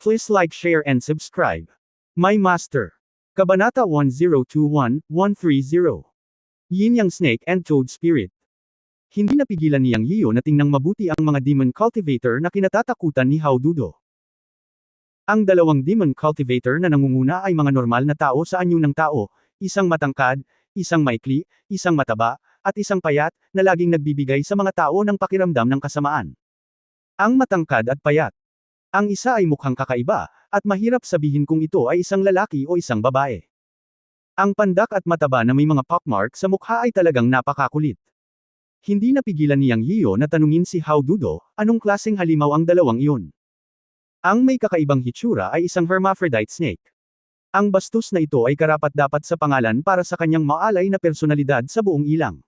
Please like, share and subscribe. My Master. Kabanata 1021-130. Yin Yang Snake and Toad Spirit. Hindi napigilan ni Yang Yiyo na tingnang mabuti ang mga demon cultivator na kinatatakutan ni Hao Dudo. Ang dalawang demon cultivator na nangunguna ay mga normal na tao sa anyo ng tao, isang matangkad, isang maikli, isang mataba, at isang payat, na laging nagbibigay sa mga tao ng pakiramdam ng kasamaan. Ang matangkad at payat. Ang isa ay mukhang kakaiba, at mahirap sabihin kung ito ay isang lalaki o isang babae. Ang pandak at mataba na may mga pockmark sa mukha ay talagang napakakulit. Hindi napigilan ni Yang Yiyo na tanungin si Hao Dudo, anong klaseng halimaw ang dalawang iyon. Ang may kakaibang hitsura ay isang hermaphrodite snake. Ang bastos na ito ay karapat-dapat sa pangalan para sa kanyang maalay na personalidad sa buong ilang.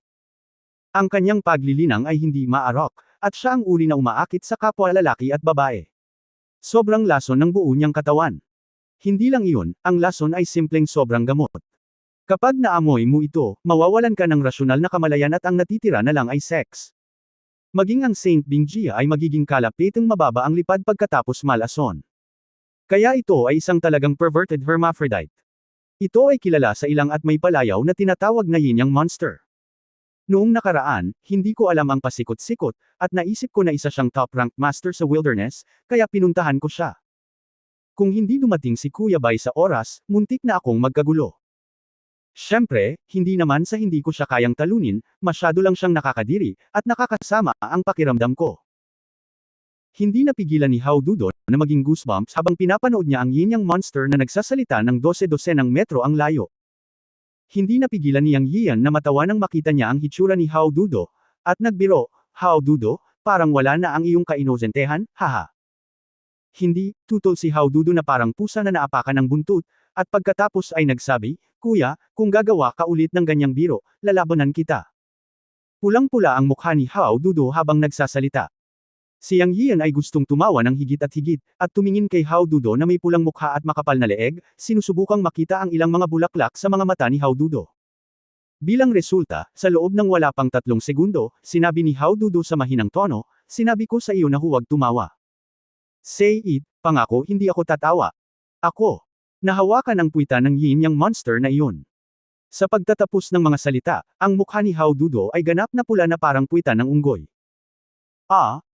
Ang kanyang paglilinang ay hindi maarok, at siya ang uri na umaakit sa kapwa lalaki at babae. Sobrang lason ng buo niyang katawan. Hindi lang iyon, ang lason ay simpleng sobrang gamot. Kapag naamoy mo ito, mawawalan ka ng rasyonal na kamalayan at ang natitira na lang ay sex. Maging ang Saint Bingjia ay magiging kalapitang mababa ang lipad pagkatapos malason. Kaya ito ay isang talagang perverted hermaphrodite. Ito ay kilala sa ilang at may palayaw na tinatawag na Yin Yang Monster. Noong nakaraan, hindi ko alam ang pasikot-sikot, at naisip ko na isa siyang top-ranked master sa wilderness, kaya pinuntahan ko siya. Kung hindi dumating si Kuya Bai sa oras, muntik na akong magkagulo. Siyempre, hindi naman sa hindi ko siya kayang talunin, masyado lang siyang nakakadiri, at nakakasama ang pakiramdam ko. Hindi napigilan ni Hao Dudo na maging goosebumps habang pinapanood niya ang Yin Yang Monster na nagsasalita ng 12-12 ng metro ang layo. Hindi napigilan ni Yang Yiyan na matawa nang makita niya ang hitsura ni Hao Dudo, at nagbiro, Hao Dudo, parang wala na ang iyong kainosentehan, haha. Hindi, tutol si Hao Dudo na parang pusa na naapakan ng buntut, at pagkatapos ay nagsabi, Kuya, kung gagawa ka ulit ng ganyang biro, lalabanan kita. Pulang-pula ang mukha ni Hao Dudo habang nagsasalita. Si Yang Yiyan ay gustong tumawa ng higit at tumingin kay Hao Dudo na may pulang mukha at makapal na leeg, sinusubukang makita ang ilang mga bulaklak sa mga mata ni Hao Dudo. Bilang resulta, sa loob ng wala pang 3 segundo, sinabi ni Hao Dudo sa mahinang tono, sinabi ko sa iyo na huwag tumawa. Say it, pangako hindi ako tatawa. Ako. Nahawakan ang puwita ng Yin Yang Monster na iyon. Sa pagtatapos ng mga salita, ang mukha ni Hao Dudo ay ganap na pula na parang puwita ng unggoy.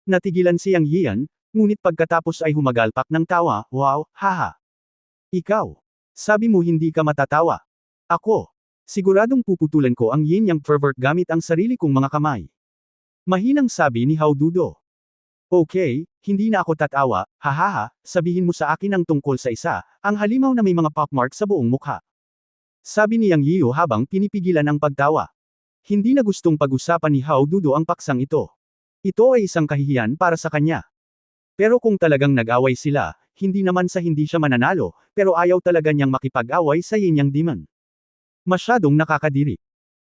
Natigilan si Yang Yiyan, ngunit pagkatapos ay humagalpak ng tawa, wow, haha. Ikaw. Sabi mo hindi ka matatawa. Ako. Siguradong puputulan ko ang Yin Yang pervert gamit ang sarili kong mga kamay. Mahinang sabi ni Hao Dudo. Okay, hindi na ako tatawa, hahaha, sabihin mo sa akin ang tungkol sa isa, ang halimaw na may mga pockmark sa buong mukha. Sabi ni Yang Yiyo habang pinipigilan ang pagtawa. Hindi na gustong pag-usapan ni Hao Dudo ang paksang ito. Ito ay isang kahihiyan para sa kanya. Pero kung talagang nag-away sila, hindi naman sa hindi siya mananalo, pero ayaw talaga niyang makipag-away sa Yin Yang Demon. Masyadong nakakadiri.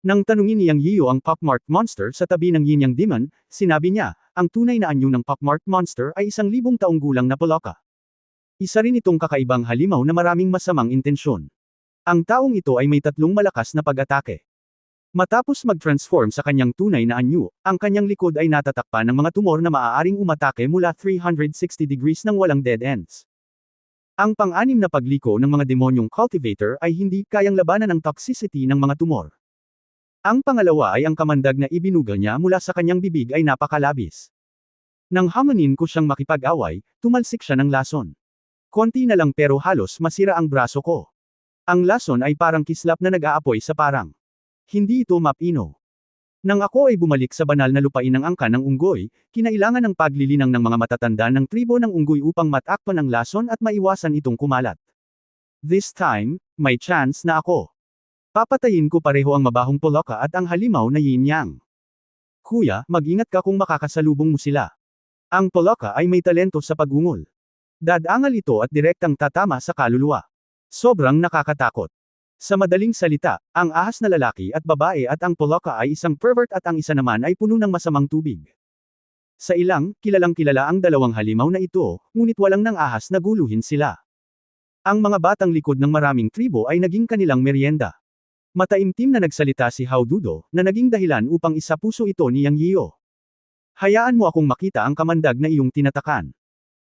Nang tanungin ni Yang Yiyo ang pockmarked monster sa tabi ng Yin Yang Demon, sinabi niya, ang tunay na anyo ng pockmarked monster ay 1,000 taong gulang na poloka. Isa rin itong kakaibang halimaw na maraming masamang intensyon. Ang taong ito ay may 3 malakas na pag-atake. Matapos mag-transform sa kanyang tunay na anyo, ang kanyang likod ay natatakpan ng mga tumor na maaaring umatake mula 360 degrees ng walang dead ends. Ang pang-anim na pagliko ng mga demonyong cultivator ay hindi kayang labanan ang toxicity ng mga tumor. Ang pangalawa ay ang kamandag na ibinuga niya mula sa kanyang bibig ay napakalabis. Nang hamanin ko siyang makipag-away, tumalsik siya ng lason. Konti na lang pero halos masira ang braso ko. Ang lason ay parang kislap na nag-aapoy sa parang. Hindi ito mapino. Nang ako ay bumalik sa banal na lupain ng angkan ng unggoy, kinailangan ng paglilinang ng mga matatanda ng tribo ng unggoy upang matakpan ang lason at maiwasan itong kumalat. This time, may chance na ako. Papatayin ko pareho ang mabahong poloka at ang halimaw na Yin Yang. Kuya, mag-ingat ka kung makakasalubong mo sila. Ang poloka ay may talento sa pag-ungol. Dadangal ito at direktang tatama sa kaluluwa. Sobrang nakakatakot. Sa madaling salita, ang ahas na lalaki at babae at ang poloka ay isang pervert at ang isa naman ay puno ng masamang tubig. Sa ilang, kilalang-kilala ang dalawang halimaw na ito, ngunit walang nang ahas na guluhin sila. Ang mga batang likod ng maraming tribo ay naging kanilang merienda. Mataimtim na nagsalita si Hao Dudo, na naging dahilan upang isapuso ito ni Yang Yiyo. Hayaan mo akong makita ang kamandag na iyong tinatakan.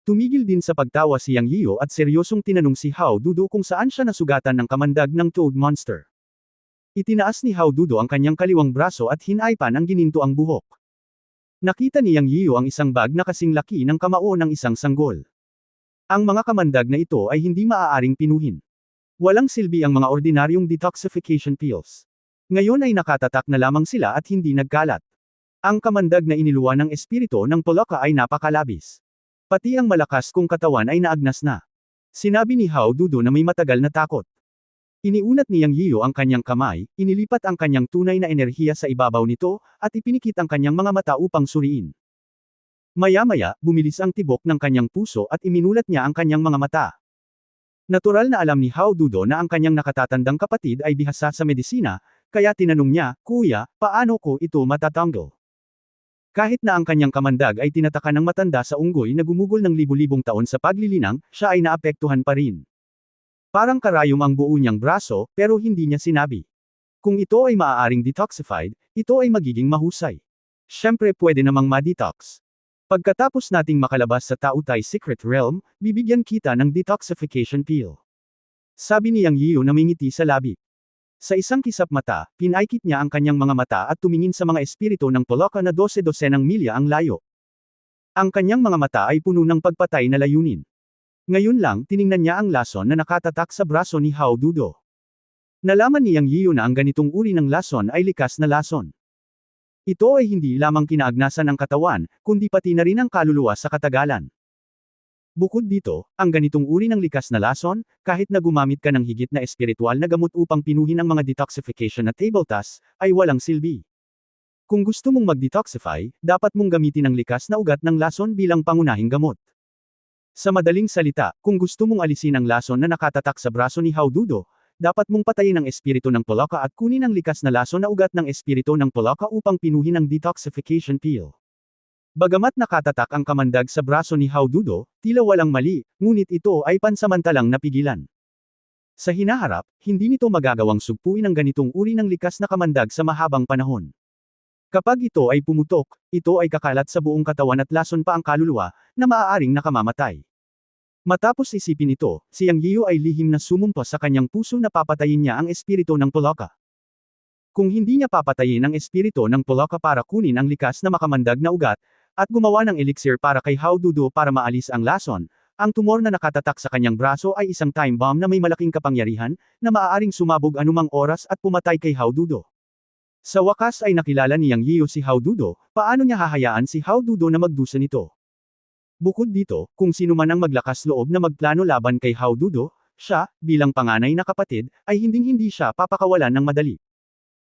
Tumigil din sa pagtawa si Yang Yiyo at seryosong tinanong si Hao Dudo kung saan siya nasugatan ng kamandag ng Toad Monster. Itinaas ni Hao Dudo ang kanyang kaliwang braso at hinaypan ang gininto ang buhok. Nakita ni Yang Yiyo ang isang bag na kasing laki ng kamao ng isang sanggol. Ang mga kamandag na ito ay hindi maaaring pinuhin. Walang silbi ang mga ordinaryong detoxification pills. Ngayon ay nakatatak na lamang sila at hindi nagkalat. Ang kamandag na iniluwa ng espiritu ng Poloka ay napakalabis. Pati ang malakas kong katawan ay naagnas na. Sinabi ni Hao Dudo na may matagal na takot. Iniunat ni Yang Yiyo ang kanyang kamay, inilipat ang kanyang tunay na enerhiya sa ibabaw nito, at ipinikit ang kanyang mga mata upang suriin. Maya-maya, bumilis ang tibok ng kanyang puso at iminulat niya ang kanyang mga mata. Natural na alam ni Hao Dudo na ang kanyang nakatatandang kapatid ay bihasa sa medisina, kaya tinanong niya, "Kuya, paano ko ito matatanggal?" Kahit na ang kanyang kamandag ay tinataka ng matanda sa unggoy na gumugol ng libu-libong taon sa paglilinang, siya ay naapektuhan pa rin. Parang karayom ang buo niyang braso, pero hindi niya sinabi. Kung ito ay maaaring detoxified, ito ay magiging mahusay. Siyempre pwede namang ma-detox. Pagkatapos nating makalabas sa Tautay Secret Realm, bibigyan kita ng detoxification pill. Sabi ni Yang Yiyo na may ngiti sa labi. Sa isang kisap mata, pinaikit niya ang kanyang mga mata at tumingin sa mga espiritu ng Poloka na 12-12 milya ang layo. Ang kanyang mga mata ay puno ng pagpatay na layunin. Ngayon lang, tiningnan niya ang lason na nakatatak sa braso ni Hao Dudo. Nalaman ni Yang Yiyo na ang ganitong uri ng lason ay likas na lason. Ito ay hindi lamang kinaagnasan ng katawan, kundi pati na rin ang kaluluwa sa katagalan. Bukod dito, ang ganitong uri ng likas na lason, kahit na gumamit ka ng higit na espiritual na gamot upang pinuhin ang mga detoxification na table tasks, ay walang silbi. Kung gusto mong mag-detoxify, dapat mong gamitin ang likas na ugat ng lason bilang pangunahing gamot. Sa madaling salita, kung gusto mong alisin ang lason na nakatatak sa braso ni Hao Dudo, dapat mong patayin ang espiritu ng Poloka at kunin ang likas na lason na ugat ng espiritu ng Poloka upang pinuhin ang detoxification pill. Bagamat nakatatak ang kamandag sa braso ni Hao Dudo, tila walang mali, ngunit ito ay pansamantalang napigilan. Sa hinaharap, hindi nito magagawang sugpuin ang ganitong uri ng likas na kamandag sa mahabang panahon. Kapag ito ay pumutok, ito ay kakalat sa buong katawan at lason pa ang kaluluwa, na maaaring nakamamatay. Matapos isipin ito, si Yang Yiyo ay lihim na sumumpa sa kanyang puso na papatayin niya ang espiritu ng Poloka. Kung hindi niya papatayin ang espiritu ng Poloka para kunin ang likas na makamandag na ugat, at gumawa ng elixir para kay Hao Dudo para maalis ang lason, ang tumor na nakatatak sa kanyang braso ay isang time bomb na may malaking kapangyarihan, na maaaring sumabog anumang oras at pumatay kay Hao Dudo. Sa wakas ay nakilala ni Yang Yiyo si Hao Dudo, paano niya hahayaan si Hao Dudo na magdusa nito? Bukod dito, kung sino man ang maglakas loob na magplano laban kay Hao Dudo, siya, bilang panganay na kapatid, ay hinding-hindi siya papakawalan ng madali.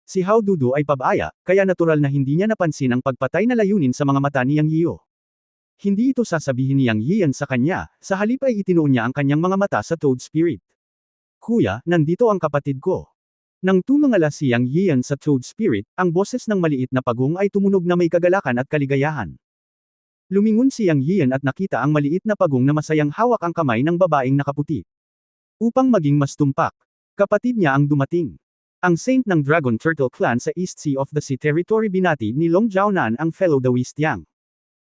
Si Hao Dudo ay pabaya, kaya natural na hindi niya napansin ang pagpatay na layunin sa mga mata ni Yang Yiyo. Hindi ito sasabihin ni Yang Yiyan sa kanya, sa halip ay itinuon niya ang kanyang mga mata sa Toad Spirit. "Kuya, nandito ang kapatid ko." Nang tumangala si Yang Yiyan sa Toad Spirit, ang boses ng maliit na pagong ay tumunog na may kagalakan at kaligayahan. Lumingon si Yang Yiyan at nakita ang maliit na pagong na masayang hawak ang kamay ng babaeng nakaputi. Upang maging mas tumpak, kapatid niya ang dumating. Ang saint ng Dragon Turtle Clan sa East Sea of the Sea Territory binati ni Long Jiaonan ang fellow Daoist Yang.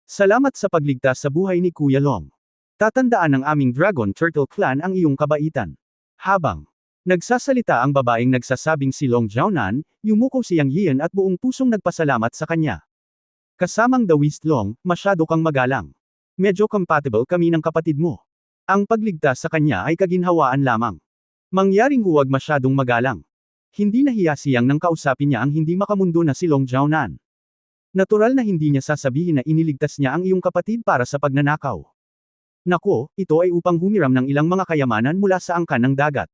"Salamat sa pagligtas sa buhay ni Kuya Long. Tatandaan ng aming Dragon Turtle Clan ang iyong kabaitan." Habang nagsasalita ang babaeng nagsasabing si Long Jiaonan, yumuko si Yang Yiyan at buong pusong nagpasalamat sa kanya. "Kasamang Daoist Long, masyado kang magalang. Medyo compatible kami ng kapatid mo. Ang pagligtas sa kanya ay kaginhawaan lamang. Mangyaring huwag masyadong magalang." Hindi nahiya si Yang nang kausapin niya ang hindi makamundo na si Long Jiaonan. Natural na hindi niya sasabihin na iniligtas niya ang iyong kapatid para sa pagnanakaw. Nako, ito ay upang humiram ng ilang mga kayamanan mula sa angkan ng dagat.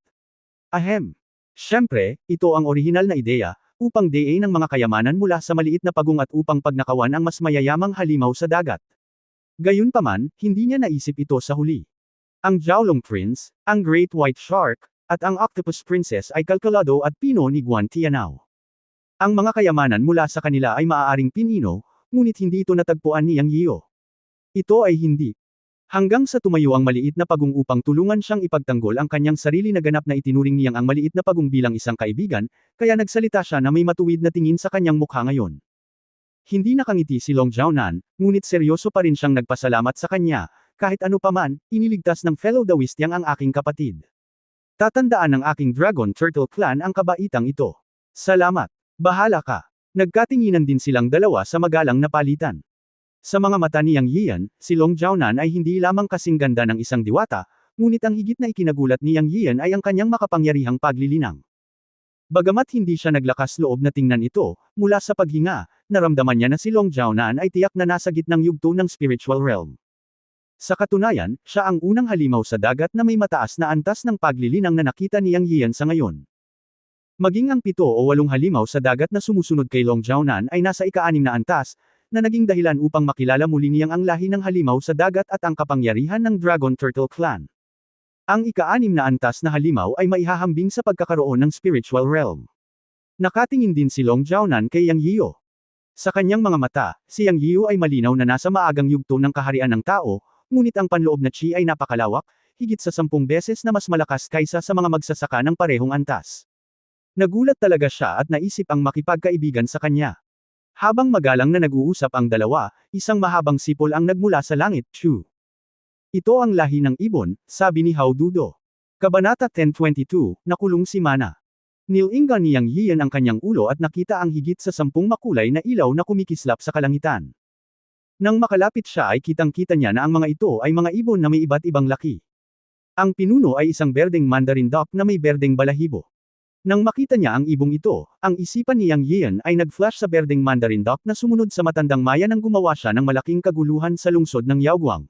Ahem. Siyempre, ito ang orihinal na ideya, upang DA ng mga kayamanan mula sa maliit na pagong at upang pagnakawan ang mas mayayamang halimaw sa dagat. Gayunpaman, hindi niya naisip ito sa huli. Ang Jiaolong Prince, ang Great White Shark, at ang Octopus Princess ay kalkulado at pino ni Guan Tianao. Ang mga kayamanan mula sa kanila ay maaaring pinino, ngunit hindi ito natagpuan ni Yang Yiyo. Ito ay hindi. Hanggang sa tumayo ang maliit na pagong upang tulungan siyang ipagtanggol ang kanyang sarili na ganap na itinuring niyang ang maliit na pagong bilang isang kaibigan, kaya nagsalita siya na may matuwid na tingin sa kanyang mukha ngayon. Hindi nakangiti si Long Jiaonan, ngunit seryoso pa rin siyang nagpasalamat sa kanya, kahit ano paman, iniligtas ng fellow Dawistyang ang aking kapatid. Tatandaan ng aking Dragon Turtle Clan ang kabaitang ito. Salamat. Bahala ka. Nagkatinginan din silang dalawa sa magalang na palitan. Sa mga mata ni Yang Yian, si Long Jiaonan ay hindi lamang kasing ganda ng isang diwata, ngunit ang higit na ikinagulat ni Yang Yian ay ang kanyang makapangyarihang paglilinang. Bagamat hindi siya naglakas loob na tingnan ito, mula sa paghinga, naramdaman niya na si Long Jiaonan ay tiyak na nasa gitnang yugto ng spiritual realm. Sa katunayan, siya ang unang halimaw sa dagat na may mataas na antas ng paglilinang na nakita ni Yang Yian sa ngayon. Maging ang 7 o 8 halimaw sa dagat na sumusunod kay Long Jiaonan ay nasa ika-6 na antas, na naging dahilan upang makilala muli niyang ang lahi ng halimaw sa dagat at ang kapangyarihan ng Dragon Turtle Clan. Ang ika-6 na antas na halimaw ay maihahambing sa pagkakaroon ng spiritual realm. Nakatingin din si Long Jiaonan kay Yang Yiu. Sa kanyang mga mata, si Yang Yiu ay malinaw na nasa maagang yugto ng kaharian ng tao, ngunit ang panloob na chi ay napakalawak, higit sa 10 beses na mas malakas kaysa sa mga magsasaka ng parehong antas. Nagulat talaga siya at naisip ang makipagkaibigan sa kanya. Habang magalang na nag-uusap ang dalawa, isang mahabang sipol ang nagmula sa langit, Chu. Ito ang lahi ng ibon, sabi ni Hao Dudo. Kabanata 10:22, nakulong si Mana. Nilinggan ni Yang Yian ang kanyang ulo at nakita ang higit sa 10 makulay na ilaw na kumikislap sa kalangitan. Nang makalapit siya ay kitang-kita niya na ang mga ito ay mga ibon na may iba't ibang laki. Ang pinuno ay isang berdeng mandarin duck na may berdeng balahibo. Nang makita niya ang ibong ito, ang isipan ni Yang Yian ay nag-flash sa berdeng mandarin duck na sumunod sa matandang maya nang gumawa siya ng malaking kaguluhan sa lungsod ng Yaoguang.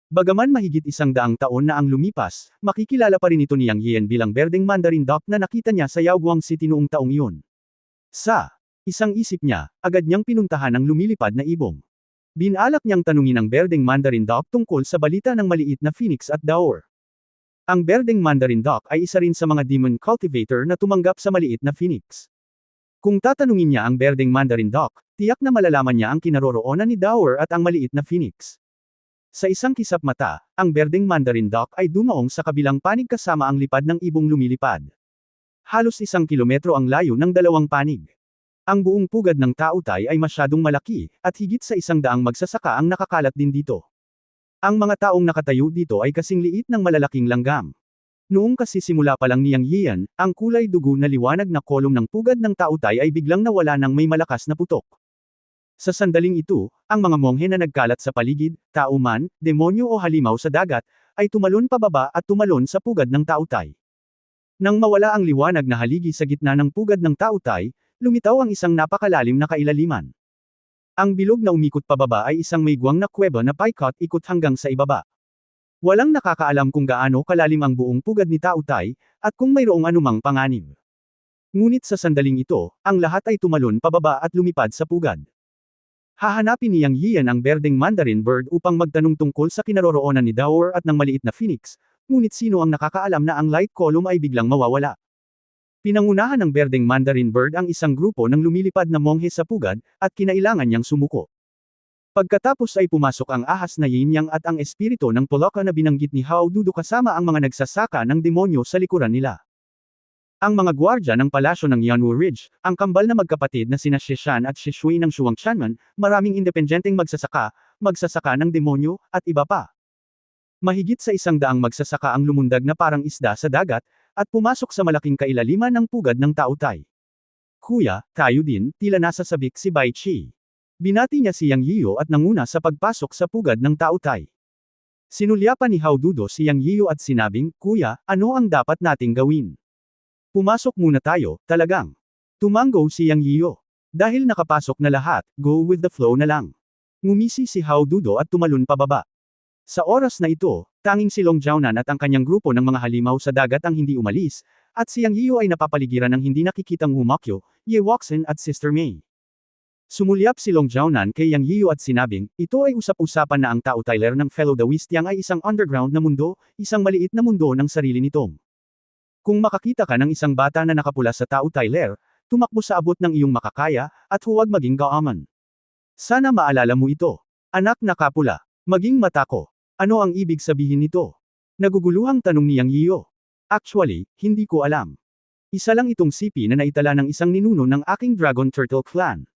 Bagaman mahigit 100 taon na ang lumipas, makikilala pa rin ito ni Yang Yian bilang berdeng mandarin duck na nakita niya sa Yaoguang City noong taong iyon. Sa isang isip niya, agad niyang pinuntahan ang lumilipad na ibong. Binalak niyang tanungin ang berdeng mandarin duck tungkol sa balita ng maliit na phoenix at daur. Ang berdeng mandarin duck ay isa rin sa mga demon cultivator na tumanggap sa maliit na phoenix. Kung tatanungin niya ang berdeng mandarin duck, tiyak na malalaman niya ang kinaroroonan ni daur at ang maliit na phoenix. Sa isang kisap mata, ang berdeng mandarin duck ay dumaong sa kabilang panig kasama ang lipad ng ibong lumilipad. Halos 1 kilometro ang layo ng dalawang panig. Ang buong pugad ng tautay ay masyadong malaki, at higit sa 100 magsasaka ang nakakalat din dito. Ang mga taong nakatayo dito ay kasing liit ng malalaking langgam. Noong kasisimula pa lang ni Yang Yian, ang kulay dugo na liwanag na kolong ng pugad ng tautay ay biglang nawala ng may malakas na putok. Sa sandaling ito, ang mga monghe na nagkalat sa paligid, tao man, demonyo o halimaw sa dagat, ay tumalon pababa at tumalon sa pugad ng tautay. Nang mawala ang liwanag na haligi sa gitna ng pugad ng tautay, lumitaw ang isang napakalalim na kailaliman. Ang bilog na umikot pababa ay isang may guwang na kuweba na paikot-ikot hanggang sa ibaba. Walang nakakaalam kung gaano kalalim ang buong pugad ni tautay, at kung mayroong anumang panganib. Ngunit sa sandaling ito, ang lahat ay tumalon pababa at lumipad sa pugad. Hahanapin ni Yang Yian ang berdeng mandarin bird upang magtanong tungkol sa kinaroroonan ni daur at ng maliit na phoenix, ngunit sino ang nakakaalam na ang light column ay biglang mawawala. Pinangunahan ng berdeng mandarin bird ang isang grupo ng lumilipad na monghe sa pugad, at kinailangan niyang sumuko. Pagkatapos ay pumasok ang ahas na yin yang at ang espiritu ng Poloka na binanggit ni Hao Dudo kasama ang mga nagsasaka ng demonyo sa likuran nila. Ang mga gwardya ng palasyo ng Yanwu Ridge, ang kambal na magkapatid na sina Shishan at Shishui ng Shuang Tianmen, maraming independenteng magsasaka ng demonyo, at iba pa. Mahigit sa 100 magsasaka ang lumundag na parang isda sa dagat, at pumasok sa malaking kailaliman ng pugad ng tautay. Kuya, tayo din, tila nasa sabik si Bai Qi. Binati niya si Yang Yiu at nanguna sa pagpasok sa pugad ng tautay. Sinulyapan ni Hao Dudo si Yang Yiu at sinabing, Kuya, ano ang dapat nating gawin? Pumasok muna tayo, talagang. Tumango si Yang Yiu. Dahil nakapasok na lahat, go with the flow na lang. Ngumisi si Hao Dudo at tumalon pababa. Sa oras na ito, tanging si Long Jiaonan at ang kanyang grupo ng mga halimaw sa dagat ang hindi umalis, at si Yang Yiu ay napapaligiran ng hindi nakikitang Wumakyo, Ye Waxin at Sister Mei. Sumulyap si Long Jiaonan kay Yang Yiu at sinabing, ito ay usap-usapan na ang Tao Tyler ng fellow Dawistyang ay isang underground na mundo, isang maliit na mundo ng sarili nitong. Kung makakita ka ng isang bata na nakapula sa Tao Tyler, tumakbo sa abot ng iyong makakaya, at huwag maging gaaman. Sana maalala mo ito. Anak na kapula. Maging mata ko. Ano ang ibig sabihin nito? Naguguluhang tanong ni Yang Yiu. Actually, hindi ko alam. Isa lang itong sipi na naitala ng isang ninuno ng aking Dragon Turtle Clan.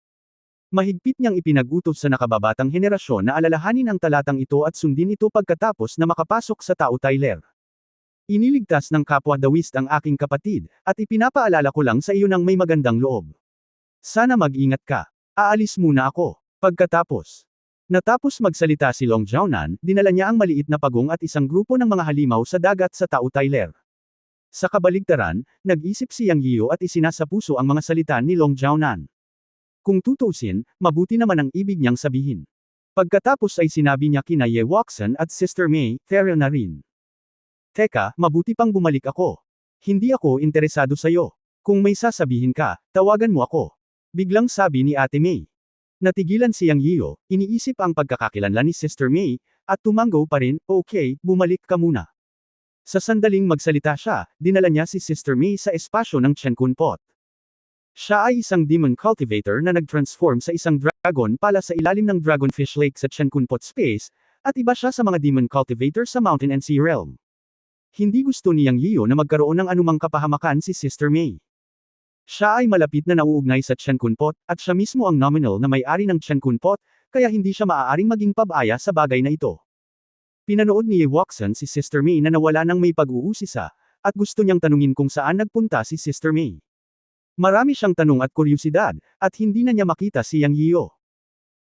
Mahigpit niyang ipinag-utos sa nakababatang henerasyon na alalahanin ang talatang ito at sundin ito pagkatapos na makapasok sa tao Tyler. Iniligtas ng kapwa Dawist ang aking kapatid, at ipinapaalala ko lang sa iyo ng may magandang loob. Sana mag-ingat ka. Aalis muna ako. Natapos magsalita si Long Jiaonan, dinala niya ang maliit na pagong at isang grupo ng mga halimaw sa dagat sa tao Tyler. Sa kabaligtaran, nag-isip si Yang Yiu at isinasapuso ang mga salita ni Long Jiaonan. Kung tutuusin, mabuti naman ang ibig niyang sabihin. Pagkatapos ay sinabi niya kina Ye Wuxian at Sister Mei, Terra na rin. Teka, mabuti pang bumalik ako. Hindi ako interesado sa'yo. Kung may sasabihin ka, tawagan mo ako. Biglang sabi ni Ate Mei. Natigilan si Yang Yiu, iniisip ang pagkakakilanlan ni Sister Mei, at tumango pa rin, okay, bumalik ka muna. Sa sandaling magsalita siya, dinala niya si Sister Mei sa espasyo ng Chen Kun Pot. Siya ay isang demon cultivator na nag-transform sa isang dragon pala sa ilalim ng Dragonfish Lake sa Chen Kun Pot Space, at iba siya sa mga demon cultivator sa Mountain and Sea Realm. Hindi gusto ni Yang Yiu na magkaroon ng anumang kapahamakan si Sister Mei. Siya ay malapit na nauugnay sa Chen Kun Pot, at siya mismo ang nominal na may-ari ng Chen Kun Pot, kaya hindi siya maaaring maging pabaya sa bagay na ito. Pinanood ni Ye Wuxian si Sister Mei na nawala ng may pag-uusisa, at gusto niyang tanungin kung saan nagpunta si Sister Mei. Marami siyang tanong at kuryosidad, at hindi na niya makita si Yang Yiu.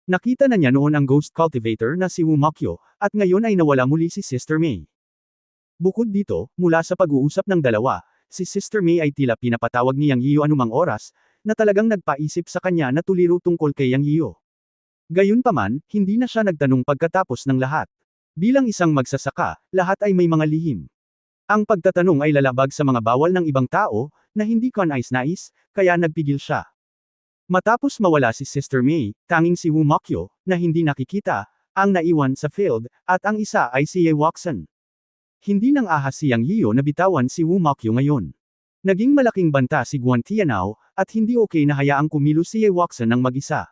Nakita na niya noon ang ghost cultivator na si Wu Mokyo, at ngayon ay nawala muli si Sister Mei. Bukod dito, mula sa pag-uusap ng dalawa, si Sister Mei ay tila pinapatawag ni Yang Yiu anumang oras, na talagang nagpaisip sa kanya na tuliro tungkol kay Yang Yiu. Gayunpaman, hindi na siya nagtanong pagkatapos ng lahat. Bilang isang magsasaka, lahat ay may mga lihim. Ang pagtatanong ay lalabag sa mga bawal ng ibang tao, na hindi kanais-nais, kaya nagpigil siya. Matapos mawala si Sister Mei, tanging si Wu Mokyo, na hindi nakikita, ang naiwan sa field, at ang isa ay si Ye Wuxian. Hindi nang ahas si Yang Yiu na bitawan si Wu Mokyo ngayon. Naging malaking banta si Guan Tianao, at hindi okay na hayaang kumilos si Ye Wuxian ng mag-isa.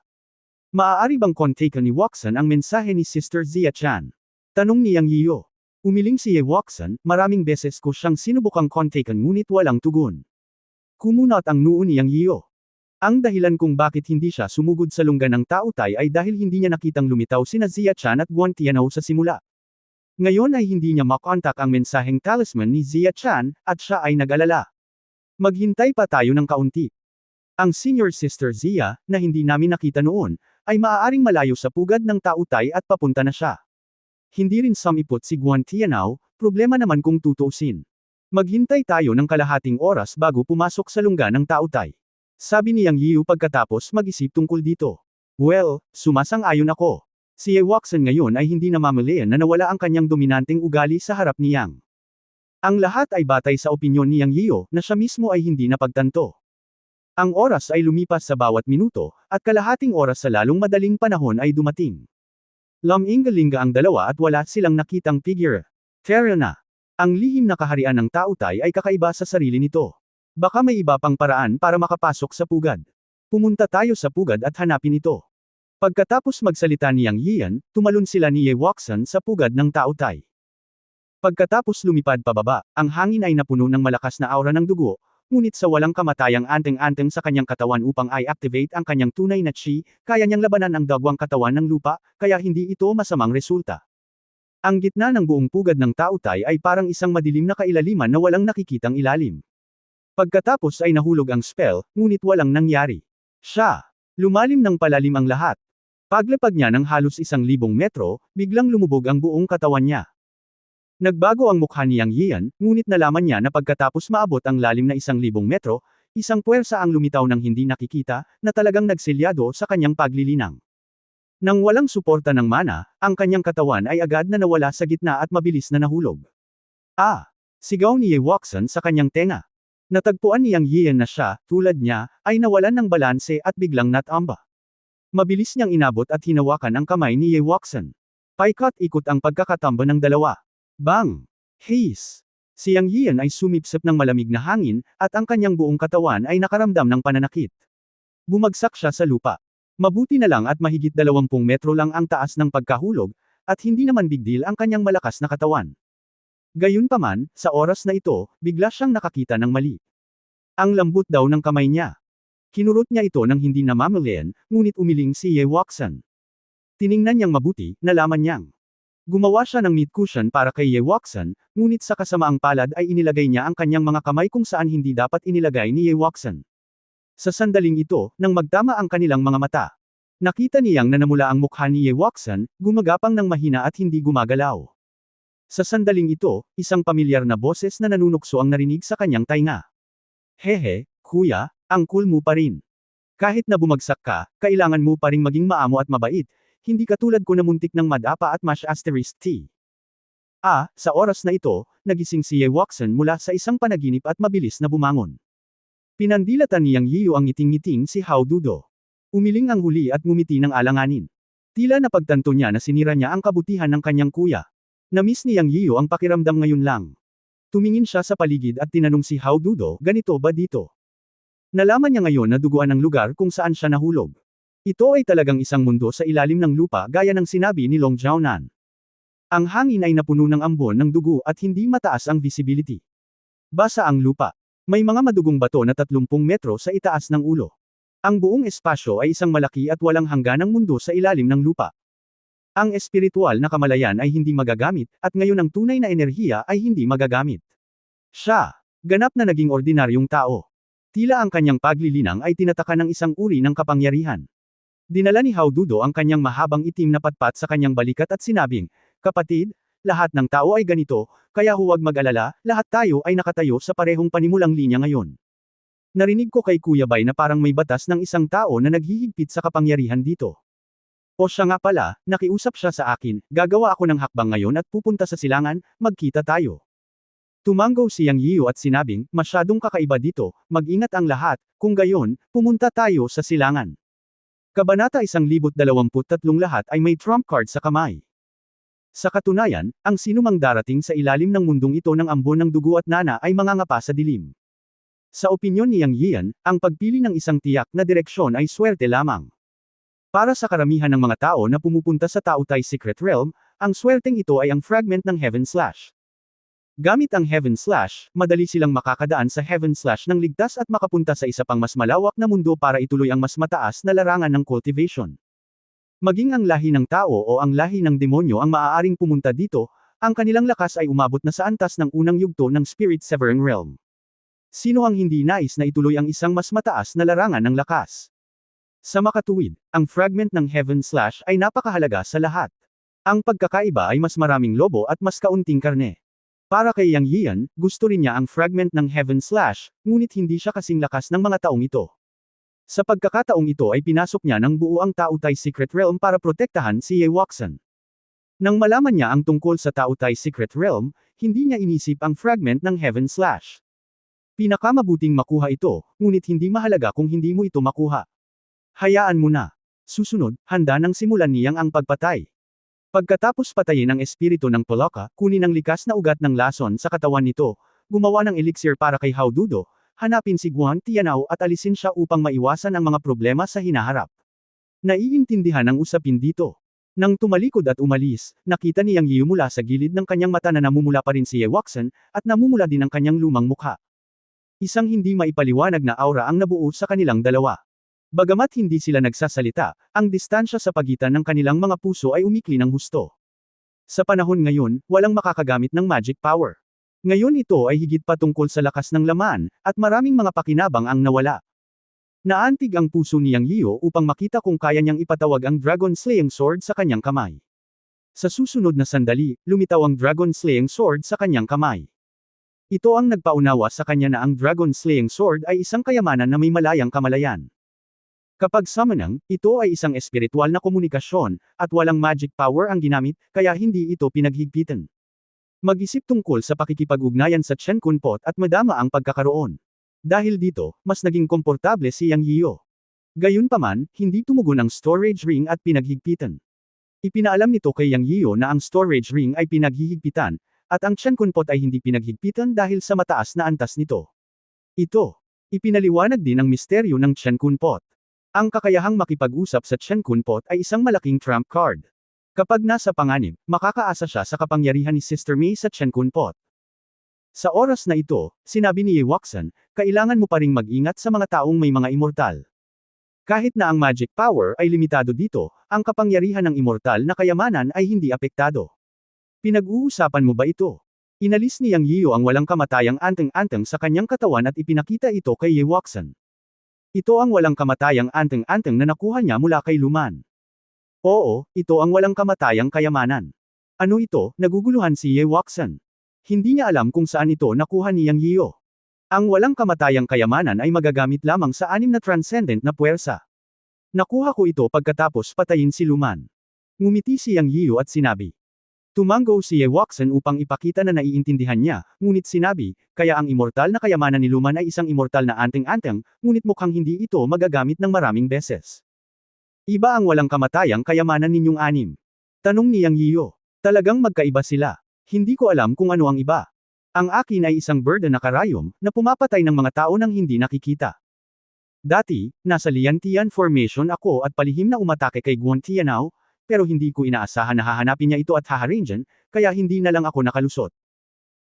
Maaari bang kontakin ni Wuxian ang mensahe ni Sister Zia Chan? Tanong ni Yang Yiu. Umiling si Ye Wuxian, maraming beses ko siyang sinubukang kontakin ngunit walang tugon. Kumunat ang noo ni Yang Yiu. Ang dahilan kung bakit hindi siya sumugod sa lungga ng Taotai ay dahil hindi niya nakitang lumitaw sina Zia Chan at Guan Tianao sa simula. Ngayon ay hindi niya makontak ang mensaheng talisman ni Zia Chan, at siya ay nag-alala. Maghintay pa tayo ng kaunti. Ang senior sister Zia, na hindi namin nakita noon, ay maaaring malayo sa pugad ng Taotai at papunta na siya. Hindi rin sumipot si Guan Tianao, problema naman kung tutuusin. Maghintay tayo ng kalahating oras bago pumasok sa lungga ng Taotai. Sabi ni Yang Yiu pagkatapos mag-isip tungkol dito. Well, sumasang-ayon ako. Si Ye Wuxian ngayon ay hindi namamalayan na nawala ang kanyang dominanteng ugali sa harap ni Yang. Ang lahat ay batay sa opinyon ni Yang Yiu na siya mismo ay hindi napagtanto. Ang oras ay lumipas sa bawat minuto, at kalahating oras sa lalong madaling panahon ay dumating. Laminggalinga ang dalawa at wala silang nakitang figure. Terra na. Ang lihim na kaharian ng Taotai ay kakaiba sa sarili nito. Baka may iba pang paraan para makapasok sa pugad. Pumunta tayo sa pugad at hanapin ito. Pagkatapos magsalita ni Yang Yian, tumalon sila ni Ye Wuxian sa pugad ng Taotai. Pagkatapos lumipad pababa, ang hangin ay napuno ng malakas na aura ng dugo, ngunit sa walang kamatayang anteng-anteng sa kanyang katawan upang i-activate ang kanyang tunay na chi, kaya niyang labanan ang dagwang katawan ng lupa, kaya hindi ito masamang resulta. Ang gitna ng buong pugad ng Taotai ay parang isang madilim na kailaliman na walang nakikitang ilalim. Pagkatapos ay nahulog ang spell, ngunit walang nangyari. Siya. Lumalim ng palalim ang lahat. Paglapag niya ng halos 1,000 metro, biglang lumubog ang buong katawan niya. Nagbago ang mukha ni Yang Yian, ngunit nalaman niya na pagkatapos maabot ang lalim na 1,000 metro, isang puwersa ang lumitaw ng hindi nakikita, na talagang nagselyado sa kanyang paglilinang. Nang walang suporta ng mana, ang kanyang katawan ay agad na nawala sa gitna at mabilis na nahulog. Ah! Sigaw ni Ye Wuxian sa kanyang tenga. Natagpuan ni Yang Yian na siya, tulad niya, ay nawalan ng balanse at biglang natamba. Mabilis niyang inabot at hinawakan ang kamay ni Ye Wuxian. Paikot-ikot ang pagkakatamba ng dalawa. Bang! Hiss! Si Yang Yian ay sumipsip ng malamig na hangin, at ang kanyang buong katawan ay nakaramdam ng pananakit. Bumagsak siya sa lupa. Mabuti na lang at mahigit 20 metro lang ang taas ng pagkahulog, at hindi naman big deal ang kanyang malakas na katawan. Gayunpaman, sa oras na ito, bigla siyang nakakita ng mali. Ang lambot daw ng kamay niya. Kinurot niya ito ng hindi namamalayan, ngunit umiling si Ye Wuxian. Tiningnan niyang mabuti, nalaman niyang gumawa siya ng meat cushion para kay Ye Wuxian, ngunit sa kasamaang palad ay inilagay niya ang kanyang mga kamay kung saan hindi dapat inilagay ni Ye Wuxian. Sa sandaling ito, nang magtama ang kanilang mga mata, nakita niyang na namula ang mukha ni Ye Wuxian, gumagapang ng mahina at hindi gumagalaw. Sa sandaling ito, isang pamilyar na boses na nanunukso ang narinig sa kanyang tainga. Hehe, kuya, ang cool mo pa rin. Kahit na bumagsak ka, kailangan mo pa ring maging maamo at mabait, hindi katulad ko na muntik ng madapa at mash asterisk T. Sa oras na ito, nagising si Ye Wuxian mula sa isang panaginip at mabilis na bumangon. Pinandilatan niyang Yiyo ang ngiting-ngiting si Hao Dudo. Umiling ang huli at ngumiti ng alanganin. Tila napagtanto niya na sinira niya ang kabutihan ng kanyang kuya. Namiss niyang Yiyo ang pakiramdam ngayon lang. Tumingin siya sa paligid at tinanong si Hao Dudo, ganito ba dito? Nalaman niya ngayon na duguan ang lugar kung saan siya nahulog. Ito ay talagang isang mundo sa ilalim ng lupa gaya ng sinabi ni Long Jiaonan. Ang hangin ay napuno ng ambon ng dugo at hindi mataas ang visibility. Basa ang lupa. May mga madugong bato na 30 metro sa itaas ng ulo. Ang buong espasyo ay isang malaki at walang hangganang mundo sa ilalim ng lupa. Ang espiritual na kamalayan ay hindi magagamit, at ngayon ang tunay na enerhiya ay hindi magagamit. Siya, ganap na naging ordinaryong tao. Tila ang kanyang paglilinang ay tinataka ng isang uri ng kapangyarihan. Dinala ni Hao Dudo ang kanyang mahabang itim na patpat sa kanyang balikat at sinabing, kapatid, lahat ng tao ay ganito, kaya huwag mag-alala, lahat tayo ay nakatayo sa parehong panimulang linya ngayon. Narinig ko kay Kuya Bai na parang may batas ng isang tao na naghihigpit sa kapangyarihan dito. O siya nga pala, nakiusap siya sa akin, gagawa ako ng hakbang ngayon at pupunta sa silangan, magkita tayo. Tumango siyang Yiyo at sinabing, masyadong kakaiba dito, mag-ingat ang lahat, kung gayon, pumunta tayo sa silangan. Kabanata 1023 lahat ay may trump card sa kamay. Sa katunayan, ang sinumang darating sa ilalim ng mundong ito ng ambon ng dugo at nana ay mangangapa sa dilim. Sa opinyon ni Yang Yian, ang pagpili ng isang tiyak na direksyon ay swerte lamang. Para sa karamihan ng mga tao na pumupunta sa Taotai Secret Realm, ang swerteng ito ay ang fragment ng Heaven Slash. Gamit ang Heaven Slash, madali silang makakadaan sa Heaven Slash ng ligtas at makapunta sa isa pang mas malawak na mundo para ituloy ang mas mataas na larangan ng cultivation. Maging ang lahi ng tao o ang lahi ng demonyo ang maaaring pumunta dito, ang kanilang lakas ay umabot na sa antas ng unang yugto ng Spirit Severing Realm. Sino ang hindi nais na ituloy ang isang mas mataas na larangan ng lakas? Sa makatuwid, ang fragment ng Heaven Slash ay napakahalaga sa lahat. Ang pagkakaiba ay mas maraming lobo at mas kaunting karne. Para kay Yang Yian, gusto rin niya ang fragment ng Heaven Slash, ngunit hindi siya kasing lakas ng mga taong ito. Sa pagkakataong ito ay pinasok niya ng buo ang Taotai Secret Realm para protektahan si Ye Wuxian. Nang malaman niya ang tungkol sa Taotai Secret Realm, hindi niya inisip ang fragment ng Heaven Slash. Pinakamabuting makuha ito, ngunit hindi mahalaga kung hindi mo ito makuha. Hayaan mo na. Susunod, handa nang simulan niyang ang pagpatay. Pagkatapos patayin ang espiritu ng Polaka, kunin ang likas na ugat ng lason sa katawan nito, gumawa ng elixir para kay Hao Dudo, hanapin si Guan Tianao at alisin siya upang maiwasan ang mga problema sa hinaharap. Naiintindihan ang usapin dito. Nang tumalikod at umalis, nakita ni Yang Yiu mula sa gilid ng kanyang mata na namumula pa rin si Ye Wuxian, at namumula din ang kanyang lumang mukha. Isang hindi maipaliwanag na aura ang nabuo sa kanilang dalawa. Bagamat hindi sila nagsasalita, ang distansya sa pagitan ng kanilang mga puso ay umikli ng husto. Sa panahon ngayon, walang makakagamit ng magic power. Ngayon ito ay higit pa tungkol sa lakas ng laman, at maraming mga pakinabang ang nawala. Naantig ang puso ni Yang Yiu upang makita kung kaya niyang ipatawag ang Dragon Slaying Sword sa kanyang kamay. Sa susunod na sandali, lumitaw ang Dragon Slaying Sword sa kanyang kamay. Ito ang nagpaunawa sa kanya na ang Dragon Slaying Sword ay isang kayamanan na may malayang kamalayan. Kapag summonang, ito ay isang espiritual na komunikasyon, at walang magic power ang ginamit, kaya hindi ito pinaghigpitan. Mag-isip tungkol sa pakikipag-ugnayan sa Chen Kun Pot at madama ang pagkakaroon. Dahil dito, mas naging komportable si Yang Yiu. Gayunpaman, hindi tumugon ang storage ring at pinaghigpitan. Ipinaalam nito kay Yang Yiu na ang storage ring ay pinaghihigpitan, at ang Chen Kun Pot ay hindi pinaghigpitan dahil sa mataas na antas nito. Ipinaliwanag din ang misteryo ng Chen Kun Pot. Ang kakayahang makipag-usap sa Chen Kun Pot ay isang malaking trump card. Kapag nasa panganib, makakaasa siya sa kapangyarihan ni Sister Mei sa Chen Kun Pot. Sa oras na ito, sinabi ni Ye Waxan, kailangan mo pa ring mag-ingat sa mga taong may mga immortal. Kahit na ang magic power ay limitado dito, ang kapangyarihan ng immortal na kayamanan ay hindi apektado. Pinag-uusapan mo ba ito? Inalis ni Yang Yiyo ang walang kamatayang anteng-anteng sa kanyang katawan at ipinakita ito kay Ye Waxan. Ito ang walang kamatayang anteng-anteng na nakuha niya mula kay Luman. Oo, ito ang walang kamatayang kayamanan. Ano ito? Naguguluhan si Ye Waxan. Hindi niya alam kung saan ito nakuha ni Yang Yiyo. Ang walang kamatayang kayamanan ay magagamit lamang sa 6 na transcendent na puwersa. Nakuha ko ito pagkatapos patayin si Luman. Ngumiti si Yang Yiyo at sinabi. Tumanggo si Ye Waxan upang ipakita na naiintindihan niya, ngunit sinabi, kaya ang immortal na kayamanan ni Luman ay isang immortal na anteng-anteng, ngunit mukhang hindi ito magagamit ng maraming beses. Iba ang walang kamatayang kayamanan ninyong 6. Tanong ni Yang Yiyo. Talagang magkaiba sila. Hindi ko alam kung ano ang iba. Ang akin ay isang bird na karayom, na pumapatay ng mga tao nang hindi nakikita. Dati, nasa Liantian Formation ako at palihim na umatake kay Guan Tianao, pero hindi ko inaasahan na hahanapin niya ito at haharingan, kaya hindi na lang ako nakalusot.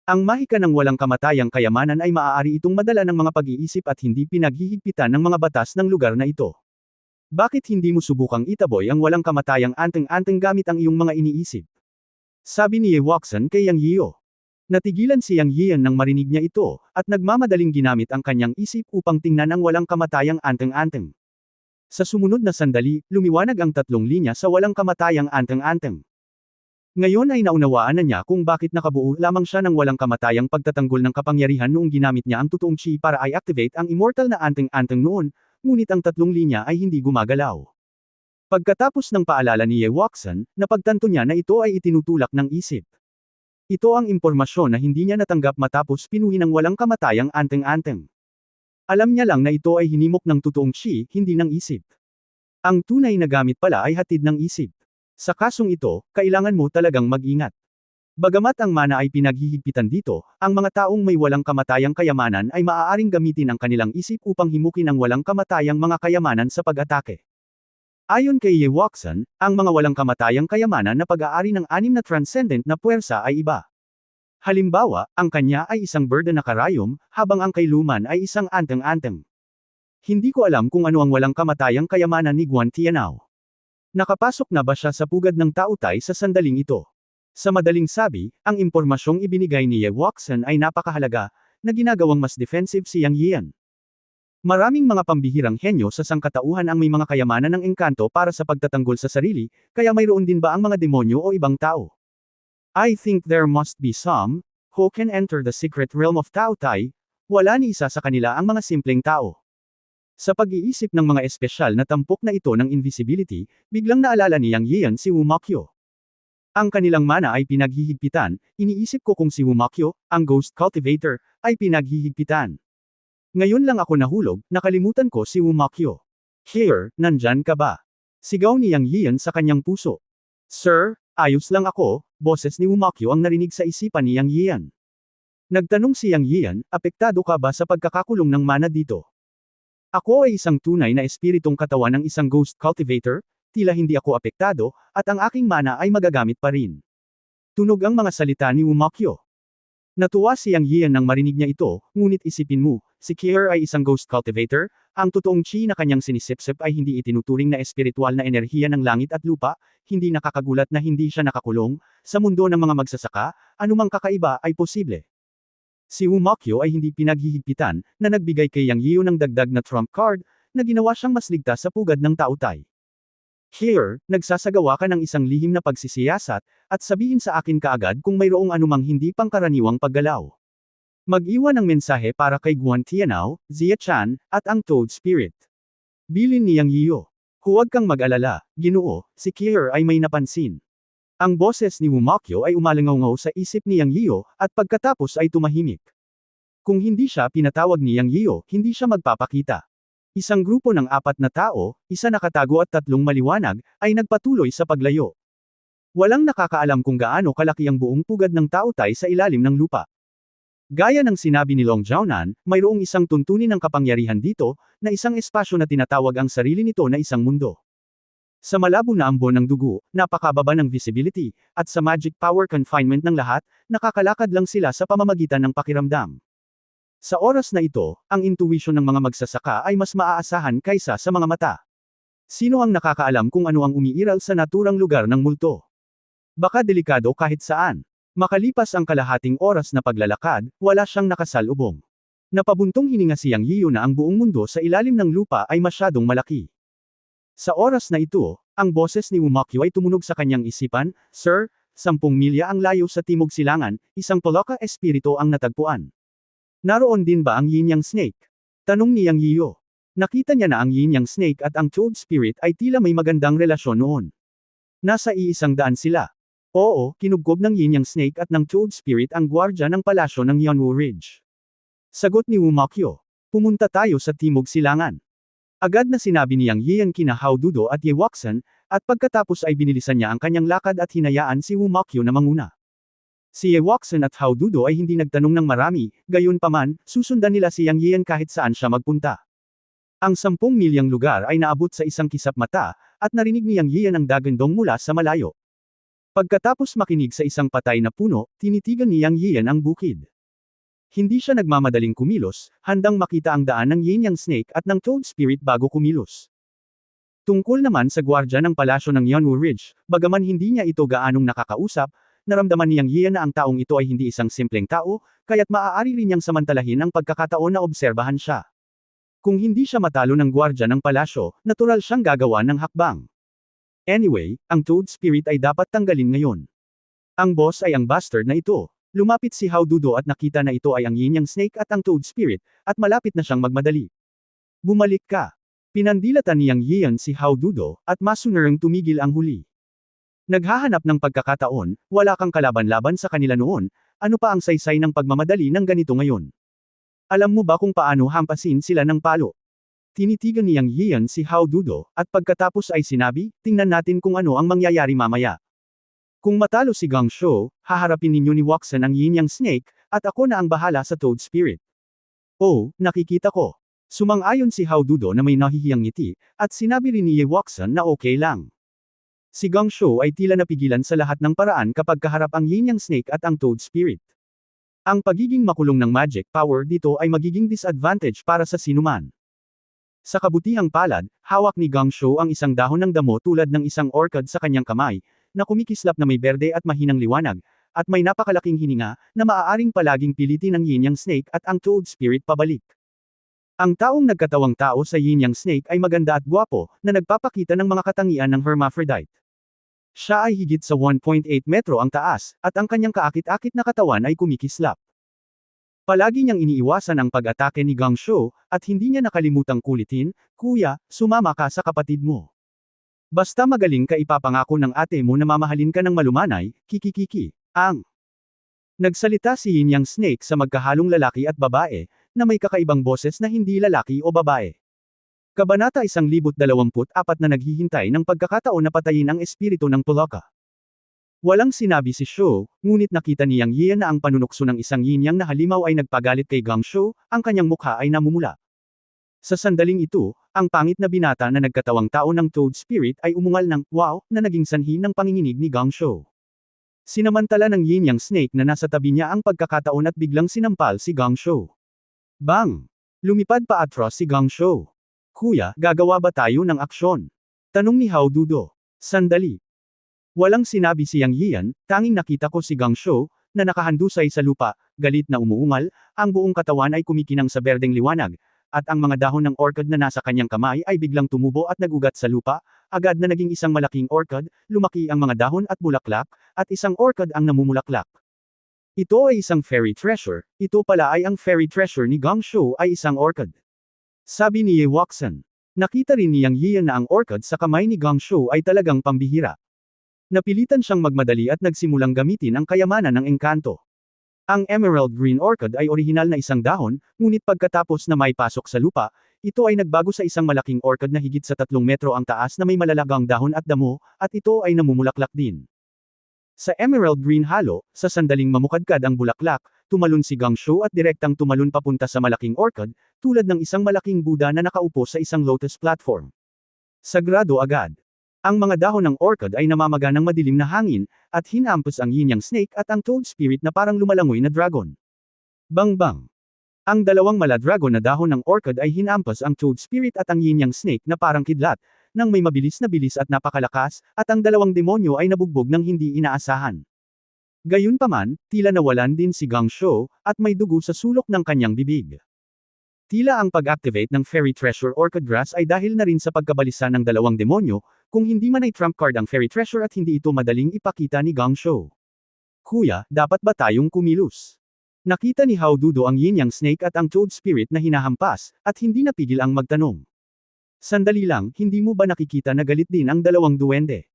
Ang mahika ng walang kamatayang kayamanan ay maaari itong madala ng mga pag-iisip at hindi pinaghihigpitan ng mga batas ng lugar na ito. Bakit hindi mo subukang itaboy ang walang kamatayang anteng-anteng gamit ang iyong mga iniisip? Sabi ni Ye Waxan kay Yang Yiyo. Natigilan si Yang Yiyan nang marinig niya ito, at nagmamadaling ginamit ang kanyang isip upang tingnan ang walang kamatayang anteng-anteng. Sa sumunod na sandali, lumiwanag ang 3 linya sa walang kamatayang anteng-anteng. Ngayon ay naunawaan na niya kung bakit nakabuo lamang siya ng walang kamatayang pagtatanggol ng kapangyarihan noong ginamit niya ang totoong chi para i-activate ang immortal na anteng-anteng noon, ngunit ang 3 linya ay hindi gumagalaw. Pagkatapos ng paalala ni Ye Waxan, napagtanto niya na ito ay itinutulak ng isip. Ito ang impormasyon na hindi niya natanggap matapos pinuhi ng walang kamatayang anteng-anteng. Alam niya lang na ito ay hinimok ng totoong chi, hindi ng isip. Ang tunay na gamit pala ay hatid ng isip. Sa kasong ito, kailangan mo talagang mag-ingat. Bagamat ang mana ay pinaghihigpitan dito, ang mga taong may walang kamatayang kayamanan ay maaaring gamitin ang kanilang isip upang himukin ang walang kamatayang mga kayamanan sa pag-atake. Ayon kay Ye Waxan, ang mga walang kamatayang kayamanan na pag-aari ng 6 na transcendent na puwersa ay iba. Halimbawa, ang kanya ay isang bird na karayom, habang ang kay Luman ay isang anteng-anteng. Hindi ko alam kung ano ang walang kamatayang kayamanan ni Guan Tianao. Nakapasok na ba siya sa pugad ng tautay sa sandaling ito? Sa madaling sabi, ang impormasyong ibinigay ni Ye Waxan ay napakahalaga, na ginagawang mas defensive si Yang Yiyan. Maraming mga pambihirang henyo sa sangkatauhan ang may mga kayamanan ng engkanto para sa pagtatanggol sa sarili, kaya mayroon din ba ang mga demonyo o ibang tao? I think there must be some, who can enter the secret realm of Taotai, wala ni isa sa kanila ang mga simpleng tao. Sa pag-iisip ng mga espesyal na tampok na ito ng invisibility, biglang naalala ni Yang Yiyan si Wu Mokyo. Ang kanilang mana ay pinaghihigpitan, iniisip ko kung si Wu Mokyo, ang Ghost Cultivator, ay pinaghihigpitan. Ngayon lang ako nahulog, nakalimutan ko si Wu Mokyo. Here, nandyan ka ba? Sigaw ni Yang Yiyan sa kanyang puso. Sir, ayos lang ako, boses ni Wu Mokyo ang narinig sa isipan ni Yang Yiyan. Nagtanong si Yang Yiyan, apektado ka ba sa pagkakakulong ng mana dito? Ako ay isang tunay na espiritong katawan ng isang Ghost Cultivator, tila hindi ako apektado, at ang aking mana ay magagamit pa rin. Tunog ang mga salita ni Wu Mokyo. Natuwa si Yang Yiyan nang marinig niya ito, ngunit isipin mo, si Kier ay isang Ghost Cultivator, ang totoong chi na kanyang sinisipsip ay hindi itinuturing na espiritual na enerhiya ng langit at lupa, hindi nakakagulat na hindi siya nakakulong, sa mundo ng mga magsasaka, anumang kakaiba ay posible. Si Wu Mokyo ay hindi pinaghihigpitan, na nagbigay kay Yang Yiyo ng dagdag na trump card, na ginawa siyang mas ligtas sa pugad ng tautay. Here, nagsasagawa ka ng isang lihim na pagsisiyasat, at sabihin sa akin kaagad kung mayroong anumang hindi pangkaraniwang paggalaw. Mag-iwan ng mensahe para kay Guan Tianao, Zia Chan, at ang Toad Spirit. Bilin ni Yang Yiyo. Huwag kang mag-alala, Ginoo, si Kier ay may napansin. Ang boses ni Wu Mokyo ay umalangaw sa isip ni Yang Yiyo, at pagkatapos ay tumahimik. Kung hindi siya pinatawag ni Yang Yiyo, hindi siya magpapakita. Isang grupo ng 4 na tao, 1 nakatago at 3 maliwanag, ay nagpatuloy sa paglayo. Walang nakakaalam kung gaano kalaki ang buong pugad ng tautay sa ilalim ng lupa. Gaya ng sinabi ni Long Jiaonan, mayroong isang tuntunin ng kapangyarihan dito, na isang espasyo na tinatawag ang sarili nito na isang mundo. Sa malabo na ambon ng dugo, napakababa ng visibility, at sa magic power confinement ng lahat, nakakalakad lang sila sa pamamagitan ng pakiramdam. Sa oras na ito, ang intuition ng mga magsasaka ay mas maaasahan kaysa sa mga mata. Sino ang nakakaalam kung ano ang umiiral sa naturang lugar ng multo? Baka delikado kahit saan. Makalipas ang kalahating oras na paglalakad, wala siyang nakasalubong. Napabuntong hininga si Yang Yiyo na ang buong mundo sa ilalim ng lupa ay masyadong malaki. Sa oras na ito, ang boses ni Wumakyo ay tumunog sa kanyang isipan, Sir, 10 milya ang layo sa timog silangan, isang Poloka espiritu ang natagpuan. Naroon din ba ang Yin Yang Snake? Tanong ni Yang Yiyo. Nakita niya na ang Yin Yang Snake at ang Toad Spirit ay tila may magandang relasyon noon. Nasa 100 sila. Oo, kinubkob ng Yin Yang Snake at ng Toad Spirit ang gwardya ng palasyo ng Yeonwoo Ridge. Sagot ni Wumakyo. Pumunta tayo sa timog silangan. Agad na sinabi ni Yang Yian kina Hao Dudo at Ye Wuxian, at pagkatapos ay binilisan niya ang kanyang lakad at hinayaan si Wumakyo na manguna. Si Ye Wuxian at Hao Dudo ay hindi nagtanong ng marami, gayunpaman, susundan nila si Yang Yian kahit saan siya magpunta. Ang 10 milyang lugar ay naabot sa isang kisap mata, at narinig ni Yang Yian ang dagandong mula sa malayo. Pagkatapos makinig sa isang patay na puno, tinitigan ni Yang Yian ang bukid. Hindi siya nagmamadaling kumilos, handang makita ang daan ng Yin Yang Snake at ng Toad Spirit bago kumilos. Tungkol naman sa gwardya ng palasyo ng Yeonwoo Ridge, bagaman hindi niya ito gaanong nakakausap, naramdaman ni Yang Yian na ang taong ito ay hindi isang simpleng tao, kaya't maaari rin niyang samantalahin ang pagkakataon na obserbahan siya. Kung hindi siya matalo ng gwardya ng palasyo, natural siyang gagawa ng hakbang. Anyway, ang Toad Spirit ay dapat tanggalin ngayon. Ang boss ay ang bastard na ito. Lumapit si Hao Dudo at nakita na ito ay ang Yin Yang Snake at ang Toad Spirit, at malapit na siyang magmadali. Bumalik ka. Pinandilatan ni Yang Yian si Hao Dudo, at masunarang tumigil ang huli. Naghahanap ng pagkakataon, wala kang kalaban-laban sa kanila noon, ano pa ang saysay ng pagmamadali ng ganito ngayon? Alam mo ba kung paano hampasin sila ng palo? Tinitigan ni Yang Yian si Hao Dudo, at pagkatapos ay sinabi, tingnan natin kung ano ang mangyayari mamaya. Kung matalo si Gang Shou, haharapin ninyo ni Wuxian ang Yin Yang Snake, at ako na ang bahala sa Toad Spirit. Oh, nakikita ko. Sumang-ayon si Hao Dudo na may nahihiyang ngiti, at sinabi rin ni Ye Wuxian na okay lang. Si Gang Shou ay tila napigilan sa lahat ng paraan kapag kaharap ang Yin Yang Snake at ang Toad Spirit. Ang pagiging makulong ng magic power dito ay magiging disadvantage para sa sinuman. Sa kabutihang palad, hawak ni Gang Shou ang isang dahon ng damo tulad ng isang orchid sa kanyang kamay, na kumikislap na may berde at mahinang liwanag, at may napakalaking hininga, na maaaring palaging pilitin ng Yin Yang Snake at ang Toad Spirit pabalik. Ang taong nagkatawang tao sa Yin Yang Snake ay maganda at gwapo, na nagpapakita ng mga katangian ng hermaphrodite. Siya ay higit sa 1.8 metro ang taas, at ang kanyang kaakit-akit na katawan ay kumikislap. Palagi niyang iniiwasan ang pag-atake ni Gang Shou, at hindi niya nakalimutang kulitin, Kuya, sumama ka sa kapatid mo. Basta magaling ka ipapangako ng ate mo na mamahalin ka ng malumanay, kikikiki. Nagsalita si Yin Yang Snake sa magkahalong lalaki at babae, na may kakaibang boses na hindi lalaki o babae. Kabanata 1024 na naghihintay ng pagkakataon na patayin ang espiritu ng Poloka. Walang sinabi si Shou, ngunit nakita ni Yang Yian na ang panunukso ng isang Yin Yang na halimaw ay nagpagalit kay Gang Shou, ang kanyang mukha ay namumula. Sa sandaling ito, ang pangit na binata na nagkatawang tao ng Toad Spirit ay umungal ng, wow, na naging sanhi ng panginginig ni Gang Shou. Sinamantala ng Yin Yang Snake na nasa tabi niya ang pagkakataon at biglang sinampal si Gang Shou. Bang! Lumipad pa atras si Gang Shou. Kuya, gagawa ba tayo ng aksyon? Tanong ni Hao Dudo. Sandali. Walang sinabi si Yang Yian, tanging nakita ko si Gang Shou, na nakahandusay sa lupa, galit na umuungal, ang buong katawan ay kumikinang sa berdeng liwanag, at ang mga dahon ng orchid na nasa kanyang kamay ay biglang tumubo at nagugat sa lupa, agad na naging isang malaking orchid, lumaki ang mga dahon at bulaklak, at isang orchid ang namumulaklak. Ito ay isang fairy treasure, ito pala ay ang fairy treasure ni Gang Shou ay isang orchid. Sabi ni Ye Wuxian. Nakita rin ni Yang Yian na ang orchid sa kamay ni Gang Shou ay talagang pambihira. Napilitan siyang magmadali at nagsimulang gamitin ang kayamanan ng engkanto. Ang emerald green orchid ay orihinal na isang dahon, ngunit pagkatapos na may pasok sa lupa, ito ay nagbago sa isang malaking orchid na higit sa 3 metro ang taas na may malalagang dahon at damo, at ito ay namumulaklak din. Sa emerald green halo, sa sandaling mamukadkad ang bulaklak, tumalon si Gang Shou at direktang tumalon papunta sa malaking orchid, tulad ng isang malaking Buddha na nakaupo sa isang lotus platform. Sagrado agad. Ang mga dahon ng orchid ay namamaga ng madilim na hangin, at hinampas ang yin yang snake at ang toad spirit na parang lumalangoy na dragon. Bang-bang! Ang dalawang mala-dragon na dahon ng orchid ay hinampas ang toad spirit at ang yin yang snake na parang kidlat, nang may mabilis na bilis at napakalakas, at ang dalawang demonyo ay nabugbog ng hindi inaasahan. Gayunpaman, tila nawalan din si Gang Shou, at may dugo sa sulok ng kanyang bibig. Tila ang pag-activate ng Fairy Treasure Orchid Grass ay dahil na rin sa pagkabalisa ng dalawang demonyo, kung hindi man ay trump card ang Fairy Treasure at hindi ito madaling ipakita ni Gang Shou. Kuya, dapat ba tayong kumilos? Nakita ni Hao Dudo ang Yin Yang Snake at ang Toad Spirit na hinahampas, at hindi napigil ang magtanong. Sandali lang, hindi mo ba nakikita na galit din ang dalawang duwende?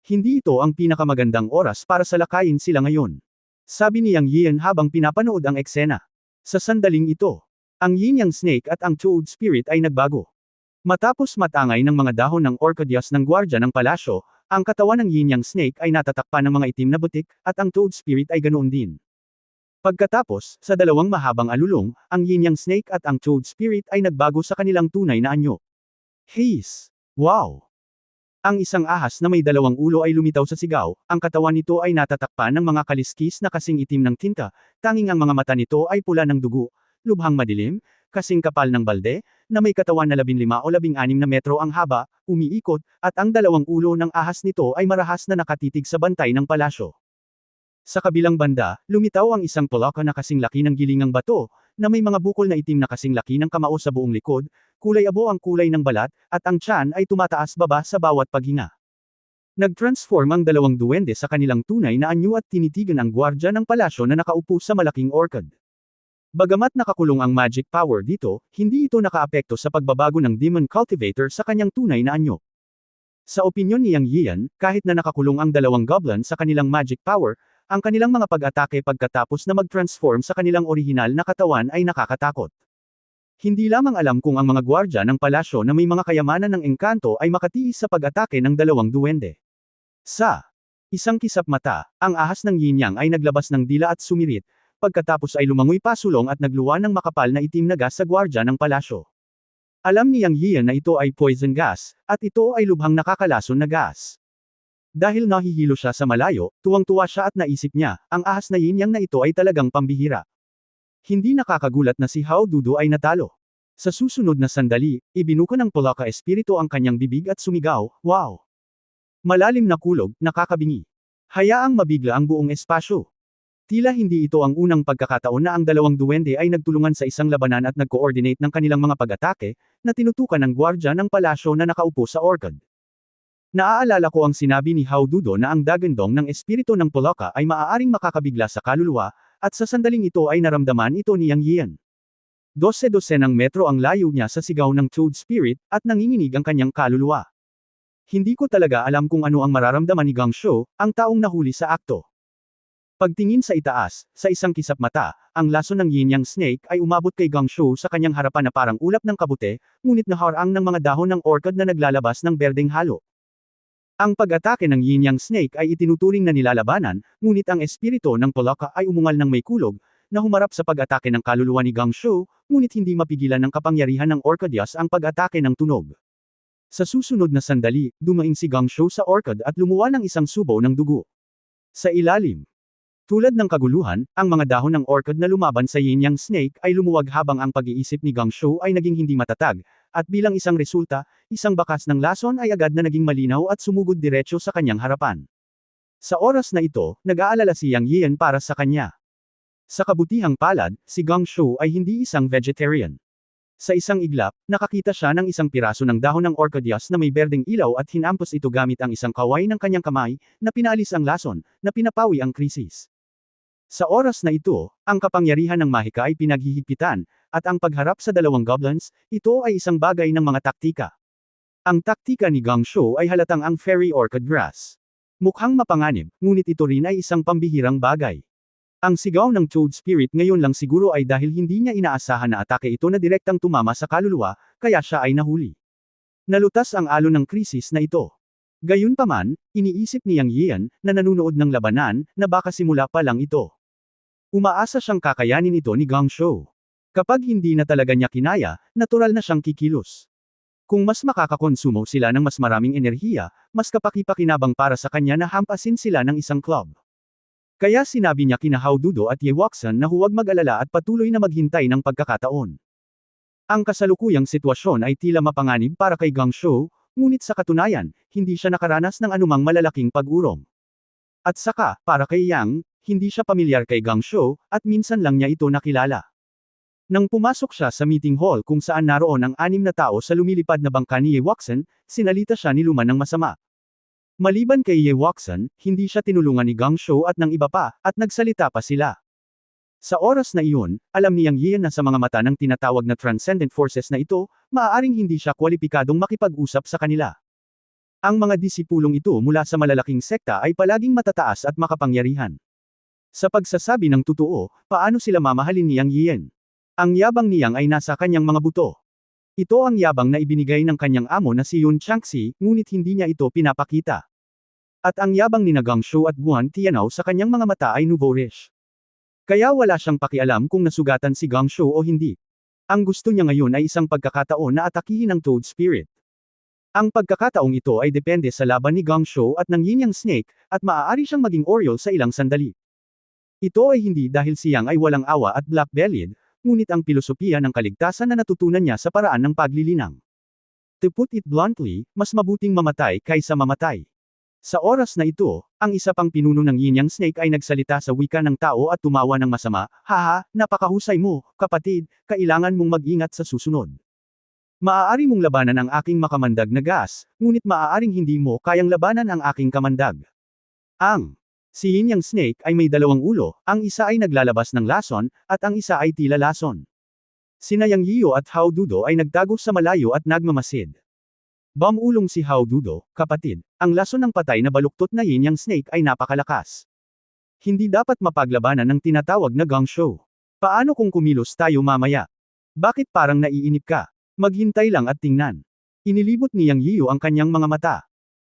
Hindi ito ang pinakamagandang oras para salakayin sila ngayon. Sabi ni Yang Yian habang pinapanood ang eksena. Sa sandaling ito, ang Yin Yang Snake at ang Toad Spirit ay nagbago. Matapos matangay ng mga dahon ng orchidyas ng gwardya ng palasyo, ang katawan ng Yin Yang Snake ay natatakpan ng mga itim na butik, at ang Toad Spirit ay ganoon din. Pagkatapos, sa dalawang mahabang alulong, ang Yin Yang Snake at ang Toad Spirit ay nagbago sa kanilang tunay na anyo. Haze! Wow! Ang isang ahas na may dalawang ulo ay lumitaw sa sigaw, ang katawan nito ay natatakpan ng mga kaliskis na kasing itim ng tinta, tanging ang mga mata nito ay pula ng dugo, lubhang madilim, kasing kapal ng balde, na may katawan na 15 o 16 na metro ang haba, umiikot, at ang dalawang ulo ng ahas nito ay marahas na nakatitig sa bantay ng palasyo. Sa kabilang banda, lumitaw ang isang polaka na kasing laki ng gilingang bato, na may mga bukol na itim na kasing laki ng kamao sa buong likod, kulay abo ang kulay ng balat, at ang tiyan ay tumataas baba sa bawat paghinga. Nag-transform ang dalawang duwende sa kanilang tunay na anyo at tinitigan ang gwardya ng palasyo na nakaupo sa malaking orchid. Bagamat nakakulong ang magic power dito, hindi ito nakaapekto sa pagbabago ng Demon Cultivator sa kanyang tunay na anyo. Sa opinyon ni Yang Yian, kahit na nakakulong ang dalawang goblin sa kanilang magic power, ang kanilang mga pag-atake pagkatapos na mag-transform sa kanilang orihinal na katawan ay nakakatakot. Hindi lamang alam kung ang mga gwardya ng palasyo na may mga kayamanan ng engkanto ay makatiis sa pag-atake ng dalawang duwende. Sa isang kisap mata, ang ahas ng Yin Yang ay naglabas ng dila at sumirit, pagkatapos ay lumangoy pasulong at nagluwa ng makapal na itim na gas sa gwardya ng palasyo. Alam ni Yang Yian na ito ay poison gas, at ito ay lubhang nakakalason na gas. Dahil nahihilo siya sa malayo, tuwang-tuwa siya at naisip niya, ang ahas na Yin Yang na ito ay talagang pambihira. Hindi nakakagulat na si Hao Dudo ay natalo. Sa susunod na sandali, ibinuka ng Polaka Espiritu ang kanyang bibig at sumigaw, wow! Malalim na kulog, nakakabingi. Hayaang mabigla ang buong espasyo. Tila hindi ito ang unang pagkakataon na ang dalawang duwende ay nagtulungan sa isang labanan at nag-coordinate ng kanilang mga pag-atake, na tinutukan ng gwardya ng palasyo na nakaupo sa orchid. Naaalala ko ang sinabi ni Hao Dudo na ang dagandong ng espiritu ng Polaka ay maaaring makakabigla sa kaluluwa, at sa sandaling ito ay naramdaman ito ni Yang Yian. 12-12 metro ang layo niya sa sigaw ng Toad Spirit, at nanginginig ang kanyang kaluluwa. Hindi ko talaga alam kung ano ang mararamdaman ni Gang Shou, ang taong nahuli sa akto. Pagtingin sa itaas, sa isang kisap mata, ang laso ng Yin Yang Snake ay umabot kay Gang Shou sa kanyang harapan na parang ulap ng kabute, ngunit naharang ng mga dahon ng orchid na naglalabas ng berdeng halo. Ang pag-atake ng Yin Yang Snake ay itinuturing na nilalabanan, ngunit ang espiritu ng Polaka ay umungal ng may kulog, na humarap sa pag-atake ng kaluluwa ni Gang Shou, ngunit hindi mapigilan ng kapangyarihan ng orchidyas ang pag-atake ng tunog. Sa susunod na sandali, dumaing si Gang Shou sa orchid at lumuwa ng isang subaw ng dugo. Sa ilalim, tulad ng kaguluhan, ang mga dahon ng orchid na lumaban sa Yin Yang Snake ay lumuwag habang ang pag-iisip ni Gang Shou ay naging hindi matatag, at bilang isang resulta, isang bakas ng lason ay agad na naging malinaw at sumugod diretsyo sa kanyang harapan. Sa oras na ito, nag-aalala si Yang Yian para sa kanya. Sa kabutihang palad, si Gang Shou ay hindi isang vegetarian. Sa isang iglap, nakakita siya ng isang piraso ng dahon ng orchidyas na may berdeng ilaw at hinampos ito gamit ang isang kaway ng kanyang kamay, na pinaalis ang lason, na pinapawi ang krisis. Sa oras na ito, ang kapangyarihan ng mahika ay pinaghihigpitan, at ang pagharap sa dalawang goblins, ito ay isang bagay ng mga taktika. Ang taktika ni Gang Shou ay halatang ang Fairy Orchid Grass. Mukhang mapanganib, ngunit ito rin ay isang pambihirang bagay. Ang sigaw ng Toad Spirit ngayon lang siguro ay dahil hindi niya inaasahan na atake ito na direktang tumama sa kaluluwa, kaya siya ay nahuli. Nalutas ang alon ng krisis na ito. Gayunpaman, iniisip ni Yang Yian, na nanunood ng labanan, na baka simula pa lang ito. Umaasa siyang kakayanin ito ni Gang Shou. Kapag hindi na talaga niya kinaya, natural na siyang kikilos. Kung mas makakakonsumo sila ng mas maraming enerhiya, mas kapaki-pakinabang para sa kanya na hampasin sila ng isang club. Kaya sinabi niya kina Haududo at Yeoxun na huwag mag-alala at patuloy na maghintay ng pagkakataon. Ang kasalukuyang sitwasyon ay tila mapanganib para kay Gangsho, ngunit sa katunayan, hindi siya nakaranas ng anumang malalaking pag-urong. At saka, para kay Yang, hindi siya pamilyar kay Gangsho, at minsan lang niya ito nakilala. Nang pumasok siya sa meeting hall kung saan naroon ang 6 na tao sa lumilipad na bangka ni Yeoxun, sinalita siya ni Luma ng masama. Maliban kay Yeoxun, hindi siya tinulungan ni Gangsho at ng iba pa, at nagsalita pa sila. Sa oras na iyon, alam ni Yang Yian na sa mga mata ng tinatawag na transcendent forces na ito, maaaring hindi siya kwalipikadong makipag-usap sa kanila. Ang mga disipulong ito mula sa malalaking sekta ay palaging matataas at makapangyarihan. Sa pagsasabi ng totoo, paano sila mamahalin ni Yang Yian? Ang yabang ni Yang ay nasa kanyang mga buto. Ito ang yabang na ibinigay ng kanyang amo na si Yun Changxi, ngunit hindi niya ito pinapakita. At ang yabang ni Gangsho at Guan Tianao sa kanyang mga mata ay nouveau-riche. Kaya wala siyang pakialam kung nasugatan si Gangsho o hindi. Ang gusto niya ngayon ay isang pagkakataon na atakihin ang Toad Spirit. Ang pagkakataong ito ay depende sa laban ni Gangsho at ng Yin Yang Snake, at maaari siyang maging Oriole sa ilang sandali. Ito ay hindi dahil si Yang ay walang awa at black-bellied, ngunit ang pilosopiya ng kaligtasan na natutunan niya sa paraan ng paglilinang. To put it bluntly, mas mabuting mamatay kaysa mamatay. Sa oras na ito, ang isa pang pinuno ng Yin Yang Snake ay nagsalita sa wika ng tao at tumawa ng masama, "Haha, napakahusay mo, kapatid, kailangan mong mag-ingat sa susunod. Maaari mong labanan ang aking makamandag na gas, ngunit maaaring hindi mo kayang labanan ang aking kamandag." Si Yin Yang Snake ay may dalawang ulo, ang isa ay naglalabas ng lason, at ang isa ay tila lason. Sina Yang Yiyo at Haududo ay nagtago sa malayo at nagmamasid. Bamulong si Haududo, "Kapatid, ang lason ng patay na baluktot na Yin Yang Snake ay napakalakas. Hindi dapat mapaglabanan ng tinatawag na Gangsho. Paano kung kumilos tayo mamaya? Bakit parang naiinip ka? Maghintay lang at tingnan." Inilibot ni Yang Yiyo ang kanyang mga mata.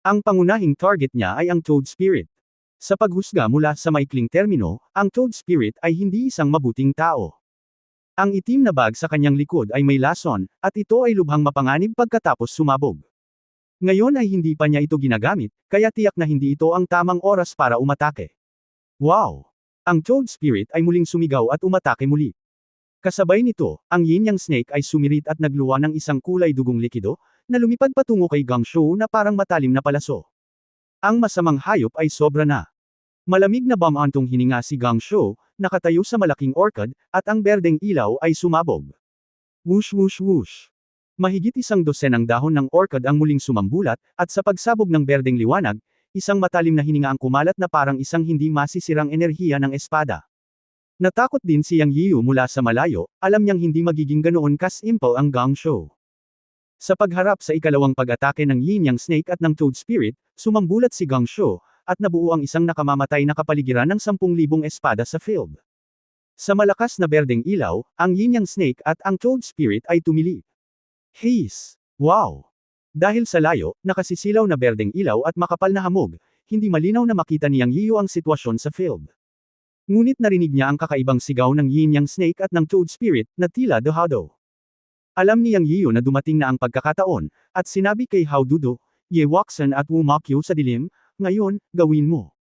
Ang pangunahing target niya ay ang Toad Spirit. Sa paghusga mula sa maikling termino, ang Toad Spirit ay hindi isang mabuting tao. Ang itim na bag sa kanyang likod ay may lason, at ito ay lubhang mapanganib pagkatapos sumabog. Ngayon ay hindi pa niya ito ginagamit, kaya tiyak na hindi ito ang tamang oras para umatake. Wow! Ang Toad Spirit ay muling sumigaw at umatake muli. Kasabay nito, ang Yin Yang Snake ay sumirit at nagluwa ng isang kulay dugong likido, na lumipad patungo kay Gangsho na parang matalim na palaso. Ang masamang hayop ay sobra na. Malamig na bamantong hininga si Gangsho, nakatayo sa malaking orchid, at ang berdeng ilaw ay sumabog. Whoosh whoosh whoosh. Mahigit 100 ang dahon ng orchid ang muling sumambulat, at sa pagsabog ng berdeng liwanag, isang matalim na hininga ang kumalat na parang isang hindi masisirang enerhiya ng espada. Natakot din si Yang Yiyu mula sa malayo, alam niyang hindi magiging ganoon kasimple ang Gangsho. Sa pagharap sa ikalawang pag-atake ng Yin Yang Snake at ng Toad Spirit, sumambulat si Gangsho, at nabuo ang isang nakamamatay na kapaligiran ng 10,000 espada sa field. Sa malakas na berdeng ilaw, ang Yin Yang Snake at ang Toad Spirit ay tumili. Hiss! Wow! Dahil sa layo, nakasisilaw na berdeng ilaw at makapal na hamog, hindi malinaw na makita ni Yang Yiyu ang sitwasyon sa field. Ngunit narinig niya ang kakaibang sigaw ng Yin Yang Snake at ng Toad Spirit, na tila dehado. Alam ni Yang Yiyu na dumating na ang pagkakataon, at sinabi kay Haududo, "Yeoxun at Wu Makyu sa dilim, ngayon, gawin mo."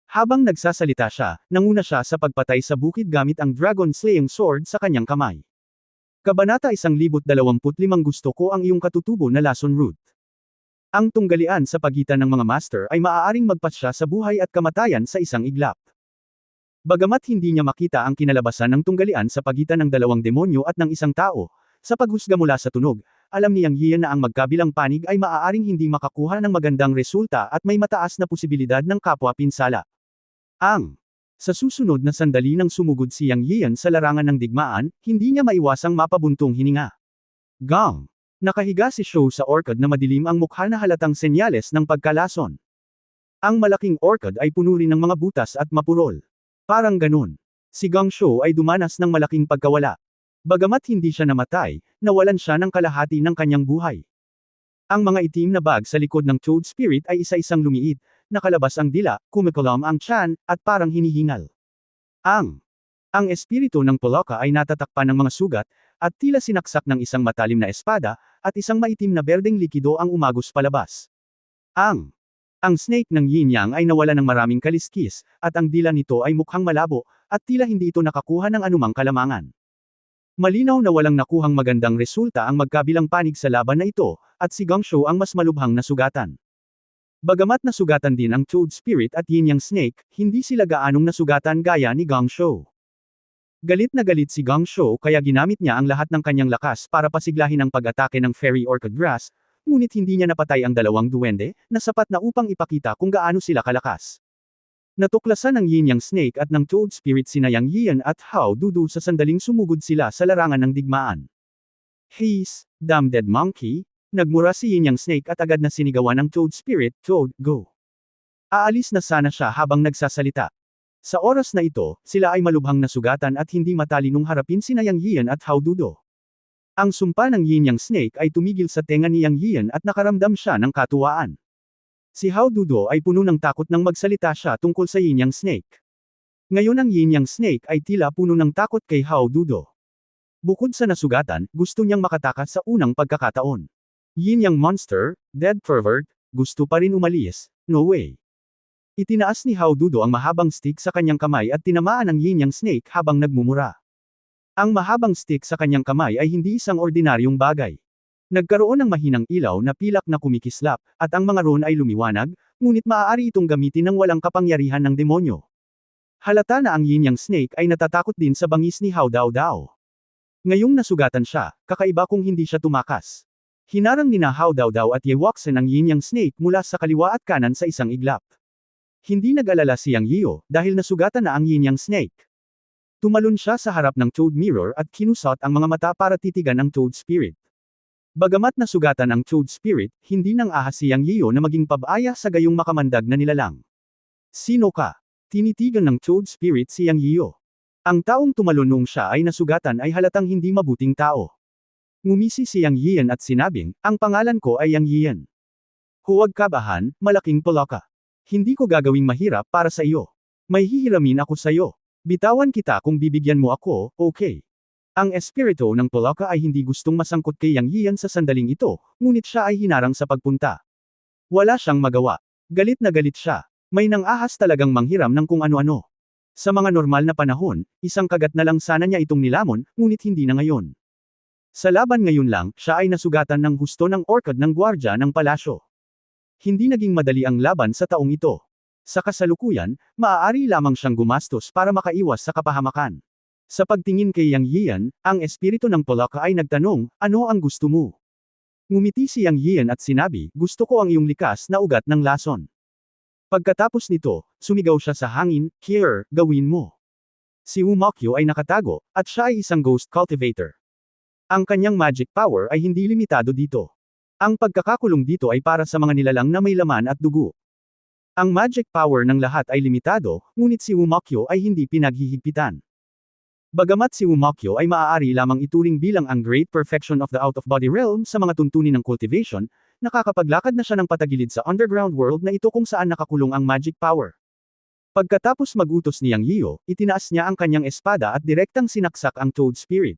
Habang nagsasalita siya, nanguna siya sa pagpatay sa bukid gamit ang Dragon Slaying Sword sa kanyang kamay. Kabanata 1025 Gusto ko ang iyong katutubo na lason root. Ang tunggalian sa pagitan ng mga master ay maaaring magpasya sa buhay at kamatayan sa isang iglap. Bagamat hindi niya makita ang kinalabasan ng tunggalian sa pagitan ng dalawang demonyo at ng isang tao, sa paghusga mula sa tunog, alam ni Yang Yian na ang magkabilang panig ay maaaring hindi makakuha ng magandang resulta at may mataas na posibilidad ng kapwa-pinsala. Sa susunod na sandali nang sumugod si Yang Yian sa larangan ng digmaan, hindi niya maiwasang mapabuntong hininga. Gang! Nakahiga si Shou sa orchid na madilim ang mukha na halatang senyales ng pagkalason. Ang malaking orchid ay puno rin ng mga butas at mapurol. Parang ganun. Si Gangsho ay dumanas ng malaking pagkawala. Bagamat hindi siya namatay, nawalan siya ng kalahati ng kanyang buhay. Ang mga itim na bag sa likod ng Toad Spirit ay isa-isang lumiit, nakalabas ang dila, kumikulam ang tiyan, at parang hinihingal. Ang espiritu ng Poloka ay natatakpan ng mga sugat, at tila sinaksak ng isang matalim na espada, at isang maitim na berdeng likido ang umagos palabas. Ang snake ng yin-yang ay nawala ng maraming kaliskis, at ang dila nito ay mukhang malabo, at tila hindi ito nakakuha ng anumang kalamangan. Malinaw na walang nakuhang magandang resulta ang magkabilang panig sa laban na ito, at si Gongshou ang mas malubhang nasugatan. Bagamat nasugatan din ang Toad Spirit at Yin-yang Snake, hindi sila gaanong nasugatan gaya ni Gongshou. Galit na galit si Gongshou kaya ginamit niya ang lahat ng kanyang lakas para pasiglahin ang pag-atake ng Fairy Orchid Grass, ngunit hindi niya napatay ang dalawang duwende, na sapat na upang ipakita kung gaano sila kalakas. Natuklasan ng Yin-yang Snake at ng Toad Spirit sina Yang Yian at Hao Dudu sa sandaling sumugod sila sa larangan ng digmaan. He's, damn dead monkey, nagmura si Yin-yang Snake at agad na sinigawan ng Toad Spirit, Toad, go. Aalis na sana siya habang nagsasalita. Sa oras na ito, sila ay malubhang nasugatan at hindi matalinong harapin sina Yang Yian at Hao Dudu. Ang sumpa ng Yin-yang Snake ay tumigil sa tenga ni Yang Yian at nakaramdam siya ng katuwaan. Si Hao Dudu ay puno ng takot nang magsalita siya tungkol sa Yin-yang Snake. Ngayon ang Yin-yang Snake ay tila puno ng takot kay Hao Dudu. Bukod sa nasugatan, gusto niyang makatakas sa unang pagkakataon. Yin-yang monster, dead pervert, gusto pa rin umalis, no way. Itinaas ni Hao Dudu ang mahabang stick sa kanyang kamay at tinamaan ang Yin-yang Snake habang nagmumura. Ang mahabang stick sa kanyang kamay ay hindi isang ordinaryong bagay. Nagkaroon ng mahinang ilaw na pilak na kumikislap, at ang mga ron ay lumiwanag, ngunit maaari itong gamitin ng walang kapangyarihan ng demonyo. Halata na ang Yin-yang Snake ay natatakot din sa bangis ni Hao Dao Dao. Ngayong nasugatan siya, kakaiba kung hindi siya tumakas. Hinarang nina Hao Dao Dao at Ye Wuxian ang Yin-yang Snake mula sa kaliwa at kanan sa isang iglap. Hindi nag-alala si Yang Yiu, dahil nasugatan na ang Yin-yang Snake. Tumalon siya sa harap ng Toad Mirror at kinusot ang mga mata para titigan ang Toad Spirit. Bagamat nasugatan ang Toad Spirit, hindi nang ahas si Yang Yiu na maging pabaya sa gayong makamandag na nilalang. Sino ka? Tinitigan ng Toad Spirit si Yang Yiu. Ang taong tumalon noong siya ay nasugatan ay halatang hindi mabuting tao. Ngumisi si Yang Yian at sinabing, ang pangalan ko ay Yang Yian. Huwag kabahan, malaking poloka. Hindi ko gagawing mahirap para sa iyo. May hihiramin ako sa iyo. Bitawan kita kung bibigyan mo ako, okay. Ang espiritu ng Poloka ay hindi gustong masangkot kay Yang Yian sa sandaling ito, ngunit siya ay hinarang sa pagpunta. Wala siyang magawa. Galit na galit siya. May nang-ahas talagang manghiram ng kung ano-ano. Sa mga normal na panahon, isang kagat na lang sana niya itong nilamon, ngunit hindi na ngayon. Sa laban ngayon lang, siya ay nasugatan ng husto ng orchid ng gwardya ng palasyo. Hindi naging madali ang laban sa taong ito. Sa kasalukuyan, maaari lamang siyang gumastos para makaiwas sa kapahamakan. Sa pagtingin kay Yang Yian, ang espiritu ng Poloka ay nagtanong, ano ang gusto mo? Ngumiti si Yang Yian at sinabi, gusto ko ang iyong likas na ugat ng lason. Pagkatapos nito, sumigaw siya sa hangin, Kier, gawin mo. Si Wu Mokyo ay nakatago, at siya ay isang ghost cultivator. Ang kanyang magic power ay hindi limitado dito. Ang pagkakakulong dito ay para sa mga nilalang na may laman at dugo. Ang magic power ng lahat ay limitado, ngunit si Wu Mokyo ay hindi pinaghihigpitan. Bagamat si Wu Mokyo ay maaari lamang ituring bilang ang great perfection of the out-of-body realm sa mga tuntunin ng cultivation, nakakapaglakad na siya ng patagilid sa underground world na ito kung saan nakakulong ang magic power. Pagkatapos mag-utos ni Yang Yiu, itinaas niya ang kanyang espada at direktang sinaksak ang Toad Spirit.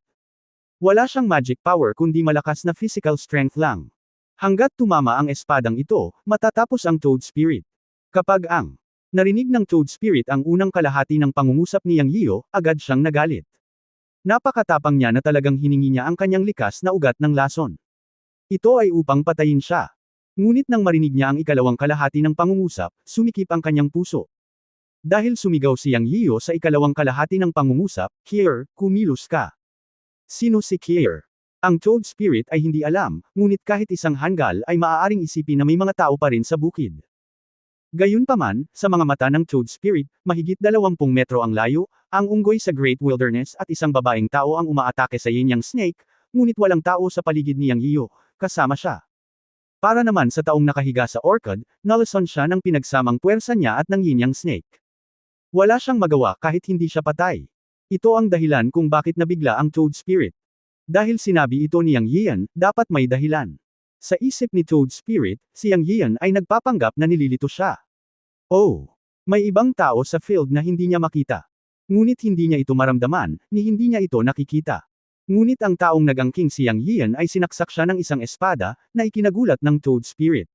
Wala siyang magic power kundi malakas na physical strength lang. Hanggat tumama ang espadang ito, matatapos ang Toad Spirit. Kapag narinig ng Toad Spirit ang unang kalahati ng pangungusap ni Yang Yiu, agad siyang nagalit. Napakatapang niya na talagang hiningi niya ang kanyang likas na ugat ng lason. Ito ay upang patayin siya. Ngunit nang marinig niya ang ikalawang kalahati ng pangungusap, sumikip ang kanyang puso. Dahil sumigaw si Yang Yiu sa ikalawang kalahati ng pangungusap, Kier, kumilos ka. Sino si Kier? Ang Toad Spirit ay hindi alam, ngunit kahit isang hanggal ay maaaring isipin na may mga tao pa rin sa bukid. Gayunpaman, sa mga mata ng Toad Spirit, mahigit 20 metro ang layo, ang unggoy sa Great Wilderness at isang babaeng tao ang umaatake sa Yin-yang Snake, ngunit walang tao sa paligid ni Yang Yiu, kasama siya. Para naman sa taong nakahiga sa orchid, nalason siya ng pinagsamang puwersa niya at ng Yin-yang Snake. Wala siyang magawa kahit hindi siya patay. Ito ang dahilan kung bakit nabigla ang Toad Spirit. Dahil sinabi ito ni Yang Yian, dapat may dahilan. Sa isip ni Toad Spirit, si Yang Yian ay nagpapanggap na nililito siya. Oh! May ibang tao sa field na hindi niya makita. Ngunit hindi niya ito maramdaman, ni hindi niya ito nakikita. Ngunit ang taong nag-angking si Yang Yian ay sinaksak siya ng isang espada, na ikinagulat ng Toad Spirit.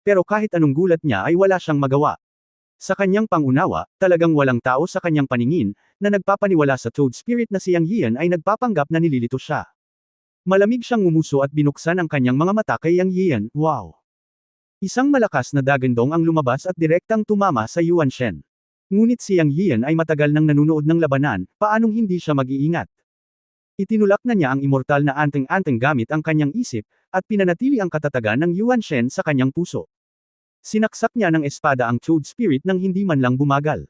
Pero kahit anong gulat niya ay wala siyang magawa. Sa kanyang pangunawa, talagang walang tao sa kanyang paningin, na nagpapaniwala sa Toad Spirit na si Yang Yian ay nagpapanggap na nililito siya. Malamig siyang ngumuso at binuksan ang kanyang mga mata kay Yang Yian, wow! Isang malakas na dagandong ang lumabas at direktang tumama sa Yuan Shen. Ngunit si Yang Yian ay matagal nang nanunood ng labanan, paanong hindi siya mag-iingat? Itinulak na niya ang immortal na anteng-anteng gamit ang kanyang isip, at pinanatili ang katatagan ng Yuan Shen sa kanyang puso. Sinaksak niya ng espada ang Toad Spirit nang hindi man lang bumagal.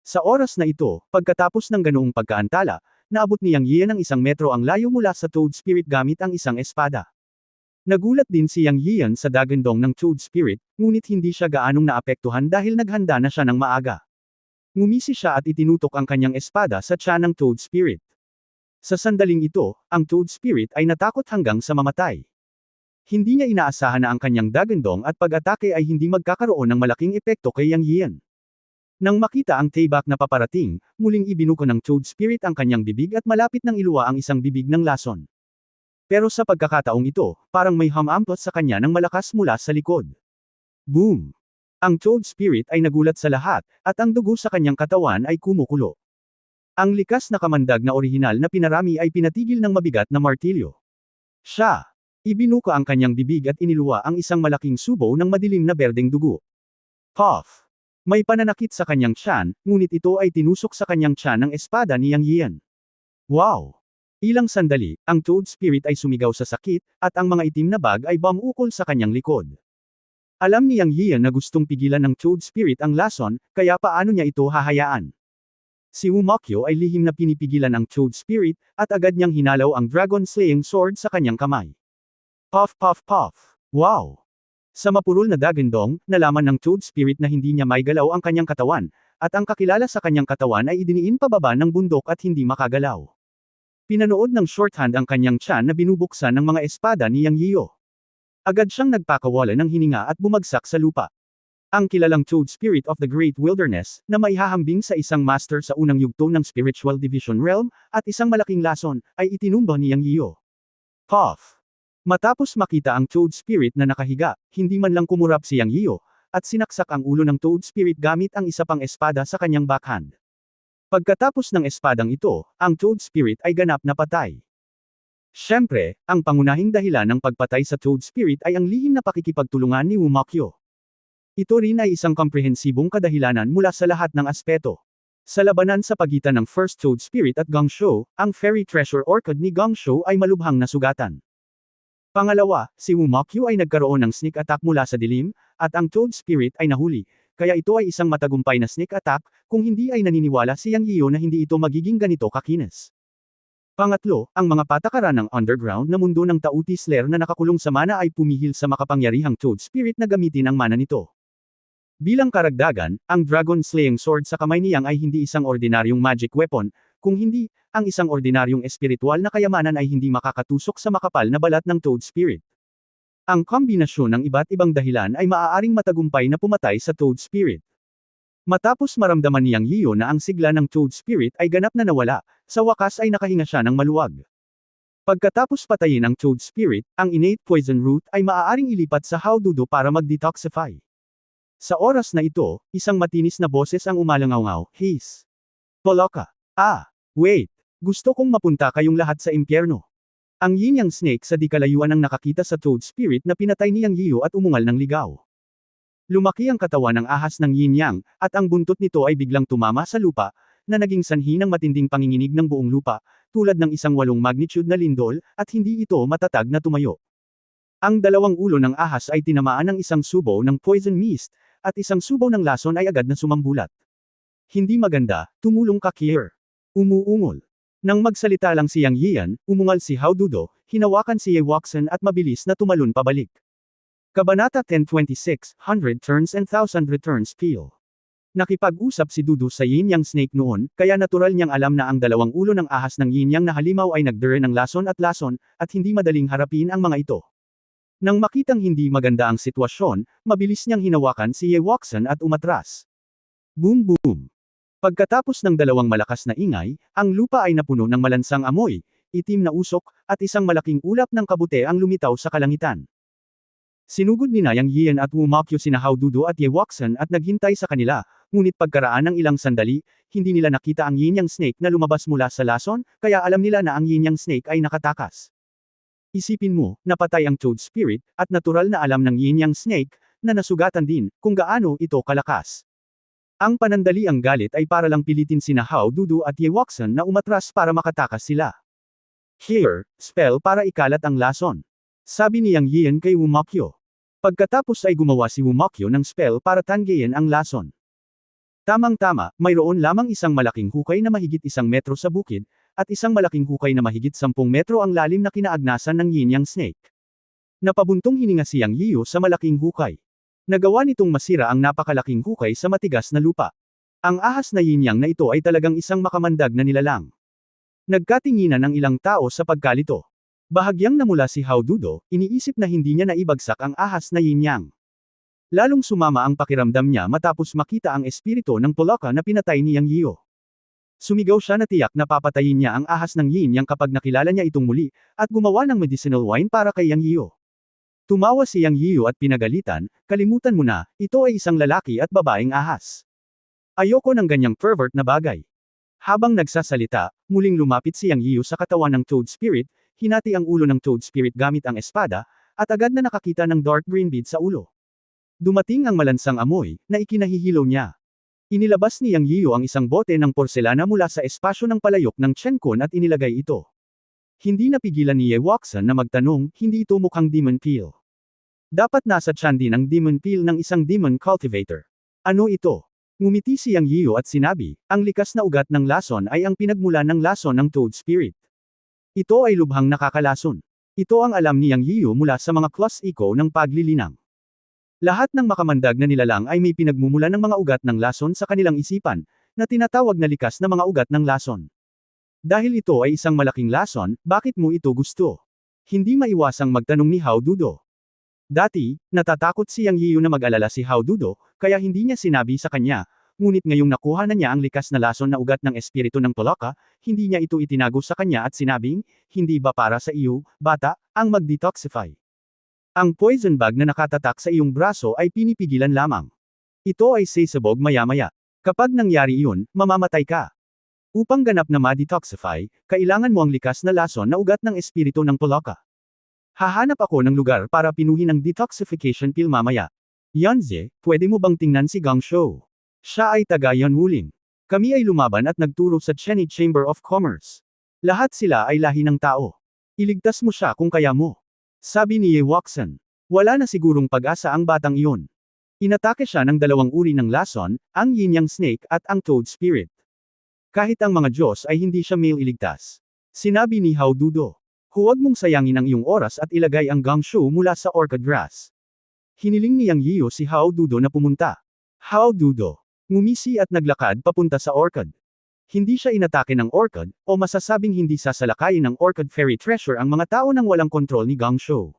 Sa oras na ito, pagkatapos ng ganoong pagkaantala, naabot ni Yang Yian ng 1 metro ang layo mula sa Toad Spirit gamit ang isang espada. Nagulat din si Yang Yian sa dagandong ng Toad Spirit, ngunit hindi siya gaanong naapektuhan dahil naghanda na siya ng maaga. Ngumisi siya at itinutok ang kanyang espada sa tiyan ng Toad Spirit. Sa sandaling ito, ang Toad Spirit ay natakot hanggang sa mamatay. Hindi niya inaasahan na ang kanyang dagandong at pag-atake ay hindi magkakaroon ng malaking epekto kay Yang Yian. Nang makita ang tayback na paparating, muling ibinuko ng Toad Spirit ang kanyang bibig at malapit nang iluwa ang isang bibig ng lason. Pero sa pagkakataong ito, parang may hamampot sa kanya ng malakas mula sa likod. Boom! Ang Toad Spirit ay nagulat sa lahat, at ang dugo sa kanyang katawan ay kumukulo. Ang likas na kamandag na orihinal na pinarami ay pinatigil ng mabigat na martilyo. Siya! Ibinuka ang kanyang bibig at iniluwa ang isang malaking subo ng madilim na berdeng dugo. Puff! May pananakit sa kanyang tiyan, ngunit ito ay tinusok sa kanyang tiyan ng espada ni Yang Yian. Wow! Ilang sandali, ang Toad Spirit ay sumigaw sa sakit, at ang mga itim na bag ay bumukol sa kanyang likod. Alam ni Yang Yian na gustong pigilan ng Toad Spirit ang lason, kaya paano niya ito hahayaan? Si Wumakyo ay lihim na pinipigilan ang Toad Spirit, at agad niyang hinalaw ang Dragon Slaying Sword sa kanyang kamay. Puff puff puff! Wow! Sa mapurol na dagandong, nalaman ng Toad Spirit na hindi niya maigalaw ang kanyang katawan, at ang kakilala sa kanyang katawan ay idiniin pababa ng bundok at hindi makagalaw. Pinanood ng shorthand ang kanyang tiyan na binubuksan ng mga espada ni Yang Yiyo. Agad siyang nagpakawala ng hininga at bumagsak sa lupa. Ang kilalang Toad Spirit of the Great Wilderness, na maihahambing sa isang master sa unang yugto ng Spiritual Division Realm, at isang malaking lason, ay itinumba ni Yang Yiyo. Puff! Matapos makita ang Toad Spirit na nakahiga, hindi man lang kumurap si Yang Yiyo, at sinaksak ang ulo ng Toad Spirit gamit ang isa pang espada sa kanyang backhand. Pagkatapos ng espadang ito, ang Toad Spirit ay ganap na patay. Siyempre, ang pangunahing dahilan ng pagpatay sa Toad Spirit ay ang lihim na pakikipagtulungan ni Wumakyo. Ito rin ay isang komprehensibong kadahilanan mula sa lahat ng aspeto. Sa labanan sa pagitan ng First Toad Spirit at Gongshou, ang Fairy Treasure Orchid ni Gongshou ay malubhang nasugatan. Pangalawa, si Wumakyo ay nagkaroon ng sneak attack mula sa dilim, at ang Toad Spirit ay nahuli, kaya ito ay isang matagumpay na sneak attack, kung hindi ay naniniwala si Yang Yiyo na hindi ito magiging ganito kakinis. Pangatlo, ang mga patakaran ng underground na mundo ng Tauti Slayer na nakakulong sa mana ay pumihil sa makapangyarihang Toad Spirit na gamitin ang mana nito. Bilang karagdagan, ang Dragon Slaying Sword sa kamay ni Yang ay hindi isang ordinaryong magic weapon, kung hindi, ang isang ordinaryong espiritual na kayamanan ay hindi makakatusok sa makapal na balat ng Toad Spirit. Ang kombinasyon ng iba't ibang dahilan ay maaaring matagumpay na pumatay sa Toad Spirit. Matapos maramdaman ni Yang Yiyo na ang sigla ng Toad Spirit ay ganap na nawala, sa wakas ay nakahinga siya ng maluwag. Pagkatapos patayin ang Toad Spirit, ang innate poison root ay maaaring ilipat sa hawdudo para mag-detoxify. Sa oras na ito, isang matinis na boses ang umalangaw-ngaw, Hiss! Poloka! Ah! Wait! Gusto kong mapunta kayong lahat sa impyerno. Ang Yin Yang Snake sa di kalayuan ang nakakita sa Toad Spirit na pinatay ni Yang Yiyo at umungal ng ligaw. Lumaki ang katawan ng ahas ng Yin Yang, at ang buntot nito ay biglang tumama sa lupa, na naging sanhi ng matinding panginginig ng buong lupa, tulad ng isang 8 magnitude na lindol, at hindi ito matatag na tumayo. Ang dalawang ulo ng ahas ay tinamaan ng isang subo ng poison mist, at isang subo ng lason ay agad na sumambulat. Hindi maganda, tumulong ka Kier. Umuungol. Nang magsalita lang si Yang Yian, umungal si Hawdudo, hinawakan si Ye Waxen at mabilis na tumalon pabalik. Kabanata 10:26, 100 turns and 1,000 returns feel. Nakipag-usap si Dudu sa Yin Yang Snake noon, kaya natural niyang alam na ang dalawang ulo ng ahas ng Yin Yang na halimaw ay nagdure ng lason, at hindi madaling harapin ang mga ito. Nang makitang hindi maganda ang sitwasyon, mabilis niyang hinawakan si Ye Waxen at umatras. Boom boom! Pagkatapos ng dalawang malakas na ingay, ang lupa ay napuno ng malansang amoy, itim na usok, at isang malaking ulap ng kabute ang lumitaw sa kalangitan. Sinugod ni Yang Yian at Wu Maqu sina Hao Dudo at Ye Wuxian at naghintay sa kanila, ngunit pagkaraan ng ilang sandali, hindi nila nakita ang Yin Yang Snake na lumabas mula sa lason, kaya alam nila na ang Yin Yang Snake ay nakatakas. Isipin mo, napatay ang Toad Spirit, at natural na alam ng Yin Yang Snake, na nasugatan din, kung gaano ito kalakas. Ang panandaliang galit ay para lang pilitin sina Hao Dudo at Ye Wuxian na umatras para makatakas sila. Here, spell para ikalat ang lason. Sabi ni Yang Yian kay Wu Maqu. Pagkatapos ay gumawa si Wu Maqu ng spell para tanggayin ang lason. Tamang-tama, mayroon lamang isang malaking hukay na mahigit 1 metro sa bukid, at isang malaking hukay na mahigit 10 metro ang lalim na kinaagnasan ng Yin Yang Snake. Napabuntong hininga si Yang Yiu sa malaking hukay. Nagawa nitong masira ang napakalaking hukay sa matigas na lupa. Ang ahas na Yin Yang na ito ay talagang isang makamandag na nilalang. Nagkatinginan ang ilang tao sa pagkalito. Bahagyang namula si Hao Dudo, iniisip na hindi niya naibagsak ang ahas na Yin Yang. Lalong sumama ang pakiramdam niya matapos makita ang espiritu ng Polaka na pinatay ni Yang Yiu. Sumigaw siya na tiyak na papatayin niya ang ahas ng Yin Yang kapag nakilala niya itong muli, at gumawa ng medicinal wine para kay Yang Yiu. Tumawa si Yang Yiu at pinagalitan, kalimutan mo na, ito ay isang lalaki at babaeng ahas. Ayoko ng ganyang pervert na bagay. Habang nagsasalita, muling lumapit si Yang Yiu sa katawan ng Toad Spirit, hinati ang ulo ng Toad Spirit gamit ang espada, at agad na nakakita ng dark green bead sa ulo. Dumating ang malansang amoy, na ikinahihilaw niya. Inilabas ni Yang Yiu ang isang bote ng porselana mula sa espasyo ng palayok ng Chen Kun at inilagay ito. Hindi napigilan ni Ye Wuxian na magtanong, hindi ito mukhang demon peel. Dapat nasa tiyan din ang demon peel ng isang demon cultivator. Ano ito? Ngumiti si Yang Yiu at sinabi, ang likas na ugat ng lason ay ang pinagmula ng lason ng Toad Spirit. Ito ay lubhang nakakalason. Ito ang alam ni Yang Yiu mula sa mga claws echo ng paglilinang. Lahat ng makamandag na nilalang ay may pinagmumula ng mga ugat ng lason sa kanilang isipan, na tinatawag na likas na mga ugat ng lason. Dahil ito ay isang malaking lason, bakit mo ito gusto? Hindi maiwasang magtanong ni Hao Dudo. Dati, natatakot si Yang Yiu na mag-alala si Hao Dudo, kaya hindi niya sinabi sa kanya, ngunit ngayong nakuha na niya ang likas na lason na ugat ng espiritu ng Polaka, hindi niya ito itinago sa kanya at sinabing, hindi ba para sa iyo, bata, ang mag-detoxify? Ang poison bag na nakatatak sa iyong braso ay pinipigilan lamang. Ito ay sasabog maya-maya. Kapag nangyari iyon, mamamatay ka. Upang ganap na ma-detoxify, kailangan mo ang likas na lason na ugat ng espiritu ng Polaka. Hahanap ako ng lugar para pinuhin ang detoxification pill mamaya. Yanze, pwede mo bang tingnan si Gang Shou? Siya ay taga Yanwuling. Kami ay lumaban at nagturo sa Cheney Chamber of Commerce. Lahat sila ay lahi ng tao. Iligtas mo siya kung kaya mo. Sabi ni Ye Wuxian. Wala na sigurong pag-asa ang batang iyon. Inatake siya ng 2 uri ng lason, ang Yin Yang Snake at ang Toad Spirit. Kahit ang mga Diyos ay hindi siya mailigtas. Sinabi ni Hao Dudo. Huwag mong sayangin ang iyong oras at ilagay ang Gang Shou mula sa orchid grass. Hiniling ni Yang Yiu si Hao Dudo na pumunta. Hao Dudo. Ngumisi at naglakad papunta sa orchid. Hindi siya inatake ng orchid, o masasabing hindi sasalakayin ng orchid fairy treasure ang mga tao nang walang kontrol ni Gang Shou.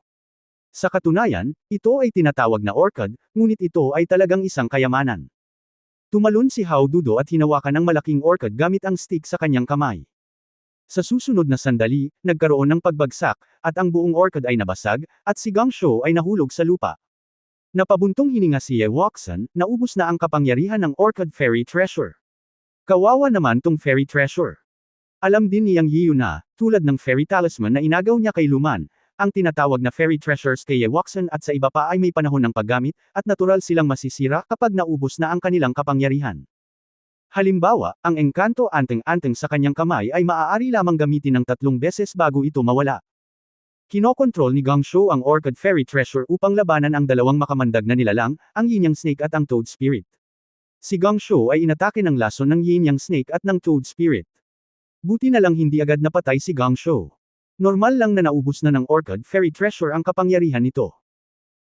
Sa katunayan, ito ay tinatawag na orchid, ngunit ito ay talagang isang kayamanan. Tumalon si Hao Dudo at hinawakan ang malaking orchid gamit ang stick sa kanyang kamay. Sa susunod na sandali, nagkaroon ng pagbagsak, at ang buong orchid ay nabasag, at si Gang Shou ay nahulog sa lupa. Napabuntong hininga si Ye Wuxian, naubos na ang kapangyarihan ng orchid fairy treasure. Kawawa naman tong fairy treasure. Alam din ni Yang Yiu na, tulad ng fairy talisman na inagaw niya kay Luman, ang tinatawag na fairy treasures kay Ye Wuxian at sa iba pa ay may panahon ng paggamit, at natural silang masisira kapag naubos na ang kanilang kapangyarihan. Halimbawa, ang engkanto anteng-anteng sa kanyang kamay ay maaari lamang gamitin ng 3 beses bago ito mawala. Kinokontrol ni Gang Shou ang orchid fairy treasure upang labanan ang 2 makamandag na nilalang, ang Yin Yang Snake at ang Toad Spirit. Si Gang Shou ay inatake ng lason ng Yin Yang Snake at ng Toad Spirit. Buti na lang hindi agad napatay si Gang Shou. Normal lang na naubos na ng orchid fairy treasure ang kapangyarihan nito.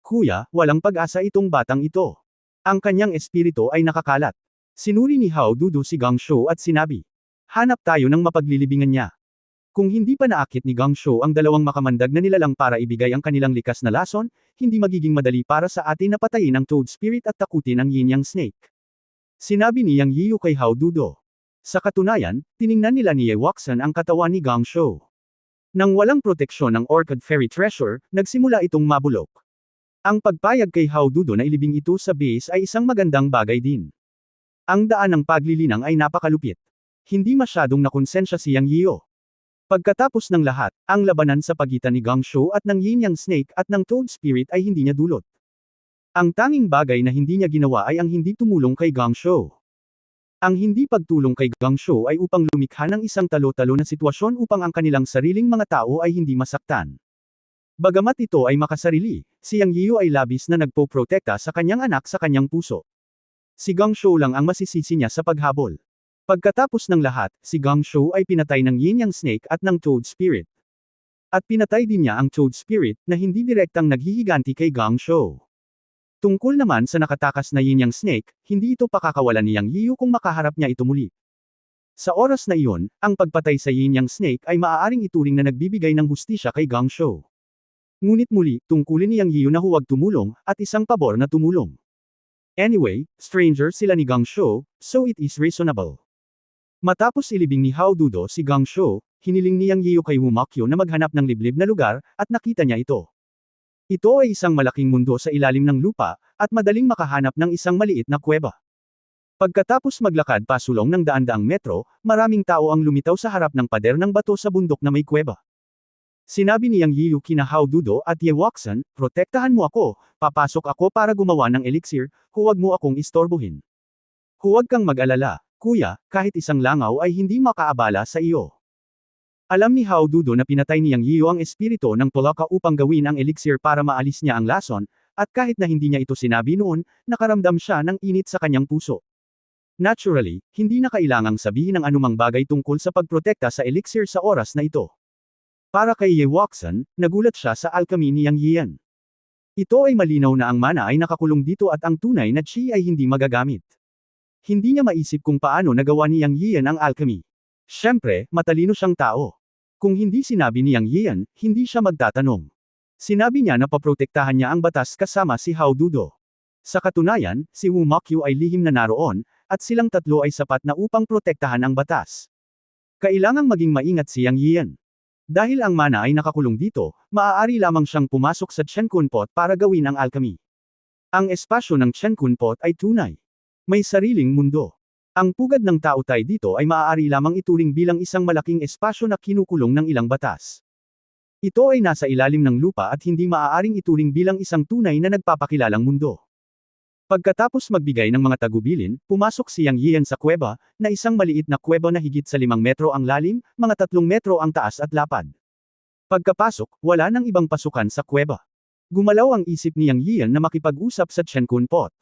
Kuya, walang pag-asa itong batang ito. Ang kanyang espiritu ay nakakalat. Sinuri ni Hao Dudo si Gang Shou at sinabi, hanap tayo ng mapaglilibingan niya. Kung hindi pa naakit ni Gang Shou ang 2 makamandag na nilalang para ibigay ang kanilang likas na lason, hindi magiging madali para sa atin na patayin ang Toad Spirit at takutin ang Yin Yang Snake. Sinabi ni Yang Yiu kay Hao Dudo. Sa katunayan, tiningnan nila ni Ye Wuxian ang katawan ni Gang Shou. Nang walang proteksyon ng Orchid Fairy Treasure, nagsimula itong mabulok. Ang pagpayag kay Hao Dudo na ilibing ito sa base ay isang magandang bagay din. Ang daan ng paglilinang ay napakalupit. Hindi masyadong nakonsensya si Yang Yio. Pagkatapos ng lahat, ang labanan sa pagitan ni Gang Shou at ng Yin Yang Snake at ng Toad Spirit ay hindi niya dulot. Ang tanging bagay na hindi niya ginawa ay ang hindi tumulong kay Gang Shou. Ang hindi pagtulong kay Gang Shou ay upang lumikha ng isang talo-talo na sitwasyon upang ang kanilang sariling mga tao ay hindi masaktan. Bagamat ito ay makasarili, si Yang Yio ay labis na nagpoprotekta sa kanyang anak sa kanyang puso. Si Gang Shou lang ang masisisi niya sa paghabol. Pagkatapos ng lahat, si Gang Shou ay pinatay ng Yin Yang Snake at ng Toad Spirit. At pinatay din niya ang Toad Spirit na hindi direktang naghihiganti kay Gang Shou. Tungkol naman sa nakatakas na Yin Yang Snake, hindi ito pakakawalan ni Yang Yio kung makaharap niya ito muli. Sa oras na iyon, ang pagpatay sa Yin Yang Snake ay maaaring ituring na nagbibigay ng hustisya kay Gang Shou. Ngunit muli, tungkulin ni Yang Yio na huwag tumulong, at isang pabor na tumulong. Anyway, stranger sila ni Gang Shou, so it is reasonable. Matapos ilibing ni Hao Dudo si Gang Shou, hiniling ni Yang Yio kay Wu Makyo na maghanap ng liblib na lugar, at nakita niya ito. Ito ay isang malaking mundo sa ilalim ng lupa, at madaling makahanap ng isang maliit na kuweba. Pagkatapos maglakad pasulong ng daan-daang metro, maraming tao ang lumitaw sa harap ng pader ng bato sa bundok na may kuweba. Sinabi ni Yang Yio kina Hao Dudo at Ye Wuxian, protektahan mo ako, papasok ako para gumawa ng elixir, huwag mo akong istorbohin. Huwag kang mag-alala, kuya, kahit isang langaw ay hindi makaabala sa iyo. Alam ni Hao Dudo na pinatay ni Yang Yio ang espiritu ng Polaka upang gawin ang elixir para maalis niya ang lason, at kahit na hindi niya ito sinabi noon, nakaramdam siya ng init sa kanyang puso. Naturally, hindi na kailangang sabihin ang anumang bagay tungkol sa pagprotekta sa elixir sa oras na ito. Para kay Ye Wuxian, nagulat siya sa alchemy ni Yang Yian. Ito ay malinaw na ang mana ay nakakulong dito at ang tunay na chi ay hindi magagamit. Hindi niya maisip kung paano nagawa ni Yang Yian ang alchemy. Siyempre, matalino siyang tao. Kung hindi sinabi ni Yang Yian, hindi siya magtatanong. Sinabi niya na paprotektahan niya ang batas kasama si Hao Dudo. Sa katunayan, si Wu Makyo ay lihim na naroon, at silang tatlo ay sapat na upang protektahan ang batas. Kailangang maging maingat si Yang Yian. Dahil ang mana ay nakakulong dito, maaari lamang siyang pumasok sa Chenkun Pot para gawin ang alchemy. Ang espasyo ng Chenkun Pot ay tunay. May sariling mundo. Ang pugad ng taotay dito ay maaari lamang ituring bilang isang malaking espasyo na kinukulong ng ilang batas. Ito ay nasa ilalim ng lupa at hindi maaaring ituring bilang isang tunay na nagpapakilalang mundo. Pagkatapos magbigay ng mga tagubilin, pumasok si Yang Yian sa kuweba, na isang maliit na kuweba na higit sa 5 metro ang lalim, mga 3 metro ang taas at lapad. Pagkapasok, wala nang ibang pasukan sa kuweba. Gumalaw ang isip ni Yang Yian na makipag-usap sa Chenkun Pot.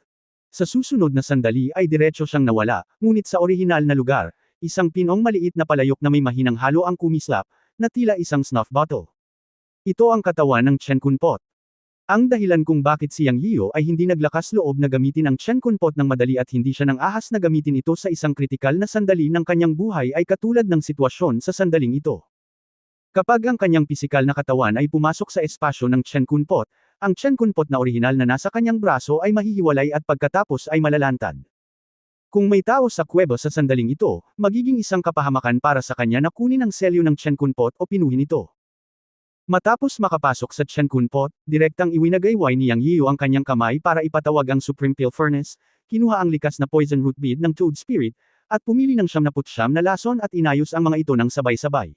Sa susunod na sandali ay diretso siyang nawala, ngunit sa orihinal na lugar, isang pinong maliit na palayok na may mahinang halo ang kumislap, na tila isang snuff bottle. Ito ang katawan ng Chenkun Pot. Ang dahilan kung bakit si Yang Yio ay hindi naglakas loob na gamitin ang Chenkun Pot ng madali at hindi siya nang ahas na gamitin ito sa isang kritikal na sandali ng kanyang buhay ay katulad ng sitwasyon sa sandaling ito. Kapag ang kanyang pisikal na katawan ay pumasok sa espasyo ng Chenkun Pot, ang Chenkun Pot na orihinal na nasa kanyang braso ay mahihiwalay at pagkatapos ay malalantad. Kung may tao sa kuweba sa sandaling ito, magiging isang kapahamakan para sa kanya na kunin ang selyo ng Chenkun Pot o pinuhin ito. Matapos makapasok sa Chenkun Pot, direktang iwinagayway ni Yang Yio ang kanyang kamay para ipatawag ang Supreme Pill Furnace, kinuha ang likas na poison root bead ng Toad Spirit, at pumili ng 79 na lason at inayos ang mga ito ng sabay-sabay.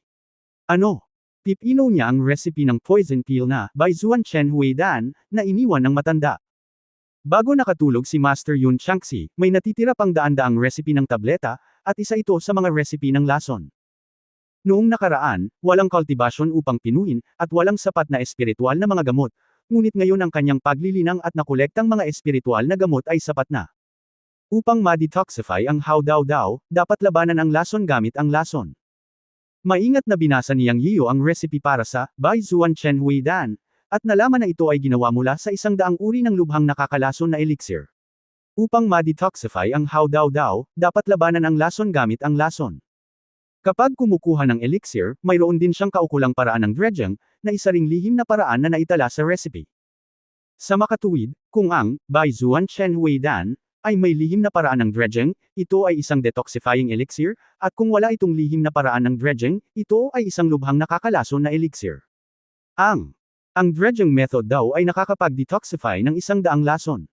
Ano? Pipino niya ang recipe ng poison pill na, by Zuan Chen Hui Dan, na iniwan ng matanda. Bago nakatulog si Master Yun Changxi, may natitira pang daan-daang recipe ng tableta, at isa ito sa mga recipe ng lason. Noong nakaraan, walang kultibasyon upang pinuhin, at walang sapat na espiritual na mga gamot, ngunit ngayon ang kanyang paglilinang at nakolektang mga espiritual na gamot ay sapat na. Upang ma-detoxify ang Hao Dao Dao, dapat labanan ang lason gamit ang lason. Maingat na binasa ni Yang Yio ang recipe para sa Bai Zuan Chen Hui Dan, at nalaman na ito ay ginawa mula sa 100 uri ng lubhang nakakalason na elixir. Upang ma-detoxify ang Hao Dao Dao, dapat labanan ang lason gamit ang lason. Kapag kumukuha ng elixir, mayroon din siyang kaukulang paraan ng dredging, na isa ring lihim na paraan na naitala sa recipe. Sa makatuwid, kung ang Bai Zuan Chen Hui Dan ay may lihim na paraan ng dredging, ito ay isang detoxifying elixir, at kung wala itong lihim na paraan ng dredging, ito ay isang lubhang nakakalason na elixir. Ang dredging method daw ay nakakapag-detoxify ng 100 lason.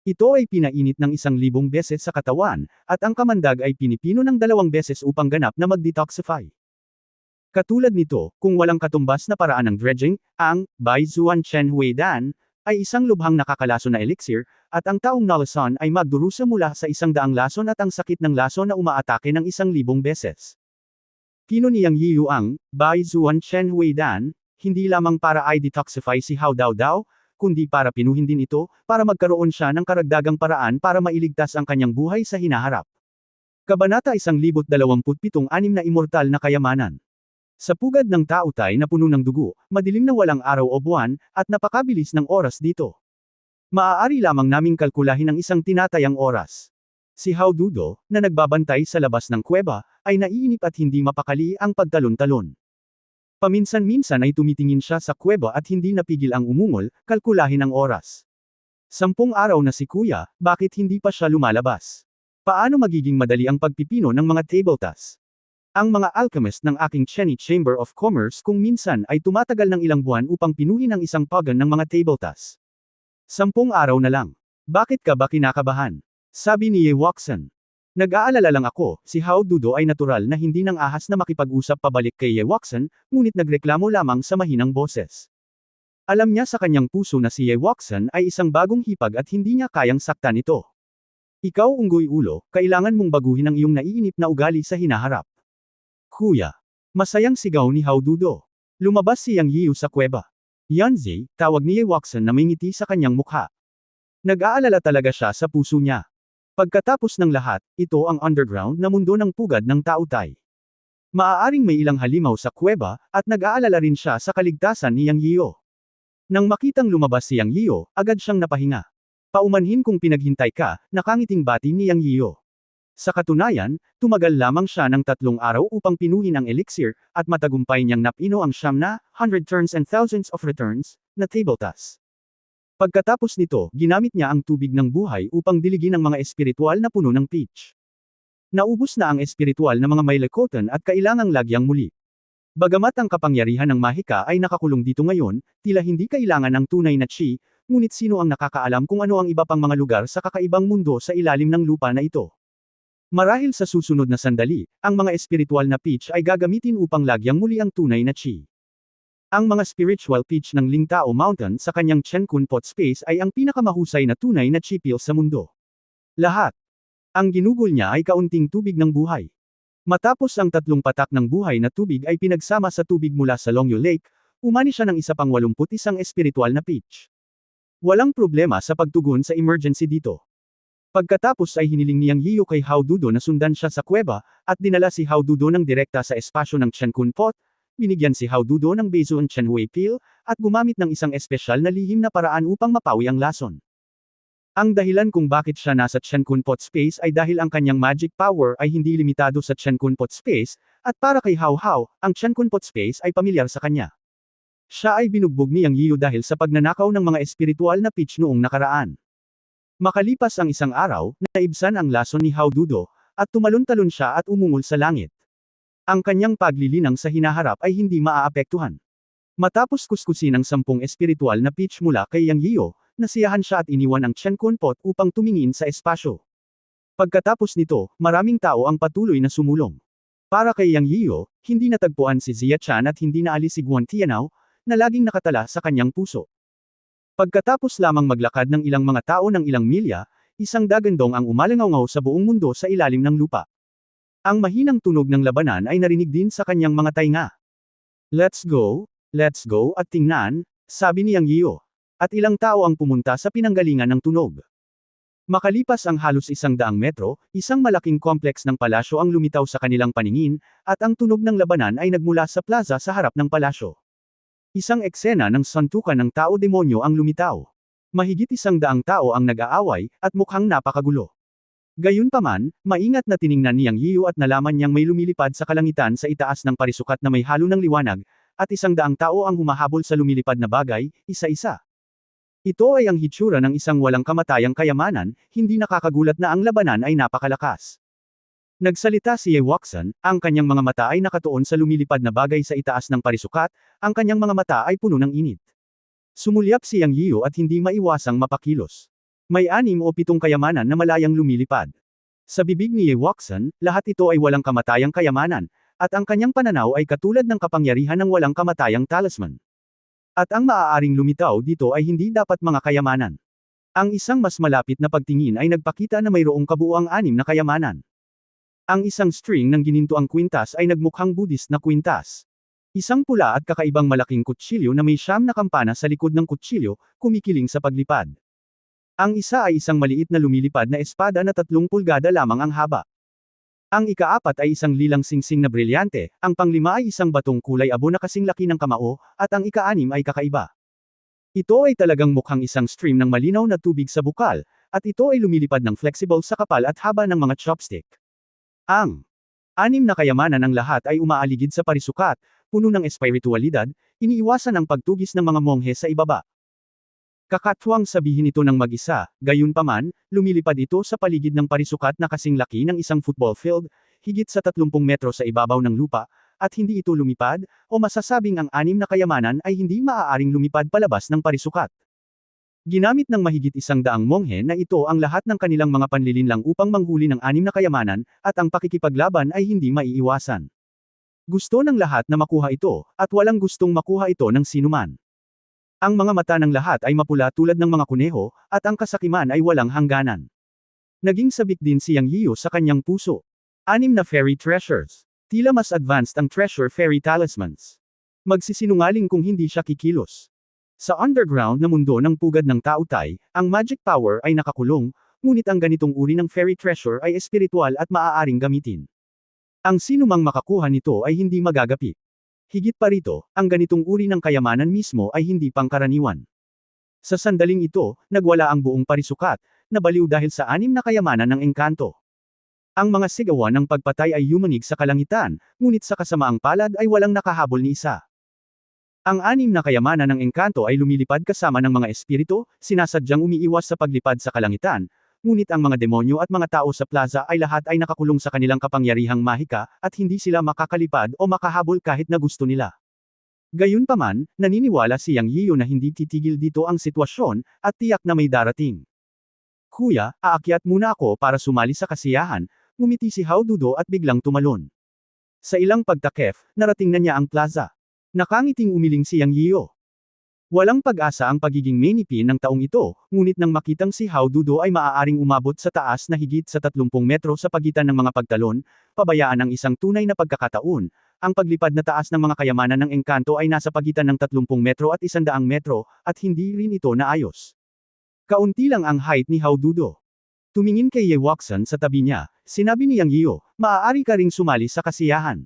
Ito ay pinainit ng 1,000 beses sa katawan, at ang kamandag ay pinipino ng 2 beses upang ganap na mag-detoxify. Katulad nito, kung walang katumbas na paraan ng dredging, ang Bai Zuan Chen Hui Dan ay isang lubhang nakakalason na elixir, at ang taong nalason ay magdurusa mula sa 100 lason at ang sakit ng lason na umaatake ng 1,000 beses. Pino ni Yang Yiyu ang Bai Zuan Chen Hui Dan, hindi lamang para i-detoxify si Hao Dao Dao, kundi para pinuhin din ito, para magkaroon siya ng karagdagang paraan para mailigtas ang kanyang buhay sa hinaharap. Kabanata 1027 na immortal na kayamanan. Sa pugad ng tautay na puno ng dugo, madilim na walang araw o buwan, at napakabilis ng oras dito. Maaari lamang naming kalkulahin ang isang tinatayang oras. Si Hao Dudo, na nagbabantay sa labas ng kuweba, ay naiinip at hindi mapakali ang pagtalon-talon. Paminsan-minsan ay tumitingin siya sa kuweba at hindi napigil ang umungol, kalkulahin ang oras. 10 araw na si Kuya, bakit hindi pa siya lumalabas? Paano magiging madali ang pagpipino ng mga tabletas? Ang mga alchemist ng aking Cheney Chamber of Commerce kung minsan ay tumatagal ng ilang buwan upang pinuhin ang isang pagan ng mga tabletas. 10 araw na lang. Bakit ka ba kinakabahan? Sabi ni Ye Waxen. Nag-aalala lang ako, si Hao Dudo ay natural na hindi nang ahas na makipag-usap pabalik kay Ye Waxen, ngunit nagreklamo lamang sa mahinang boses. Alam niya sa kanyang puso na si Ye Waxen ay isang bagong hipag at hindi niya kayang saktan ito. Ikaw unggoy ulo, kailangan mong baguhin ang iyong naiinip na ugali sa hinaharap. Kuya. Masayang sigaw ni Hao Dudo. Lumabas si Yang Yiu sa kuweba. Yanzi, tawag ni Ye Waxen na may ngiti sa kanyang mukha. Nag-aalala talaga siya sa puso niya. Pagkatapos ng lahat, ito ang underground na mundo ng pugad ng tautay. Maaaring may ilang halimaw sa kuweba, at nag-aalala rin siya sa kaligtasan ni Yang Yiu. Nang makitang lumabas si Yang Yiu, agad siyang napahinga. Paumanhin kung pinaghintay ka, nakangiting bati ni Yang Yiu. Sa katunayan, tumagal lamang siya ng 3 araw upang pinuhin ang elixir, at matagumpay niyang napino ang 100 turns and thousands of returns, na tabletas. Pagkatapos nito, ginamit niya ang tubig ng buhay upang diligin ang mga espiritual na puno ng peach. Naubos na ang espiritual na mga Mailekotan at kailangang lagyang muli. Bagamat ang kapangyarihan ng mahika ay nakakulong dito ngayon, tila hindi kailangan ng tunay na chi, ngunit sino ang nakakaalam kung ano ang iba pang mga lugar sa kakaibang mundo sa ilalim ng lupa na ito. Marahil sa susunod na sandali, ang mga espiritual na peach ay gagamitin upang lagyang muli ang tunay na chi. Ang mga spiritual peach ng Lingtao Mountain sa kanyang Chenkun Pot Space ay ang pinakamahusay na tunay na chi pills sa mundo. Lahat. Ang ginugol niya ay kaunting tubig ng buhay. Matapos ang 3 patak ng buhay na tubig ay pinagsama sa tubig mula sa Longyo Lake, umani siya ng isa pang 81 espiritual na peach. Walang problema sa pagtugon sa emergency dito. Pagkatapos ay hiniling ni Yang Yiu kay Hao Dudo na sundan siya sa kuweba, at dinala si Hao Dudo ng direkta sa espasyo ng Chenkun Pot. Binigyan si Hao Dudo ng Beizun Chen Hui Pill, at gumamit ng isang espesyal na lihim na paraan upang mapawi ang lason. Ang dahilan kung bakit siya nasa Chenkun Pot Space ay dahil ang kanyang magic power ay hindi limitado sa Chenkun Pot Space, at para kay Hao Hao, ang Chenkun Pot Space ay pamilyar sa kanya. Siya ay binugbog ni Yang Yiu dahil sa pagnanakaw ng mga espiritual na peach noong nakaraan. Makalipas ang 1 araw, naibsan ang lason ni Hao Dudo, at tumalon-talon siya at umungol sa langit. Ang kanyang paglilinang sa hinaharap ay hindi maaapektuhan. Matapos kuskusin ang 10 espiritual na peach mula kay Yang Yiu, nasiyahan siya at iniwan ang Chenkun Pot upang tumingin sa espasyo. Pagkatapos nito, maraming tao ang patuloy na sumulong. Para kay Yang Yiu, hindi natagpuan si Zia Chan at hindi naalis si Guan Tianao, na laging nakatala sa kanyang puso. Pagkatapos lamang maglakad ng ilang mga tao ng ilang milya, isang dagandong ang umalangaw sa buong mundo sa ilalim ng lupa. Ang mahinang tunog ng labanan ay narinig din sa kanyang mga tainga. Let's go at tingnan, sabi ni Yang Yiu. At ilang tao ang pumunta sa pinanggalingan ng tunog. Makalipas ang halos 100 metro, isang malaking kompleks ng palasyo ang lumitaw sa kanilang paningin, at ang tunog ng labanan ay nagmula sa plaza sa harap ng palasyo. Isang eksena ng santukan ng tao-demonyo ang lumitaw. Mahigit 100 tao ang nag-aaway, at mukhang napakagulo. Gayunpaman, maingat na tiningnan ni Yang Yiu at nalaman niyang may lumilipad sa kalangitan sa itaas ng parisukat na may halo ng liwanag, at 100 tao ang humahabol sa lumilipad na bagay, isa-isa. Ito ay ang hitsura ng isang walang kamatayang kayamanan, hindi nakakagulat na ang labanan ay napakalakas. Nagsalita si Ye Wuxian, ang kanyang mga mata ay nakatuon sa lumilipad na bagay sa itaas ng parisukat, ang kanyang mga mata ay puno ng init. Sumulyap si Yang Yiyo at hindi maiwasang mapakilos. May 6 o 7 kayamanan na malayang lumilipad. Sa bibig ni Ye Wuxian, lahat ito ay walang kamatayang kayamanan, at ang kanyang pananaw ay katulad ng kapangyarihan ng walang kamatayang talisman. At ang maaaring lumitaw dito ay hindi dapat mga kayamanan. Ang isang mas malapit na pagtingin ay nagpakita na mayroong kabuuang 6 na kayamanan. Ang isang string ng ginintuang kwintas ay nagmukhang Buddhist na kwintas. Isang pula at kakaibang malaking kutsilyo na may 9 na kampana sa likod ng kutsilyo, kumikiling sa paglipad. Ang isa ay isang maliit na lumilipad na espada na 3 pulgada lamang ang haba. Ang ika-4 ay isang lilang singsing na brilyante, ang pang-5 ay isang batong kulay abo na kasing laki ng kamao, at ang ika-6 ay kakaiba. Ito ay talagang mukhang isang stream ng malinaw na tubig sa bukal, at ito ay lumilipad ng flexible sa kapal at haba ng mga chopstick. Ang 6 na kayamanan ng lahat ay umaaligid sa parisukat, puno ng espiritualidad, iniiwasan ang pagtugis ng mga monghe sa ibaba. Kakatwang sabihin ito ng mag-isa, gayunpaman, lumilipad ito sa paligid ng parisukat na kasing laki ng isang football field, higit sa 30 metro sa ibabaw ng lupa, at hindi ito lumipad, o masasabing ang 6 na kayamanan ay hindi maaaring lumipad palabas ng parisukat. Ginamit ng mahigit 100 monghe na ito ang lahat ng kanilang mga panlilinlang upang manghuli ng 6 na kayamanan, at ang pakikipaglaban ay hindi maiiwasan. Gusto ng lahat na makuha ito, at walang gustong makuha ito ng sinuman. Ang mga mata ng lahat ay mapula tulad ng mga kuneho, at ang kasakiman ay walang hangganan. Naging sabik din si Yang Yiyo sa kanyang puso. 6 na fairy treasures. Tila mas advanced ang treasure fairy talismans. Magsisinungaling kung hindi siya kikilos. Sa underground na mundo ng pugad ng Taotai, ang magic power ay nakakulong, ngunit ang ganitong uri ng fairy treasure ay espiritual at maaaring gamitin. Ang sinumang makakuha nito ay hindi magagapi. Higit pa rito, ang ganitong uri ng kayamanan mismo ay hindi pangkaraniwan. Sa sandaling ito, nagwala ang buong parisukat, nabaliw dahil sa 6 na kayamanan ng engkanto. Ang mga sigawan ng pagpatay ay yumanig sa kalangitan, ngunit sa kasamaang palad ay walang nakahabol ni isa. Ang 6 na kayamanan ng engkanto ay lumilipad kasama ng mga espiritu, sinasadyang umiiwas sa paglipad sa kalangitan, ngunit ang mga demonyo at mga tao sa plaza ay lahat ay nakakulong sa kanilang kapangyarihang mahika, at hindi sila makakalipad o makahabol kahit na gusto nila. Gayunpaman, naniniwala si Yang Yiyo na hindi titigil dito ang sitwasyon, at tiyak na may darating. Kuya, aakyat muna ako para sumali sa kasiyahan, ngumiti si Hao Dudo at biglang tumalon. Sa ilang pagtakef, narating na niya ang plaza. Nakangiting umiling si Yang Yiyo. Walang pag-asa ang pagiging menipin ng taong ito, ngunit nang makitang si Hao Dudo ay maaaring umabot sa taas na higit sa 30 metro sa pagitan ng mga pagtalon, pabayaan ang isang tunay na pagkakataon. Ang paglipad na taas ng mga kayamanan ng engkanto ay nasa pagitan ng 30 metro at 100 metro, at hindi rin ito naayos. Kaunti lang ang height ni Hao Dudo. Tumingin kay Ye Wuxian sa tabi niya, sinabi ni Yang Yiyo, maaari ka ring sumali sa kasiyahan.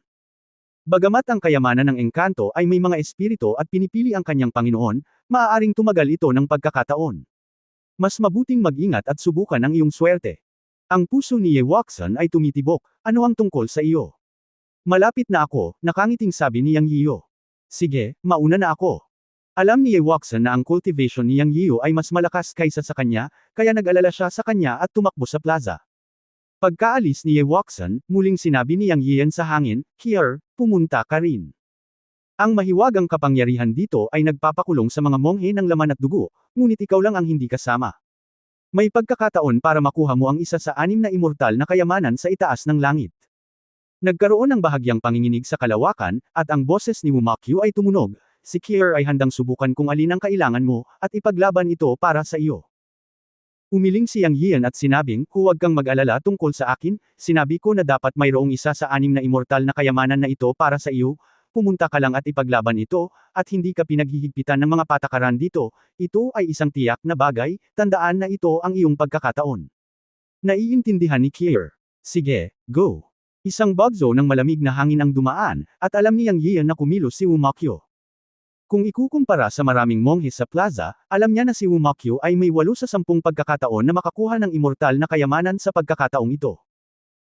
Bagamat ang kayamanan ng engkanto ay may mga espiritu at pinipili ang kanyang Panginoon, maaaring tumagal ito ng pagkakataon. Mas mabuting mag-ingat at subukan ang iyong swerte. Ang puso ni Ye Wuxian ay tumitibok, ano ang tungkol sa iyo? Malapit na ako, nakangiting sabi ni Yang Yiyo. Sige, mauna na ako. Alam ni Ye Wuxian na ang cultivation ni Yang Yiyo ay mas malakas kaysa sa kanya, kaya nag-alala siya sa kanya at tumakbo sa plaza. Pagkaalis ni Ye Wuxian, muling sinabi ni Yang Yiyan sa hangin, "Kier, pumunta ka rin." Ang mahiwagang kapangyarihan dito ay nagpapakulong sa mga monghe ng laman at dugo, ngunit ikaw lang ang hindi kasama. May pagkakataon para makuha mo ang isa sa 6 na immortal na kayamanan sa itaas ng langit. Nagkaroon ng bahagyang panginginig sa kalawakan, at ang boses ni Wumakyu ay tumunog, si Kier ay handang subukan kung alin ang kailangan mo, at ipaglaban ito para sa iyo. Umiling si Yang Yiyan at sinabing, huwag kang mag-alala tungkol sa akin, sinabi ko na dapat mayroong isa sa 6 na immortal na kayamanan na ito para sa iyo, pumunta ka lang at ipaglaban ito, at hindi ka pinaghihigpitan ng mga patakaran dito, ito ay isang tiyak na bagay, tandaan na ito ang iyong pagkakataon. Naiintindihan ni Kier. Sige, go. Isang bagzo ng malamig na hangin ang dumaan, at alam ni Yang Yiyan na kumilos si Wumakyu. Kung ikukumpara sa maraming monghe sa plaza, alam niya na si Wumakyu ay may 8 sa 10 pagkakataon na makakuha ng immortal na kayamanan sa pagkakataong ito.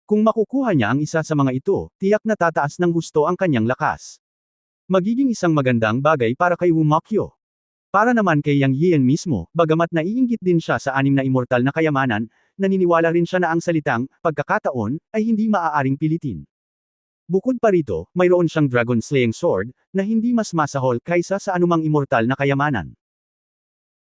Kung makukuha niya ang isa sa mga ito, tiyak na tataas ng husto ang kanyang lakas. Magiging isang magandang bagay para kay Wumakyu. Para naman kay Yang Yian mismo, bagamat naiinggit din siya sa anim na immortal na kayamanan, naniniwala rin siya na ang salitang, pagkakataon, ay hindi maaaring pilitin. Bukod pa rito, mayroon siyang Dragon Slaying Sword, na hindi mas masahol kaysa sa anumang immortal na kayamanan.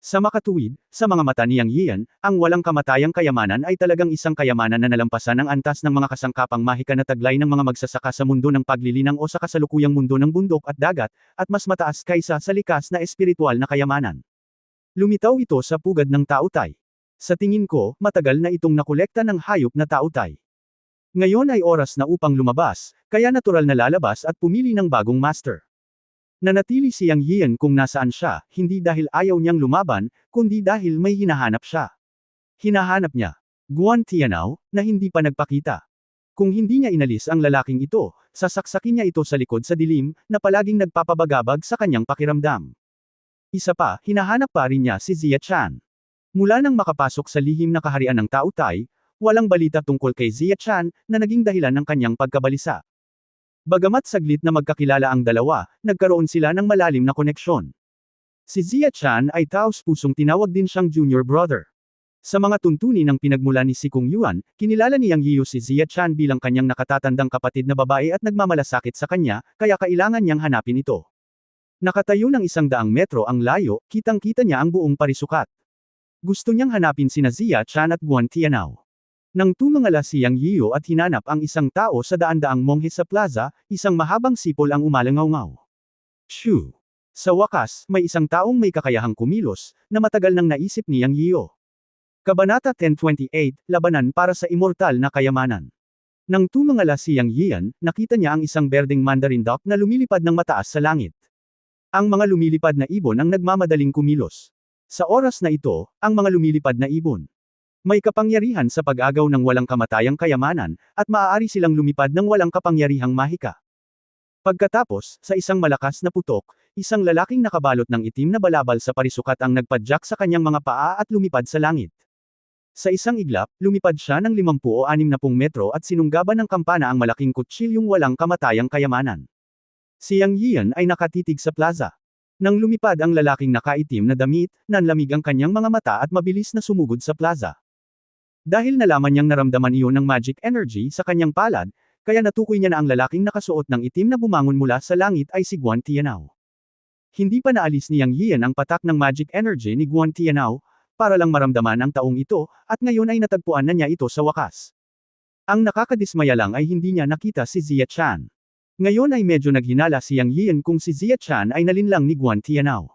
Sa makatuwid, sa mga mata ni Yang Yian, ang walang kamatayang kayamanan ay talagang isang kayamanan na nalampasan ang antas ng mga kasangkapang mahika na taglay ng mga magsasaka sa mundo ng paglilinang o sa kasalukuyang mundo ng bundok at dagat, at mas mataas kaysa sa likas na espiritual na kayamanan. Lumitaw ito sa pugad ng tautay. Sa tingin ko, matagal na itong nakolekta ng hayop na tautay. Ngayon ay oras na upang lumabas, kaya natural na lalabas at pumili ng bagong master. Nanatili si Yang Yian kung nasaan siya, hindi dahil ayaw niyang lumaban, kundi dahil may hinahanap siya. Hinahanap niya Guan Tianao, na hindi pa nagpakita. Kung hindi niya inalis ang lalaking ito, sasaksakin niya ito sa likod sa dilim, na palaging nagpapabagabag sa kanyang pakiramdam. Isa pa, hinahanap pa rin niya si Xia Chan. Mula nang makapasok sa lihim na kaharian ng tautay, walang balita tungkol kay Xia Chan, na naging dahilan ng kanyang pagkabalisa. Bagamat saglit na magkakilala ang dalawa, nagkaroon sila ng malalim na koneksyon. Si Xia Chan ay taos-pusong tinawag din siyang junior brother. Sa mga tuntunin ng pinagmula ni si Kung Yuan, kinilala ni Yang Yiu si Xia Chan bilang kanyang nakatatandang kapatid na babae at nagmamalasakit sa kanya, kaya kailangan niyang hanapin ito. Nakatayo ng 100 metro ang layo, kitang-kita niya ang buong parisukat. Gusto niyang hanapin sina Xia Chan at Guan Tianao. Nang tumangala si Yang Yiu at hinanap ang isang tao sa daan-daang monghe sa plaza, isang mahabang sipol ang umalangaw-ngaw. Shoo! Sa wakas, may isang taong may kakayahang kumilos, na matagal nang naisip ni Yang Yiu. Kabanata 1028, Labanan para sa Immortal na Kayamanan. Nang tumangala si Yang Yian, nakita niya ang isang berdeng mandarin duck na lumilipad ng mataas sa langit. Ang mga lumilipad na ibon ang nagmamadaling kumilos. Sa oras na ito, ang mga lumilipad na ibon may kapangyarihan sa pag-agaw ng walang kamatayang kayamanan, at maaari silang lumipad ng walang kapangyarihang mahika. Pagkatapos, sa isang malakas na putok, isang lalaking nakabalot ng itim na balabal sa parisukat ang nagpadyak sa kanyang mga paa at lumipad sa langit. Sa isang iglap, lumipad siya ng 50 o 60 metro at sinunggaban ng kampana ang malaking kutsilyong walang kamatayang kayamanan. Si Yang Yian ay nakatitig sa plaza. Nang lumipad ang lalaking nakaitim na damit, nanlamig ang kanyang mga mata at mabilis na sumugod sa plaza. Dahil nalaman niyang naramdaman iyon ng magic energy sa kanyang palad, kaya natukoy niya na ang lalaking nakasuot ng itim na bumangon mula sa langit ay si Guan Tianao. Hindi pa naalis ni Yang Yian ang patak ng magic energy ni Guan Tianao, para lang maramdaman ang taong ito, at ngayon ay natagpuan na niya ito sa wakas. Ang nakakadismaya lang ay hindi niya nakita si Xia Chan. Ngayon ay medyo naghinala si Yang Yian kung si Xia Chan ay nalinlang ni Guan Tianao.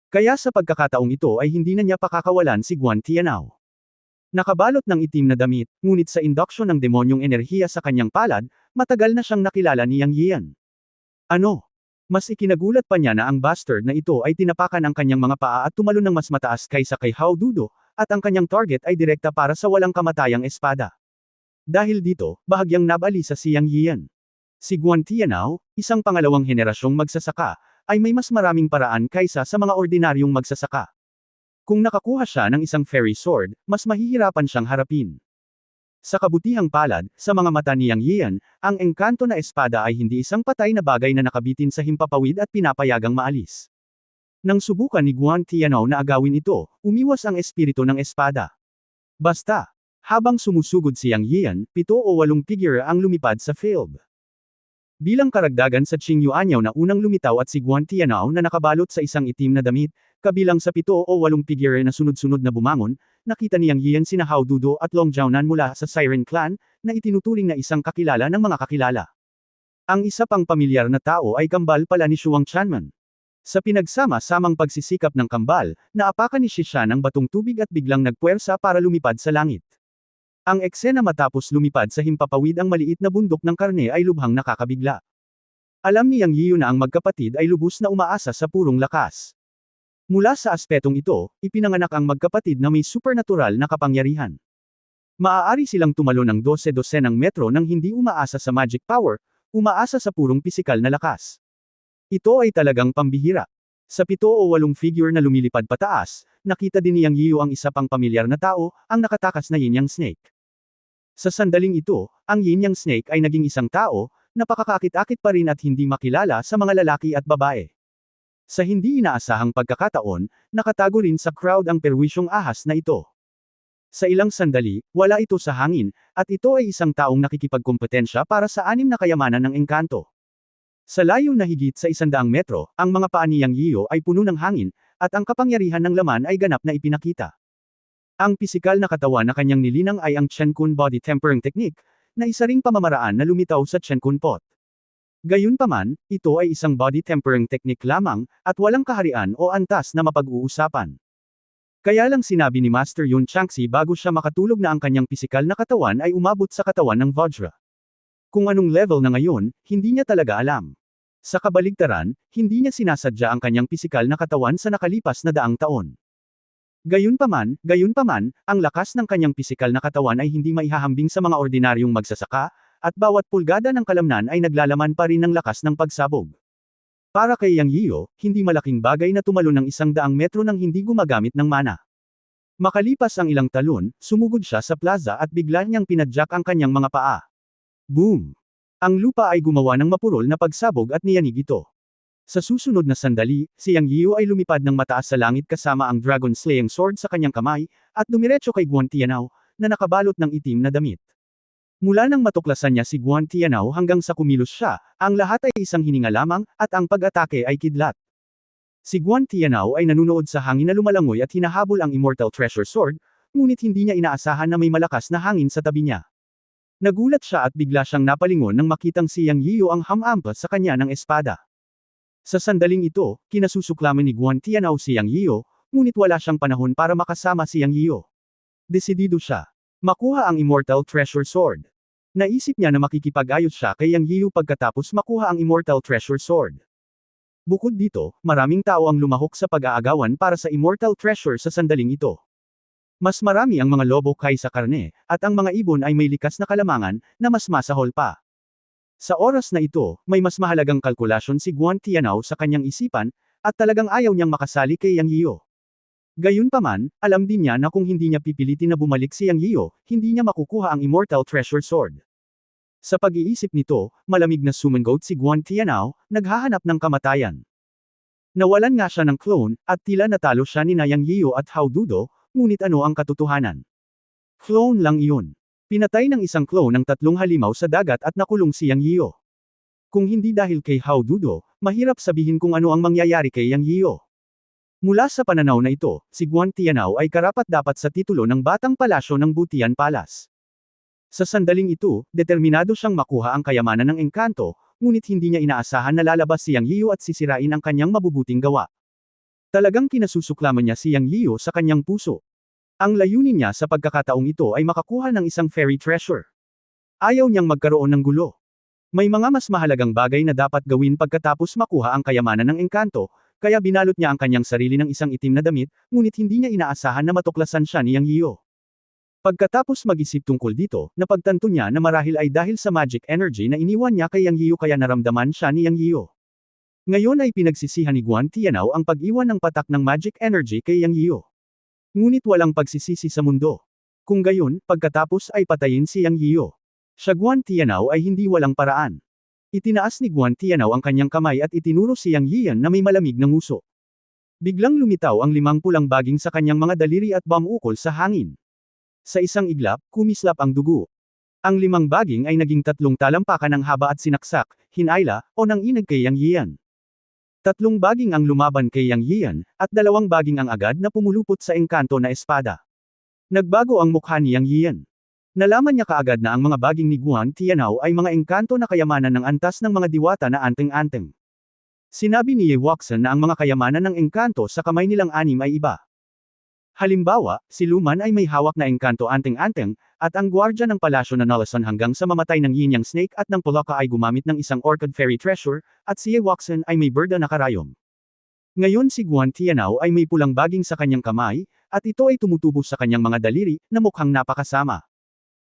Kaya sa pagkakataong ito ay hindi na niya pakakawalan si Guan Tianao. Nakabalot ng itim na damit, ngunit sa induction ng demonyong enerhiya sa kanyang palad, matagal na siyang nakilala ni Yang Yian. Ano? Mas ikinagulat pa niya na ang bastard na ito ay tinapakan ang kanyang mga paa at tumalon ng mas mataas kaysa kay Hao Dudo, at ang kanyang target ay direkta para sa walang kamatayang espada. Dahil dito, bahagyang nabalisa si Yang Yian. Si Guan Tianao, isang pangalawang henerasyong magsasaka, ay may mas maraming paraan kaysa sa mga ordinaryong magsasaka. Kung nakakuha siya ng isang fairy sword, mas mahihirapan siyang harapin. Sa kabutihang palad, sa mga mata ni Yang Yian, ang engkanto na espada ay hindi isang patay na bagay na nakabitin sa himpapawid at pinapayagang maalis. Nang subukan ni Guan Tianao na agawin ito, umiwas ang espiritu ng espada. Basta, habang sumusugod si Yang Yian, 7 o 8 figure ang lumipad sa field. Bilang karagdagan sa Qingyuanyaw na unang lumitaw at si Guan Tianao na nakabalot sa isang itim na damit, kabilang sa 7 o 8 figure na sunod-sunod na bumangon, nakita ni Yang Yian sina Hao Dudo at Long Jiaonan mula sa Siren Clan, na itinuturing na isang kakilala ng mga kakilala. Ang isa pang pamilyar na tao ay kambal pala ni Shuang Chanman. Sa pinagsama-samang pagsisikap ng kambal, naapakan ni Shisha ng batong tubig at biglang nagpuwersa para lumipad sa langit. Ang eksena matapos lumipad sa himpapawid ang maliit na bundok ng karne ay lubhang nakakabigla. Alam ni Yang Yiu na ang magkapatid ay lubos na umaasa sa purong lakas. Mula sa aspetong ito, ipinanganak ang magkapatid na may supernatural na kapangyarihan. Maaari silang tumalon ng 12 ng metro nang hindi umaasa sa magic power, umaasa sa purong pisikal na lakas. Ito ay talagang pambihira. Sa 7 o 8 figure na lumilipad pataas, nakita din ni Yang Yiu ang isa pang pamilyar na tao, ang nakatakas na Yin Yang Snake. Sa sandaling ito, ang Yin Yang Snake ay naging isang tao, napakakakit-akit pa rin at hindi makilala sa mga lalaki at babae. Sa hindi inaasahang pagkakataon, nakatago rin sa crowd ang perwisyong ahas na ito. Sa ilang sandali, wala ito sa hangin, at ito ay isang taong nakikipagkompetensya para sa anim na kayamanan ng engkanto. Sa layo na higit sa 100 metro, ang mga paa ni Yang Yiyo ay puno ng hangin, at ang kapangyarihan ng laman ay ganap na ipinakita. Ang pisikal na katawan na kanyang nilinang ay ang Chen Kun Body Tempering Technique, na isa ring pamamaraan na lumitaw sa Chen Kun Pot. Gayunpaman, ito ay isang body tempering technique lamang, at walang kaharian o antas na mapag-uusapan. Kaya lang sinabi ni Master Yun Changxi bago siya makatulog na ang kanyang pisikal na katawan ay umabot sa katawan ng Vajra. Kung anong level na ngayon, hindi niya talaga alam. Sa kabaligtaran, hindi niya sinasadya ang kanyang pisikal na katawan sa nakalipas na daang taon. Gayunpaman, ang lakas ng kanyang pisikal na katawan ay hindi maihahambing sa mga ordinaryong magsasaka, at bawat pulgada ng kalamnan ay naglalaman pa rin ng lakas ng pagsabog. Para kay Yang Yiyo, hindi malaking bagay na tumalon ng 100 metro nang hindi gumagamit ng mana. Makalipas ang ilang talon, sumugod siya sa plaza at bigla niyang pinadyak ang kanyang mga paa. Boom! Ang lupa ay gumawa ng mapurol na pagsabog at niyanig ito. Sa susunod na sandali, si Yang Yiyo ay lumipad ng mataas sa langit kasama ang Dragon Slaying Sword sa kanyang kamay, at dumiretso kay Guan Tianao, na nakabalot ng itim na damit. Mula nang matuklasan niya si Guan Tianao hanggang sa kumilos siya, ang lahat ay isang hininga lamang, at ang pag-atake ay kidlat. Si Guan Tianao ay nanunood sa hangin na lumalangoy at hinahabol ang Immortal Treasure Sword, ngunit hindi niya inaasahan na may malakas na hangin sa tabi niya. Nagulat siya at bigla siyang napalingon nang makitang si Yang Yiyo ang hamampas sa kanya ng espada. Sa sandaling ito, kinasusuklaman ni Guan Tianao si Yang Yiyo, ngunit wala siyang panahon para makasama si Yang Yiyo. Desidido siya makuha ang Immortal Treasure Sword. Naisip niya na makikipag-ayos siya kay Yang Yiyo pagkatapos makuha ang Immortal Treasure Sword. Bukod dito, maraming tao ang lumahok sa pag-aagawan para sa Immortal Treasure sa sandaling ito. Mas marami ang mga lobo kaysa karne, at ang mga ibon ay may likas na kalamangan, na mas masahol pa. Sa oras na ito, may mas mahalagang kalkulasyon si Guan Tianao sa kanyang isipan, at talagang ayaw niyang makasali kay Yang Yiyo. Gayunpaman, alam din niya na kung hindi niya pipilitin na bumalik si Yang Yiyo, hindi niya makukuha ang Immortal Treasure Sword. Sa pag-iisip nito, malamig na sumangot si Guan Tianao, naghahanap ng kamatayan. Nawalan nga siya ng clone, at tila natalo siya ni Yang Yiyo at Hao Dudo, ngunit ano ang katotohanan? Clone lang iyon. Pinatay ng isang clone ang 3 halimaw sa dagat at nakulong si Yang Yiyo. Kung hindi dahil kay Hao Dudo, mahirap sabihin kung ano ang mangyayari kay Yang Yiyo. Mula sa pananaw na ito, si Guan Tianao ay karapat-dapat sa titulo ng Batang Palasyo ng Butian Palace. Sa sandaling ito, determinado siyang makuha ang kayamanan ng engkanto, ngunit hindi niya inaasahan na lalabas si Yang Yiyo at sisirain ang kanyang mabubuting gawa. Talagang kinasusuklaman niya si Yang Yiyo sa kanyang puso. Ang layunin niya sa pagkakataong ito ay makakuha ng isang fairy treasure. Ayaw niyang magkaroon ng gulo. May mga mas mahalagang bagay na dapat gawin pagkatapos makuha ang kayamanan ng engkanto, kaya binalot niya ang kanyang sarili ng isang itim na damit, ngunit hindi niya inaasahan na matuklasan siya ni Yang Yiyo. Pagkatapos mag-isip tungkol dito, napagtanto niya na marahil ay dahil sa magic energy na iniwan niya kay Yang Yiyo kaya naramdaman siya ni Yang Yiyo. Ngayon ay pinagsisihan ni Guan Tianao ang pag-iwan ng patak ng magic energy kay Yang Yiyo. Ngunit walang pagsisisi sa mundo. Kung gayon, pagkatapos ay patayin si Yang Yiyo. Siya Guan Tianao ay hindi walang paraan. Itinaas ni Guan Tianao ang kanyang kamay at itinuro si Yang Yiyan na may malamig na nguso. Biglang lumitaw ang 5 pulang baging sa kanyang mga daliri at bumukol sa hangin. Sa isang iglap, kumislap ang dugo. Ang 5 baging ay naging 3 talampakan ng haba at sinaksak, hinayla, o nanginag kay Yang Yiyan. 3 baging ang lumaban kay Yang Yiyan, at 2 baging ang agad na pumulupot sa engkanto na espada. Nagbago ang mukha ni Yang Yiyan. Nalaman niya kaagad na ang mga baging ni Guan Tianao ay mga engkanto na kayamanan ng antas ng mga diwata na anteng-anteng. Sinabi ni Ye Wuxian na ang mga kayamanan ng engkanto sa kamay nilang 6 ay iba. Halimbawa, si Luman ay may hawak na engkanto anteng-anteng, at ang gwardya ng palasyo na Nalasan hanggang sa mamatay ng Yin Yang Snake at ng Polaka ay gumamit ng isang Orchid Fairy Treasure, at si Ye Wuxian ay may berda na karayom. Ngayon si Guan Tianao ay may pulang baging sa kanyang kamay, at ito ay tumutubo sa kanyang mga daliri, na mukhang napakasama.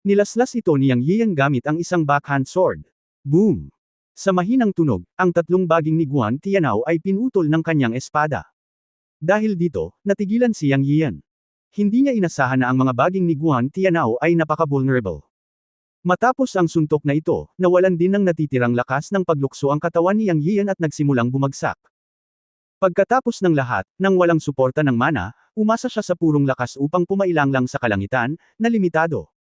Nilaslas ito ni Yang Yiyan gamit ang isang backhand sword. Boom! Sa mahinang tunog, ang 3 baging ni Guan Tianao ay pinutol ng kanyang espada. Dahil dito, natigilan si Yang Yiyan. Hindi niya inasahan na ang mga baging ni Guan Tianao ay napaka-vulnerable. Matapos ang suntok na ito, nawalan din ng natitirang lakas ng paglukso ang katawan ni Yang Yiyan at nagsimulang bumagsak. Pagkatapos ng lahat, nang walang suporta ng mana, umasa siya sa purong lakas upang pumailanglang sa kalangitan, na limitado.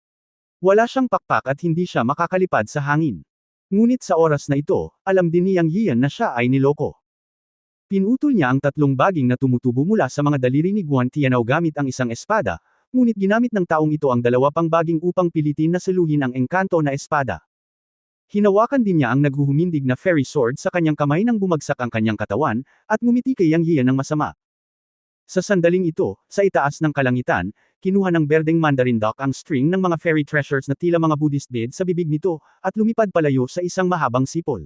Wala siyang pakpak at hindi siya makakalipad sa hangin. Ngunit sa oras na ito, alam din ni Yang Yian na siya ay niloko. Pinutol niya ang tatlong baging na tumutubo mula sa mga daliri ni Guan Tianao gamit ang isang espada, ngunit ginamit ng taong ito ang dalawa pang baging upang pilitin na saluhin ang engkanto na espada. Hinawakan din niya ang naghuhumindig na fairy sword sa kanyang kamay nang bumagsak ang kanyang katawan, at ngumiti kay Yang Yian ng masama. Sa sandaling ito, sa itaas ng kalangitan, kinuha ng berdeng mandarin duck ang string ng mga fairy treasures na tila mga Buddhist beads sa bibig nito, at lumipad palayo sa isang mahabang sipol.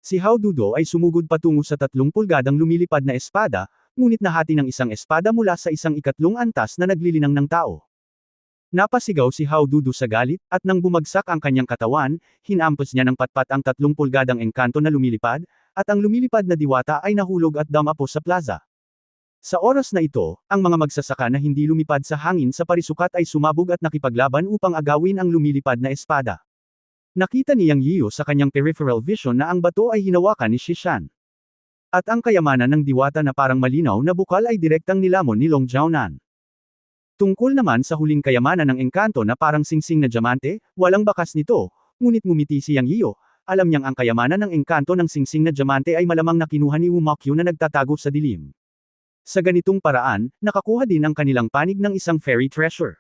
Si Hao Dudo ay sumugod patungo sa 3 pulgadang lumilipad na espada, ngunit nahati ng isang espada mula sa isang ikatlong antas na naglilinang ng tao. Napasigaw si Hao Dudo sa galit, at nang bumagsak ang kanyang katawan, hinampas niya ng patpat ang 3 pulgadang engkanto na lumilipad, at ang lumilipad na diwata ay nahulog at damapo sa plaza. Sa oras na ito, ang mga magsasaka na hindi lumipad sa hangin sa parisukat ay sumabog at nakipaglaban upang agawin ang lumilipad na espada. Nakita ni Yang Yiu sa kanyang peripheral vision na ang bato ay hinawakan ni Shishan. At ang kayamanan ng diwata na parang malinaw na bukal ay direktang nilamon ni Long Jiaonan. Tungkol naman sa huling kayamanan ng engkanto na parang singsing na diamante, walang bakas nito, ngunit ngumiti si Yang Yiu, alam niyang ang kayamanan ng engkanto ng singsing na diamante ay malamang nakinuha ni Wu Mokyu na nagtatago sa dilim. Sa ganitong paraan, nakakuha din ang kanilang panig ng isang fairy treasure.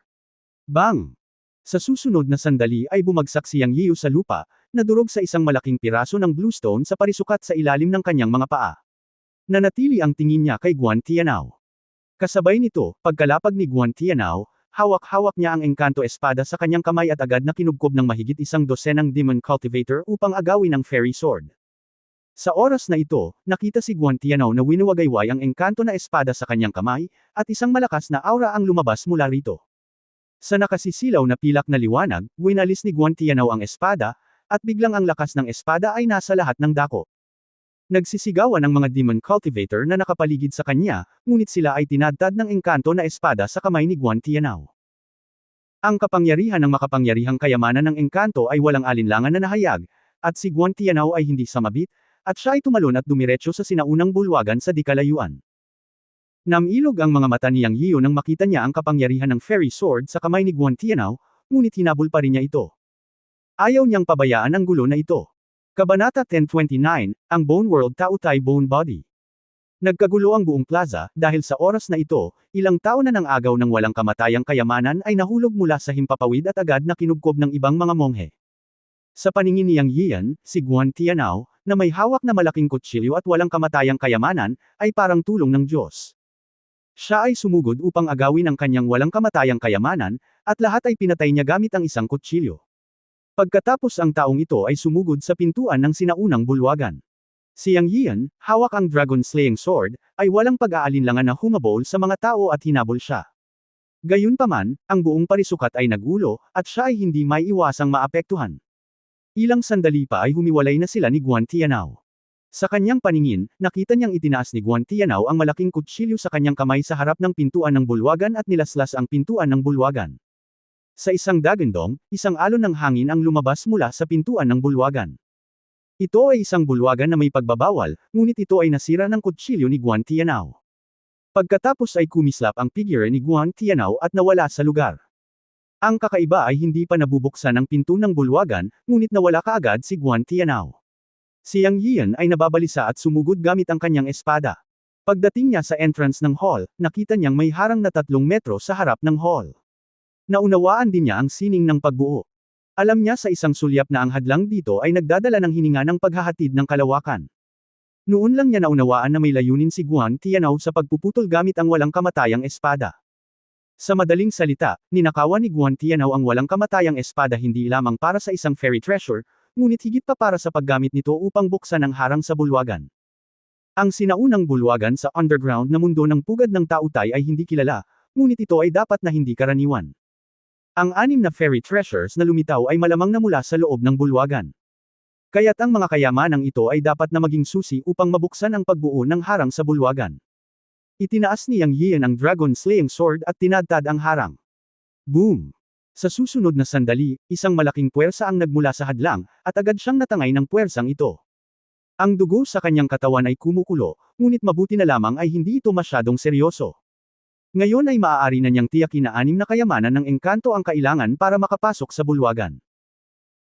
Bang! Sa susunod na sandali ay bumagsak si Yang Yiu sa lupa, nadurog sa isang malaking piraso ng bluestone sa parisukat sa ilalim ng kanyang mga paa. Nanatili ang tingin niya kay Guan Tianao. Kasabay nito, pagkalapag ni Guan Tianao, hawak-hawak niya ang engkanto espada sa kanyang kamay at agad na kinubkob ng mahigit 100 ng demon cultivator upang agawin ang fairy sword. Sa oras na ito, nakita si Guan Tianao na winuwagayway ang engkanto na espada sa kanyang kamay, at isang malakas na aura ang lumabas mula rito. Sa nakasisilaw na pilak na liwanag, winalis ni Guan Tianao ang espada, at biglang ang lakas ng espada ay nasa lahat ng dako. Nagsisigawan ang mga demon cultivator na nakapaligid sa kanya, ngunit sila ay tinadtad ng engkanto na espada sa kamay ni Guan Tianao. Ang kapangyarihan ng makapangyarihang kayamanan ng engkanto ay walang alinlangan na nahayag, at si Guan Tianao ay hindi samabit, at siya ay tumalon at dumiretso sa sinaunang bulwagan sa di-kalayuan. Namilog ang mga mata ni Yang Yiu nang makita niya ang kapangyarihan ng fairy sword sa kamay ni Guan Tianao, ngunit hinabol pa rin niya ito. Ayaw niyang pabayaan ang gulo na ito. Kabanata 1029, ang Bone World Taotai Bone Body. Nagkagulo ang buong plaza, dahil sa oras na ito, ilang tao na ng agaw ng walang kamatayang kayamanan ay nahulog mula sa himpapawid at agad na kinubkob ng ibang mga monghe. Sa paningin ni Yang Yian, si Guan Tianao, na may hawak na malaking kutsilyo at walang kamatayang kayamanan, ay parang tulong ng Diyos. Siya ay sumugod upang agawin ang kanyang walang kamatayang kayamanan, at lahat ay pinatay niya gamit ang isang kutsilyo. Pagkatapos ang taong ito ay sumugod sa pintuan ng sinaunang bulwagan. Si Yang Yian, hawak ang dragon slaying sword, ay walang pag-aalinlangan na humabol sa mga tao at hinabol siya. Gayunpaman, ang buong parisukat ay nagulo, at siya ay hindi maiiwasang maapektuhan. Ilang sandali pa ay humiwalay na sila ni Guan Tianao. Sa kanyang paningin, nakita niyang itinaas ni Guan Tianao ang malaking kutsilyo sa kanyang kamay sa harap ng pintuan ng bulwagan at nilaslas ang pintuan ng bulwagan. Sa isang dagandong, isang alon ng hangin ang lumabas mula sa pintuan ng bulwagan. Ito ay isang bulwagan na may pagbabawal, ngunit ito ay nasira ng kutsilyo ni Guan Tianao. Pagkatapos ay kumislap ang figure ni Guan Tianao at nawala sa lugar. Ang kakaiba ay hindi pa nabubuksan ang pinto ng bulwagan, ngunit nawala kaagad si Guan Tianao. Si Yang Yian ay nababalisa at sumugod gamit ang kanyang espada. Pagdating niya sa entrance ng hall, nakita niyang may harang na 3 metro sa harap ng hall. Naunawaan din niya ang sining ng pagbuo. Alam niya sa isang sulyap na ang hadlang dito ay nagdadala ng hininga ng paghahatid ng kalawakan. Noon lang niya naunawaan na may layunin si Guan Tianao sa pagpuputol gamit ang walang kamatayang espada. Sa madaling salita, ninakawan ni Guan Tianao ang walang kamatayang espada hindi lamang para sa isang fairy treasure, ngunit higit pa para sa paggamit nito upang buksan ang harang sa bulwagan. Ang sinaunang bulwagan sa underground na mundo ng pugad ng Taotai ay hindi kilala, ngunit ito ay dapat na hindi karaniwan. Ang 6 na fairy treasures na lumitaw ay malamang na mula sa loob ng bulwagan. Kaya't ang mga kayamanang ito ay dapat na maging susi upang mabuksan ang pagbuo ng harang sa bulwagan. Itinaas ni Yang Yian ang dragon slaying sword at tinadtad ang harang. Boom! Sa susunod na sandali, isang malaking puwersa ang nagmula sa hadlang, at agad siyang natangay ng puwersang ito. Ang dugo sa kanyang katawan ay kumukulo, ngunit mabuti na lamang ay hindi ito masyadong seryoso. Ngayon ay maaari na niyang tiyakin na 6 na kayamanan ng engkanto ang kailangan para makapasok sa bulwagan.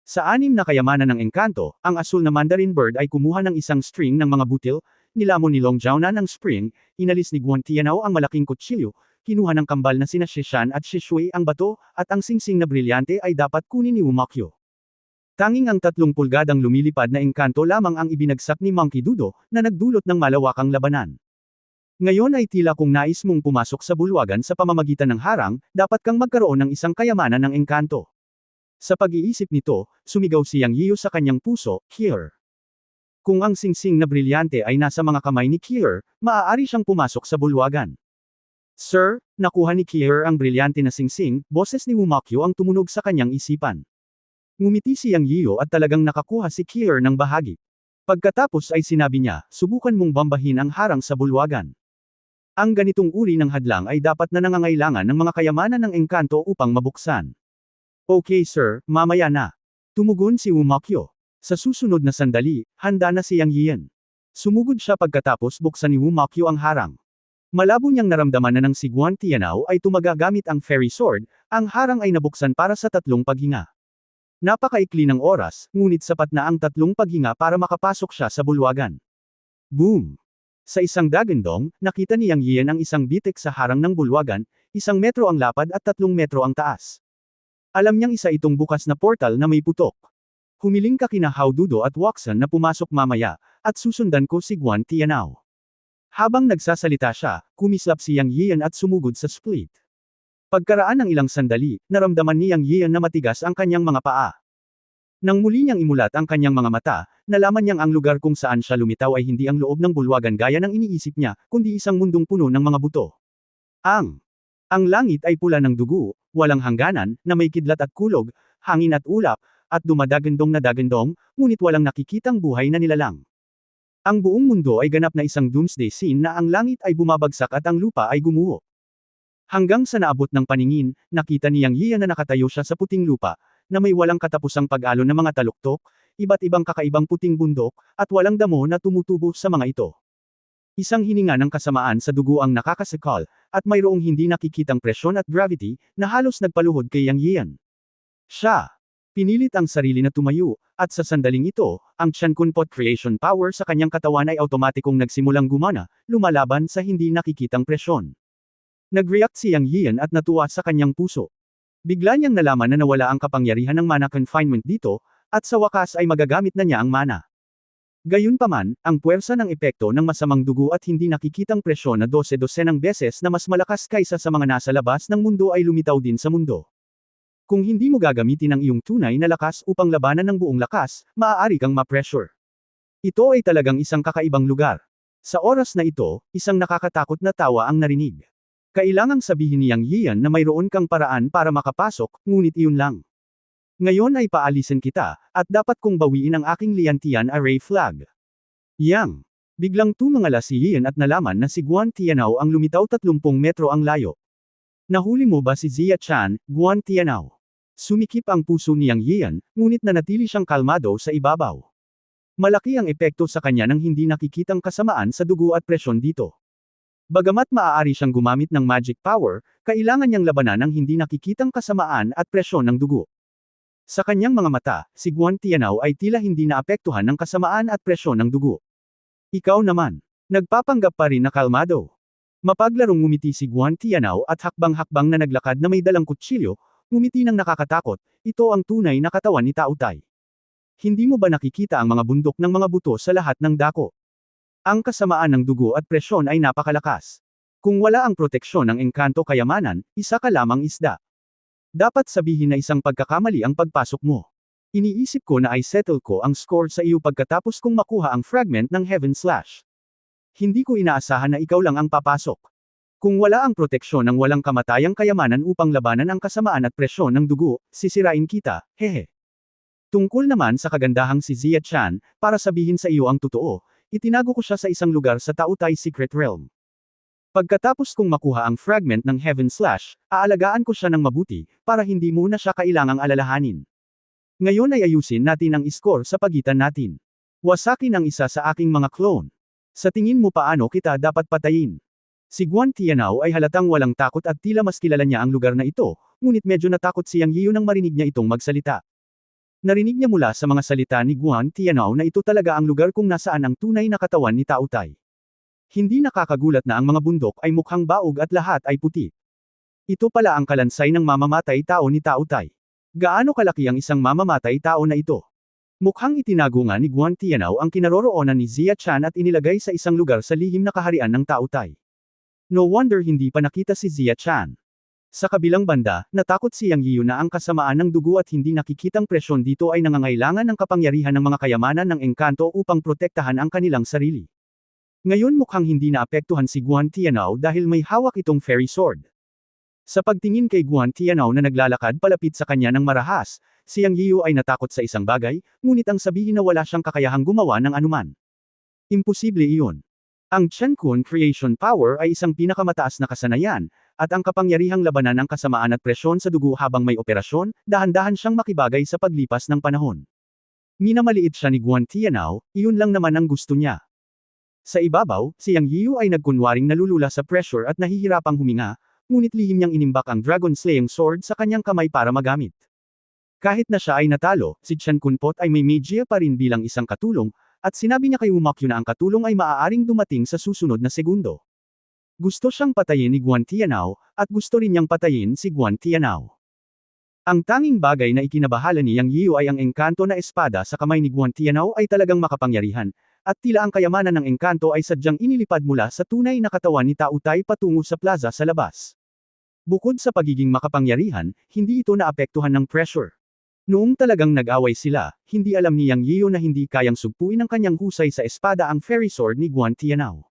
Sa 6 na kayamanan ng engkanto, ang asul na mandarin bird ay kumuha ng isang string ng mga butil, nilamon ni Long Jiaonan ang spring, inalis ni Guan Tianao ang malaking kutsilyo, kinuha ng kambal na sina Shishan at Shishui ang bato, at ang singsing na brilyante ay dapat kunin ni Wu Mokyo. Tanging ang 3 pulgadang lumilipad na engkanto lamang ang ibinagsak ni Monkey Dudo, na nagdulot ng malawakang labanan. Ngayon ay tila kung nais mong pumasok sa bulwagan sa pamamagitan ng harang, dapat kang magkaroon ng isang kayamanan ng engkanto. Sa pag-iisip nito, sumigaw si Yang Yiu sa kanyang puso, Killer. Kung ang singsing na brilyante ay nasa mga kamay ni Killer, maaari siyang pumasok sa bulwagan. Sir, nakuha ni Killer ang brilyante na singsing, boses ni Wu Mokyo ang tumunog sa kanyang isipan. Ngumiti si Yang Yiu at talagang nakakuha si Killer ng bahagi. Pagkatapos ay sinabi niya, subukan mong bambahin ang harang sa bulwagan. Ang ganitong uri ng hadlang ay dapat na nangangailangan ng mga kayamanan ng engkanto upang mabuksan. Okay sir, mamaya na. Tumugon si Wu Mokyo. Sa susunod na sandali, handa na si Yang Yian. Sumugod siya pagkatapos buksan ni Wu Mokyo ang harang. Malabo niyang naramdaman na nang si Guan Tianao ay tumagamit ang fairy sword, ang harang ay nabuksan para sa 3 paghinga. Napakaikli ng oras, ngunit sapat na ang 3 paghinga para makapasok siya sa bulwagan. Boom! Sa isang dagandong, nakita ni Yang Yian ang isang bitik sa harang ng bulwagan, 1 metro ang lapad at 3 metro ang taas. Alam niyang isa itong bukas na portal na may putok. Humiling ka kina Hao Dudo at Waxan na pumasok mamaya, at susundan ko si Guan Tianao. Habang nagsasalita siya, kumislap si Yang Yian at sumugod sa split. Pagkaraan ng ilang sandali, naramdaman ni Yang Yian na matigas ang kanyang mga paa. Nang muli niyang imulat ang kanyang mga mata, nalaman niyang ang lugar kung saan siya lumitaw ay hindi ang loob ng bulwagan gaya ng iniisip niya, kundi isang mundong puno ng mga buto. Ang langit ay pula ng dugo, walang hangganan, na may kidlat at kulog, hangin at ulap, at dumadagandong na dagandong, ngunit walang nakikitang buhay na nilalang. Ang buong mundo ay ganap na isang doomsday scene na ang langit ay bumabagsak at ang lupa ay gumuho. Hanggang sa naabot ng paningin, nakita ni Yang Yian na nakatayo siya sa puting lupa, na may walang katapusang pag-alon ng mga taluktok, iba't ibang kakaibang puting bundok, at walang damo na tumutubo sa mga ito. Isang hininga ng kasamaan sa dugo ang nakakasakal, at mayroong hindi nakikitang presyon at gravity, na halos nagpaluhod kay Yang Yian. Siya pinilit ang sarili na tumayo, at sa sandaling ito, ang Tiankunpot creation power sa kanyang katawan ay automatikong nagsimulang gumana, lumalaban sa hindi nakikitang presyon. Nag-react si Yang Yian at natuwa sa kanyang puso. Bigla niyang nalaman na nawala ang kapangyarihan ng mana confinement dito, at sa wakas ay magagamit na niya ang mana. Gayunpaman, ang puwersa ng epekto ng masamang dugo at hindi nakikitang presyon na 12-12 beses na mas malakas kaysa sa mga nasa labas ng mundo ay lumitaw din sa mundo. Kung hindi mo gagamitin ang iyong tunay na lakas upang labanan ng buong lakas, maaari kang ma-pressure. Ito ay talagang isang kakaibang lugar. Sa oras na ito, isang nakakatakot na tawa ang narinig. Kailangang sabihin ni Yang Yian na mayroon kang paraan para makapasok, ngunit iyon lang. Ngayon ay paalisin kita, at dapat kong bawiin ang aking Liantian array flag. Yang. Biglang tumangala si Yian at nalaman na si Guan Tianao ang lumitaw 30 metro ang layo. Nahuli mo ba si Zia Chan, Guan Tianao? Sumikip ang puso ni Yang Yian, ngunit nanatili siyang kalmado sa ibabaw. Malaki ang epekto sa kanya ng hindi nakikitang kasamaan sa dugo at presyon dito. Bagamat maaari siyang gumamit ng magic power, kailangan niyang labanan ang hindi nakikitang kasamaan at presyon ng dugo. Sa kanyang mga mata, si Guan Tianao ay tila hindi naapektuhan ng kasamaan at presyon ng dugo. Ikaw naman. Nagpapanggap pa rin na kalmado. Mapaglarong ngumiti si Guan Tianao at hakbang-hakbang na naglakad na may dalang kutsilyo, ngumiti ng nakakatakot, ito ang tunay na katawan ni Tao Tai. Hindi mo ba nakikita ang mga bundok ng mga buto sa lahat ng dako? Ang kasamaan ng dugo at presyon ay napakalakas. Kung wala ang proteksyon ng engkanto kayamanan, isa ka lamang isda. Dapat sabihin na isang pagkakamali ang pagpasok mo. Iniisip ko na ay settle ko ang score sa iyo pagkatapos kong makuha ang fragment ng Heaven Slash. Hindi ko inaasahan na ikaw lang ang papasok. Kung wala ang proteksyon ng walang kamatayang kayamanan upang labanan ang kasamaan at presyon ng dugo, sisirain kita, hehe. Tungkol naman sa kagandahang si Zia Chan, para sabihin sa iyo ang totoo, itinago ko siya sa isang lugar sa Tao Tai Secret Realm. Pagkatapos kong makuha ang fragment ng Heaven Slash, aalagaan ko siya ng mabuti, para hindi mo na siya kailangang alalahanin. Ngayon ay ayusin natin ang score sa pagitan natin. Wasakin ang isa sa aking mga clone. Sa tingin mo paano kita dapat patayin? Si Guan Tianao ay halatang walang takot at tila mas kilala niya ang lugar na ito, ngunit medyo natakot si Yang Yiyu nang marinig niya itong magsalita. Narinig niya mula sa mga salita ni Guan Tianao na ito talaga ang lugar kung nasaan ang tunay na katawan ni Tao Tai. Hindi nakakagulat na ang mga bundok ay mukhang baog at lahat ay puti. Ito pala ang kalansay ng mamamatay tao ni Tao Tai. Gaano kalaki ang isang mamamatay tao na ito? Mukhang itinago nga ni Guan Tianao ang kinaroroonan ni Xia Chan at inilagay sa isang lugar sa lihim na kaharian ng Tao Tai. No wonder hindi pa nakita si Xia Chan. Sa kabilang banda, natakot si Yang Yiyu na ang kasamaan ng dugo at hindi nakikitang presyon dito ay nangangailangan ng kapangyarihan ng mga kayamanan ng engkanto upang protektahan ang kanilang sarili. Ngayon mukhang hindi naapektuhan si Guan Tianao dahil may hawak itong fairy sword. Sa pagtingin kay Guan Tianao na naglalakad palapit sa kanya ng marahas, si Yang Yiyu ay natakot sa isang bagay, ngunit ang sabihin na wala siyang kakayahang gumawa ng anuman. Imposible iyon. Ang Chen Kun Creation Power ay isang pinakamataas na kasanayan, at ang kapangyarihang labanan ang kasamaan at presyon sa dugo habang may operasyon, dahan-dahan siyang makibagay sa paglipas ng panahon. Minamaliit siya ni Guan Tianao, iyon lang naman ang gusto niya. Sa ibabaw, si Yang Yiyu ay nagkunwaring nalulula sa pressure at nahihirapang huminga, ngunit lihim niyang inimbak ang Dragon Slaying Sword sa kanyang kamay para magamit. Kahit na siya ay natalo, si Chen Kunpot ay may magia pa rin bilang isang katulong, at sinabi niya kay Wumakyu na ang katulong ay maaaring dumating sa susunod na segundo. Gusto siyang patayin ni Guan Tianao, at gusto rin niyang patayin si Guan Tianao. Ang tanging bagay na ikinabahala ni Yang Yiyu ay ang engkanto na espada sa kamay ni Guan Tianao ay talagang makapangyarihan, at tila ang kayamanan ng engkanto ay sadyang inilipad mula sa tunay na katawan ni Tao Tai patungo sa plaza sa labas. Bukod sa pagiging makapangyarihan, hindi ito naapektuhan ng pressure. Noong talagang nag-away sila, hindi alam ni Yang Yiyu na hindi kayang sugpuin ng kanyang husay sa espada ang fairy sword ni Guan Tianao.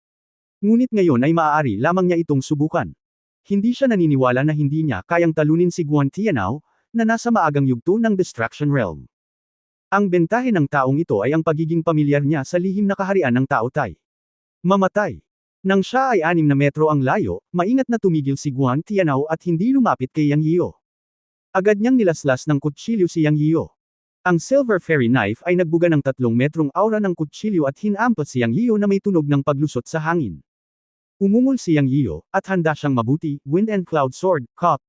Ngunit ngayon ay maaari lamang niya itong subukan. Hindi siya naniniwala na hindi niya kayang talunin si Guan Tianao, na nasa maagang yugto ng Distraction Realm. Ang bentahe ng taong ito ay ang pagiging pamilyar niya sa lihim na kaharian ng Tao Tai. Mamatay. Nang siya ay 6 na metro ang layo, maingat na tumigil si Guan Tianao at hindi lumapit kay Yang Yiyu. Agad niyang nilaslas ng kutsilyo si Yang Yiyu. Ang Silver Fairy Knife ay nagbuga ng 3 metrong aura ng kutsilyo at hinampas si Yang Yiyu na may tunog ng paglusot sa hangin. Umungol si Yang Yiyu, at handa siyang mabuti, Wind and Cloud Sword, Cup.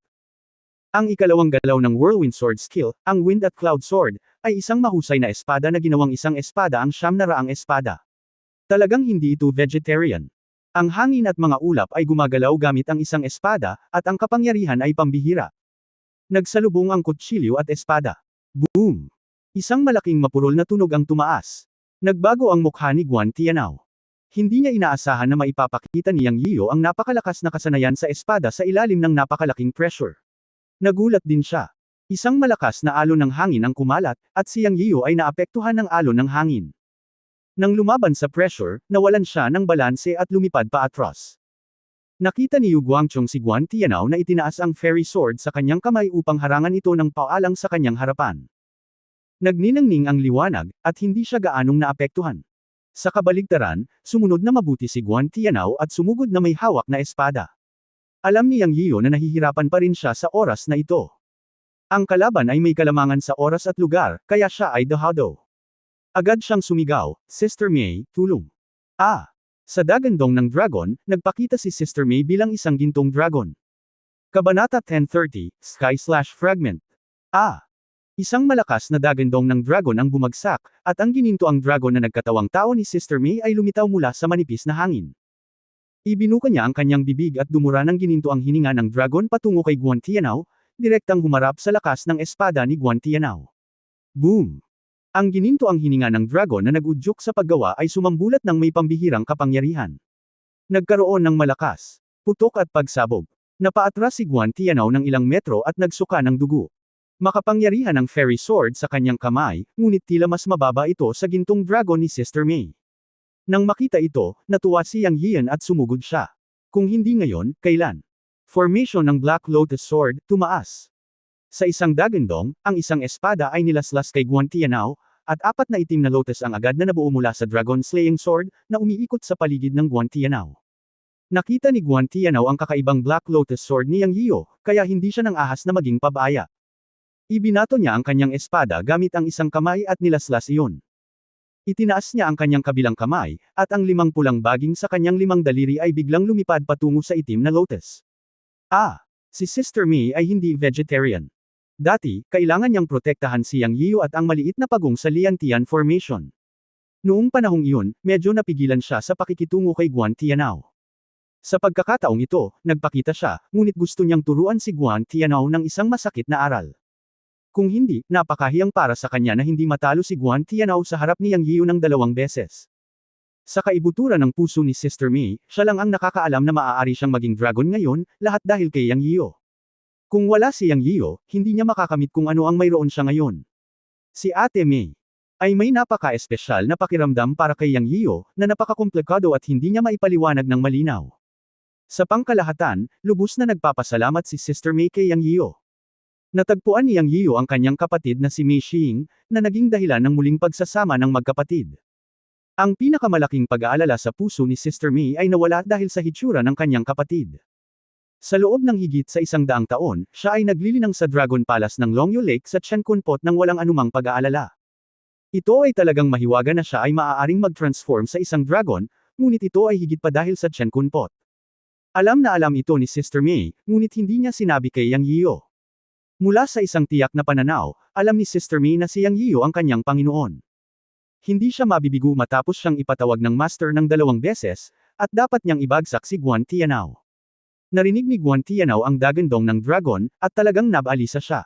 Ang ikalawang galaw ng Whirlwind Sword skill, ang Wind at Cloud Sword, ay isang mahusay na espada na ginawang isang espada ang 900 espada. Talagang hindi ito vegetarian. Ang hangin at mga ulap ay gumagalaw gamit ang isang espada, at ang kapangyarihan ay pambihira. Nagsalubong ang kutsilyo at espada. Boom! Isang malaking mapurol na tunog ang tumaas. Nagbago ang mukha ni Guan Tianao. Hindi niya inaasahan na maipapakita ni Yang Yiyu ang napakalakas na kasanayan sa espada sa ilalim ng napakalaking pressure. Nagulat din siya. Isang malakas na alon ng hangin ang kumalat, at si Yang Yiyu ay naapektuhan ng alon ng hangin. Nang lumaban sa pressure, nawalan siya ng balanse at lumipad pa atras. Nakita ni Yu Guangchong si Guan Tianao na itinaas ang fairy sword sa kanyang kamay upang harangan ito ng paalang sa kanyang harapan. Nagniningning ang liwanag, at hindi siya gaanong naapektuhan. Sa kabaligtaran, sumunod na mabuti si Guan Tianao at sumugod na may hawak na espada. Alam ni Yang Yiyu na nahihirapan pa rin siya sa oras na ito. Ang kalaban ay may kalamangan sa oras at lugar, kaya siya ay dahado. Agad siyang sumigaw, Sister May, tulong. Sa dagandong ng dragon, nagpakita si Sister May bilang isang gintong dragon. Kabanata 1030, Sky/Fragment. Isang malakas na dagandong ng dragon ang bumagsak, at ang gininto ang dragon na nagkatawang tao ni Sister May ay lumitaw mula sa manipis na hangin. Ibinuka niya ang kanyang bibig at dumura ng gininto ang hininga ng dragon patungo kay Guan Tianao, direktang humarap sa lakas ng espada ni Guan Tianao. Boom! Ang gininto ang hininga ng dragon na nag-udyok sa paggawa ay sumambulat ng may pambihirang kapangyarihan. Nagkaroon ng malakas, putok at pagsabog. Napaatras si Guan Tianao ng ilang metro at nagsuka ng dugo. Makapangyarihan ang fairy sword sa kanyang kamay, ngunit tila mas mababa ito sa gintong dragon ni Sister May. Nang makita ito, natuwa si Yang Yiyan at sumugod siya. Kung hindi ngayon, kailan? Formation ng Black Lotus Sword, tumaas. Sa isang dagandong, ang isang espada ay nilaslas kay Guan Tianao, at 4 na itim na lotus ang agad na nabuo mula sa Dragon Slaying Sword, na umiikot sa paligid ng Guan Tianao. Nakita ni Guan Tianao ang kakaibang Black Lotus Sword ni Yang Yiyu, kaya hindi siya nang ahas na maging pabaya. Ibinato niya ang kanyang espada gamit ang isang kamay at nilaslas iyon. Itinaas niya ang kanyang kabilang kamay, at ang 5 pulang baging sa kanyang 5 daliri ay biglang lumipad patungo sa itim na lotus. Si Sister May ay hindi vegetarian. Dati, kailangan niyang protektahan si Yang Yiyu at ang maliit na pagong sa Liantian Formation. Noong panahong iyon, medyo napigilan siya sa pakikitungo kay Guan Tianao. Sa pagkakataong ito, nagpakita siya, ngunit gusto niyang turuan si Guan Tianao ng isang masakit na aral. Kung hindi, napakahiyang para sa kanya na hindi matalo si Guan Tianao sa harap ni Yang Yiyu ng 2 beses. Sa kaibuturan ng puso ni Sister May, siya lang ang nakakaalam na maaari siyang maging dragon ngayon, lahat dahil kay Yang Yiyu. Kung wala si Yang Yiyu, hindi niya makakamit kung ano ang mayroon siya ngayon. Si Ate May ay may napaka-espesyal na pakiramdam para kay Yang Yiyu, na napakakomplikado at hindi niya maipaliwanag ng malinaw. Sa pangkalahatan, lubos na nagpapasalamat si Sister May kay Yang Yiyu. Natagpuan ni Yang Yiyu ang kanyang kapatid na si Mei Xing, na naging dahilan ng muling pagsasama ng magkapatid. Ang pinakamalaking pag-aalala sa puso ni Sister May ay nawala dahil sa hitsura ng kanyang kapatid. Sa loob ng higit sa 100 taon, siya ay naglilinang sa Dragon Palace ng Longyu Lake sa Qiankunpot nang walang anumang pag-aalala. Ito ay talagang mahiwaga na siya ay maaaring mag-transform sa isang dragon, ngunit ito ay higit pa dahil sa Qiankunpot. Alam na alam ito ni Sister May, ngunit hindi niya sinabi kay Yang Yiyu. Mula sa isang tiyak na pananaw, alam ni Sister May na si Yang Yiyu ang kanyang Panginoon. Hindi siya mabibigo matapos siyang ipatawag ng Master ng 2 beses, at dapat niyang ibagsak si Guan Tianao. Narinig ni Guan Tianao ang dagandong ng dragon, at talagang nabalisa siya.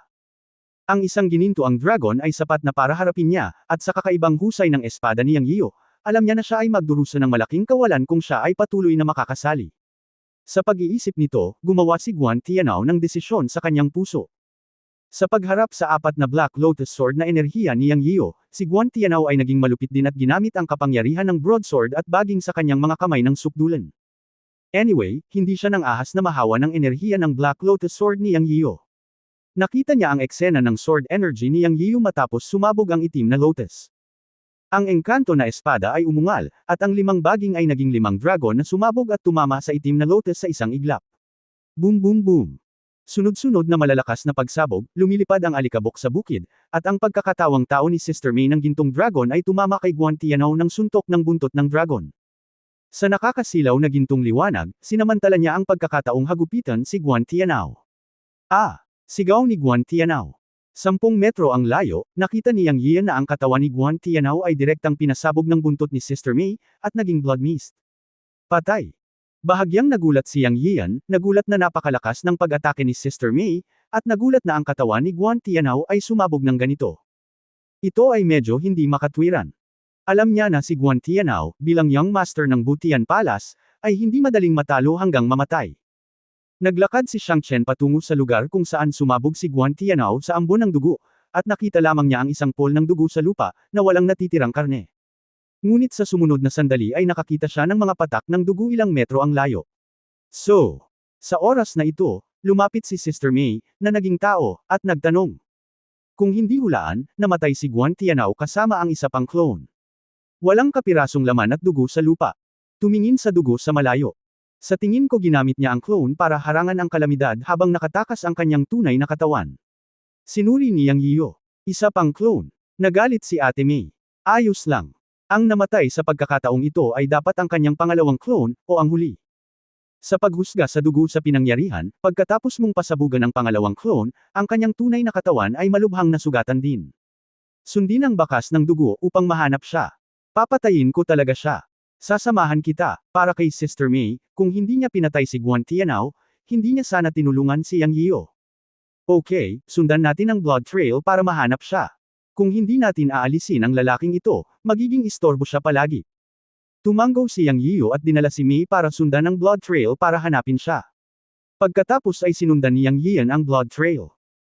Ang isang gininto ang dragon ay sapat na para harapin niya, at sa kakaibang husay ng espada ni Yang Yiyu, alam niya na siya ay magdurusa ng malaking kawalan kung siya ay patuloy na makakasali. Sa pag-iisip nito, gumawa si Guan Tianao ng desisyon sa kanyang puso. Sa pagharap sa 4 na Black Lotus Sword na enerhiya ni Yang Yiyu, si Guan Tianao ay naging malupit din at ginamit ang kapangyarihan ng Broadsword at baging sa kanyang mga kamay ng sukdulan. Anyway, hindi siya nang ahas na mahawa ng enerhiya ng Black Lotus Sword ni Yang Yiyu. Nakita niya ang eksena ng sword energy ni Yang Yiyu matapos sumabog ang itim na lotus. Ang engkanto na espada ay umungal, at ang 5 baging ay naging 5 dragon na sumabog at tumama sa itim na lotus sa isang iglap. Boom boom boom. Sunod-sunod na malalakas na pagsabog, lumilipad ang alikabok sa bukid, at ang pagkakatawang tao ni Sister May ng gintong dragon ay tumama kay Guan Tianao ng suntok ng buntot ng dragon. Sa nakakasilaw na gintong liwanag, sinamantala niya ang pagkakataong hagupitan si Guan Tianao. Sigaw ni Guan Tianao. 10 metro ang layo, nakita ni Yang Yiyan na ang katawan ni Guan Tianao ay direktang pinasabog ng buntot ni Sister May, at naging blood mist. Patay. Bahagyang nagulat si Yang Yiyan, nagulat na napakalakas ng pag-atake ni Sister May, at nagulat na ang katawan ni Guan Tianao ay sumabog ng ganito. Ito ay medyo hindi makatwiran. Alam niya na si Guan Tianao, bilang Young Master ng Butian Palace, ay hindi madaling matalo hanggang mamatay. Naglakad si Shang Chen patungo sa lugar kung saan sumabog si Guan Tianao sa ambon ng dugo, at nakita lamang niya ang isang pool ng dugo sa lupa, na walang natitirang karne. Ngunit sa sumunod na sandali ay nakakita siya ng mga patak ng dugo ilang metro ang layo. Sa oras na ito, lumapit si Sister May, na naging tao, at nagtanong. Kung hindi hulaan, namatay si Guan Tianao kasama ang isa pang clone. Walang kapirasong laman at dugo sa lupa. Tumingin sa dugo sa malayo. Sa tingin ko ginamit niya ang clone para harangan ang kalamidad habang nakatakas ang kanyang tunay na katawan. Sinuri ni Yang Yiyu. Isa pang clone. Nagalit si Ate May. Ayos lang. Ang namatay sa pagkakataong ito ay dapat ang kanyang pangalawang clone, o ang huli. Sa paghusga sa dugo sa pinangyarihan, pagkatapos mong pasabugan ang pangalawang clone, ang kanyang tunay na katawan ay malubhang nasugatan din. Sundin ang bakas ng dugo upang mahanap siya. Papatayin ko talaga siya. Sasamahan kita, para kay Sister May, kung hindi niya pinatay si Guan Tianao, hindi niya sana tinulungan si Yang Yiyu. Okay, sundan natin ang blood trail para mahanap siya. Kung hindi natin aalisin ang lalaking ito, magiging istorbo siya palagi. Tumanggo si Yang Yiyu at dinala si May para sundan ang blood trail para hanapin siya. Pagkatapos ay sinundan ni Yang Yiyan ang blood trail.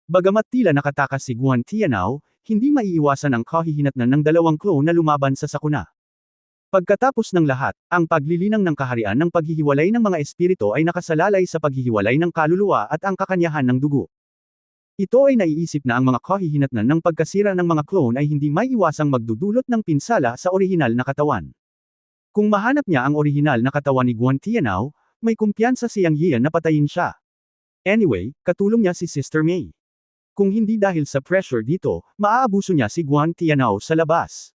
Bagamat tila nakatakas si Guan Tianao, hindi maiiwasan ang kahihinatnan ng 2 clone na lumaban sa sakuna. Pagkatapos ng lahat, ang paglilinang ng kaharian ng paghihiwalay ng mga espiritu ay nakasalalay sa paghihiwalay ng kaluluwa at ang kakanyahan ng dugo. Ito ay naiisip na ang mga kahihinatnan ng pagkasira ng mga clone ay hindi maiiwasang magdudulot ng pinsala sa orihinal na katawan. Kung mahanap niya ang orihinal na katawan ni Guan Tianao, may kumpiyansa si Yang Yiyan na patayin siya. Anyway, katulong niya si Sister May. Kung hindi dahil sa pressure dito, maaabuso niya si Guan Tianao sa labas.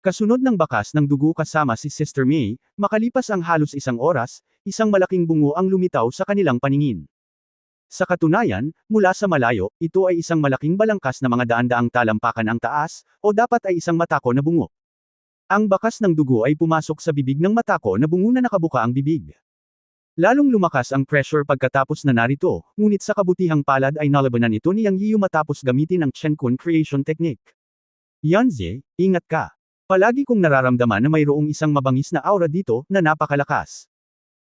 Kasunod ng bakas ng dugo kasama si Sister May, makalipas ang halos 1 oras, isang malaking bungo ang lumitaw sa kanilang paningin. Sa katunayan, mula sa malayo, ito ay isang malaking balangkas na mga daan-daang talampakan ang taas, o dapat ay isang matako na bungo. Ang bakas ng dugo ay pumasok sa bibig ng matako na bungo na nakabuka ang bibig. Lalong lumakas ang pressure pagkatapos na narito, ngunit sa kabutihang palad ay nalabanan ito ni Yang Yiyu matapos gamitin ang Chen Kun creation technique. Yanzi, ingat ka. Palagi kong nararamdaman na mayroong isang mabangis na aura dito na napakalakas.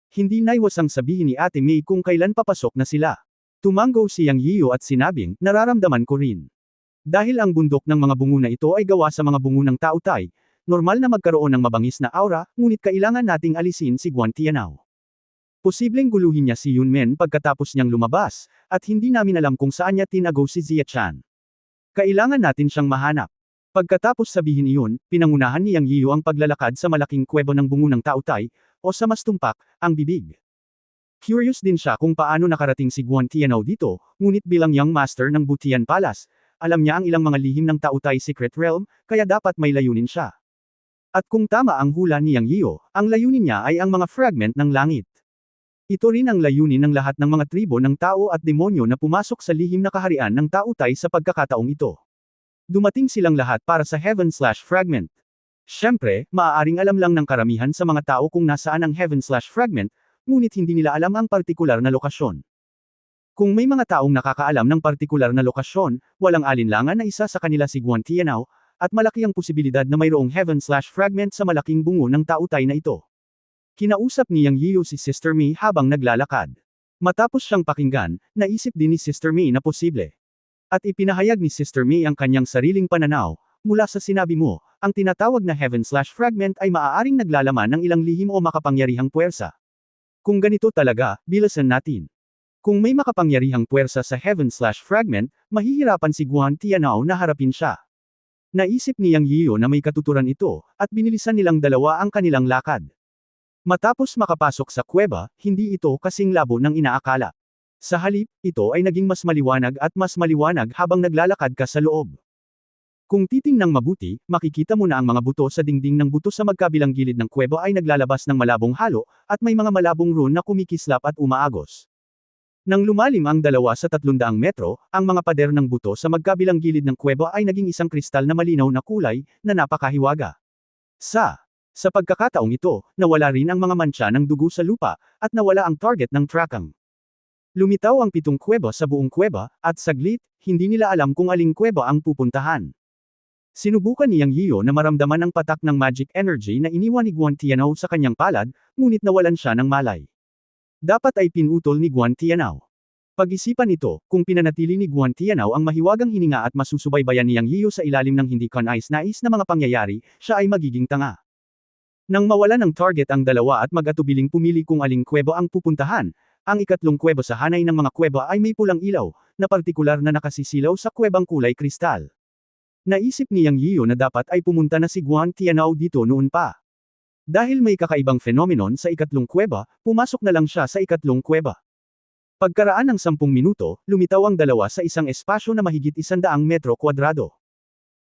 Hindi naiwasang sabihin ni Ate May kung kailan papasok na sila. Tumango si Yang Yiyu at sinabing, nararamdaman ko rin. Dahil ang bundok ng mga bungo na ito ay gawa sa mga bungo ng tautay, normal na magkaroon ng mabangis na aura, ngunit kailangan nating alisin si Guan Tianao. Posibleng guluhin niya si Yunmen pagkatapos niyang lumabas, at hindi namin alam kung saan niya tinago si Zia Chan. Kailangan natin siyang mahanap. Pagkatapos sabihin iyon, pinangunahan ni Yang Yiyu ang paglalakad sa malaking kuwebo ng bungo ng tautay, o sa mas tumpak, ang bibig. Curious din siya kung paano nakarating si Guan Tianao dito, ngunit bilang young master ng Butian Palace, alam niya ang ilang mga lihim ng tautay secret realm, kaya dapat may layunin siya. At kung tama ang hula ni Yang Yiyu, ang layunin niya ay ang mga fragment ng langit. Ito rin ang layunin ng lahat ng mga tribo ng tao at demonyo na pumasok sa lihim na kaharian ng tautay sa pagkakataong ito. Dumating silang lahat para sa Heaven/Fragment. Siyempre, maaaring alam lang ng karamihan sa mga tao kung nasaan ang Heaven/Fragment, ngunit hindi nila alam ang partikular na lokasyon. Kung may mga taong nakakaalam ng partikular na lokasyon, walang alinlangan na isa sa kanila si Guan Tianao, at malaki ang posibilidad na mayroong Heaven/Fragment sa malaking bungo ng tautay na ito. Kinausap ni Yang Yiyu si Sister May habang naglalakad. Matapos siyang pakinggan, naisip din ni Sister May na posible. At ipinahayag ni Sister May ang kanyang sariling pananaw, mula sa sinabi mo, ang tinatawag na Heaven/Fragment ay maaaring naglalaman ng ilang lihim o makapangyarihang puwersa. Kung ganito talaga, bilasan natin. Kung may makapangyarihang puwersa sa Heaven/Fragment, mahihirapan si Guan Tianao na harapin siya. Naisip ni Yang Yiyu na may katuturan ito, at binilisan nilang dalawa ang kanilang lakad. Matapos makapasok sa kuweba, hindi ito kasing labo ng inaakala. Sa halip, ito ay naging mas maliwanag habang naglalakad ka sa loob. Kung titingnang mabuti, makikita mo na ang mga buto sa dingding ng buto sa magkabilang gilid ng kuweba ay naglalabas ng malabong halo, at may mga malabong rune na kumikislap at umaagos. Nang lumalim ang 200 metro, ang mga pader ng buto sa magkabilang gilid ng kuweba ay naging isang kristal na malinaw na kulay, na napakahiwaga. Sa pagkakataong ito, nawala rin ang mga mantsa ng dugo sa lupa, at nawala ang target ng trakang. Lumitaw ang 7 kuweba sa buong kuweba, at saglit, hindi nila alam kung aling kuweba ang pupuntahan. Sinubukan ni Yang Yiyu na maramdaman ang patak ng magic energy na iniwan ni Guan Tianao sa kanyang palad, ngunit nawalan siya ng malay. Dapat ay pinutol ni Guan Tianao. Pag-isipan ito, kung pinanatili ni Guan Tianao ang mahiwagang hininga at masusubaybayan ni Yang Yiyu sa ilalim ng hindi kanais-nais na mga pangyayari, siya ay magiging tanga. Nang mawala ng target ang dalawa at mag-atubiling pumili kung aling kuweba ang pupuntahan, ang ikatlong kuweba sa hanay ng mga kuweba ay may pulang ilaw, na partikular na nakasisilaw sa kuwebang kulay kristal. Naisip ni Yang Yiyu na dapat ay pumunta na si Guan Tianao dito noon pa. Dahil may kakaibang phenomenon sa ikatlong kuweba, pumasok na lang siya sa ikatlong kuweba. Pagkaraan ng 10 minuto, lumitaw ang dalawa sa isang espasyo na mahigit 100 metro kwadrado.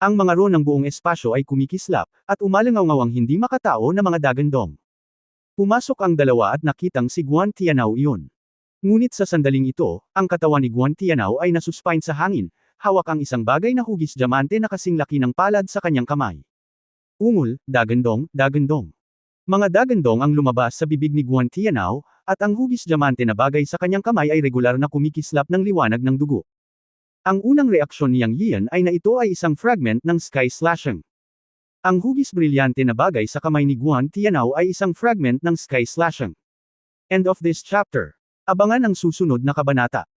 Ang mga ro ng buong espasyo ay kumikislap, at umalangaw-ngawang hindi makatao na mga dagandong. Pumasok ang dalawa at nakitang si Guan Tianao iyon. Ngunit sa sandaling ito, ang katawan ni Guan Tianao ay nasuspine sa hangin, hawak ang isang bagay na hugis diamante na kasing laki ng palad sa kanyang kamay. Ungol, dagandong, dagandong. Mga dagandong ang lumabas sa bibig ni Guan Tianao, at ang hugis diamante na bagay sa kanyang kamay ay regular na kumikislap ng liwanag ng dugo. Ang unang reaksyon ni Yang Yiyan ay na ito ay isang fragment ng sky slashing. Ang hugis brilyante na bagay sa kamay ni Guan Tianao ay isang fragment ng sky slashing. End of this chapter. Abangan ang susunod na kabanata.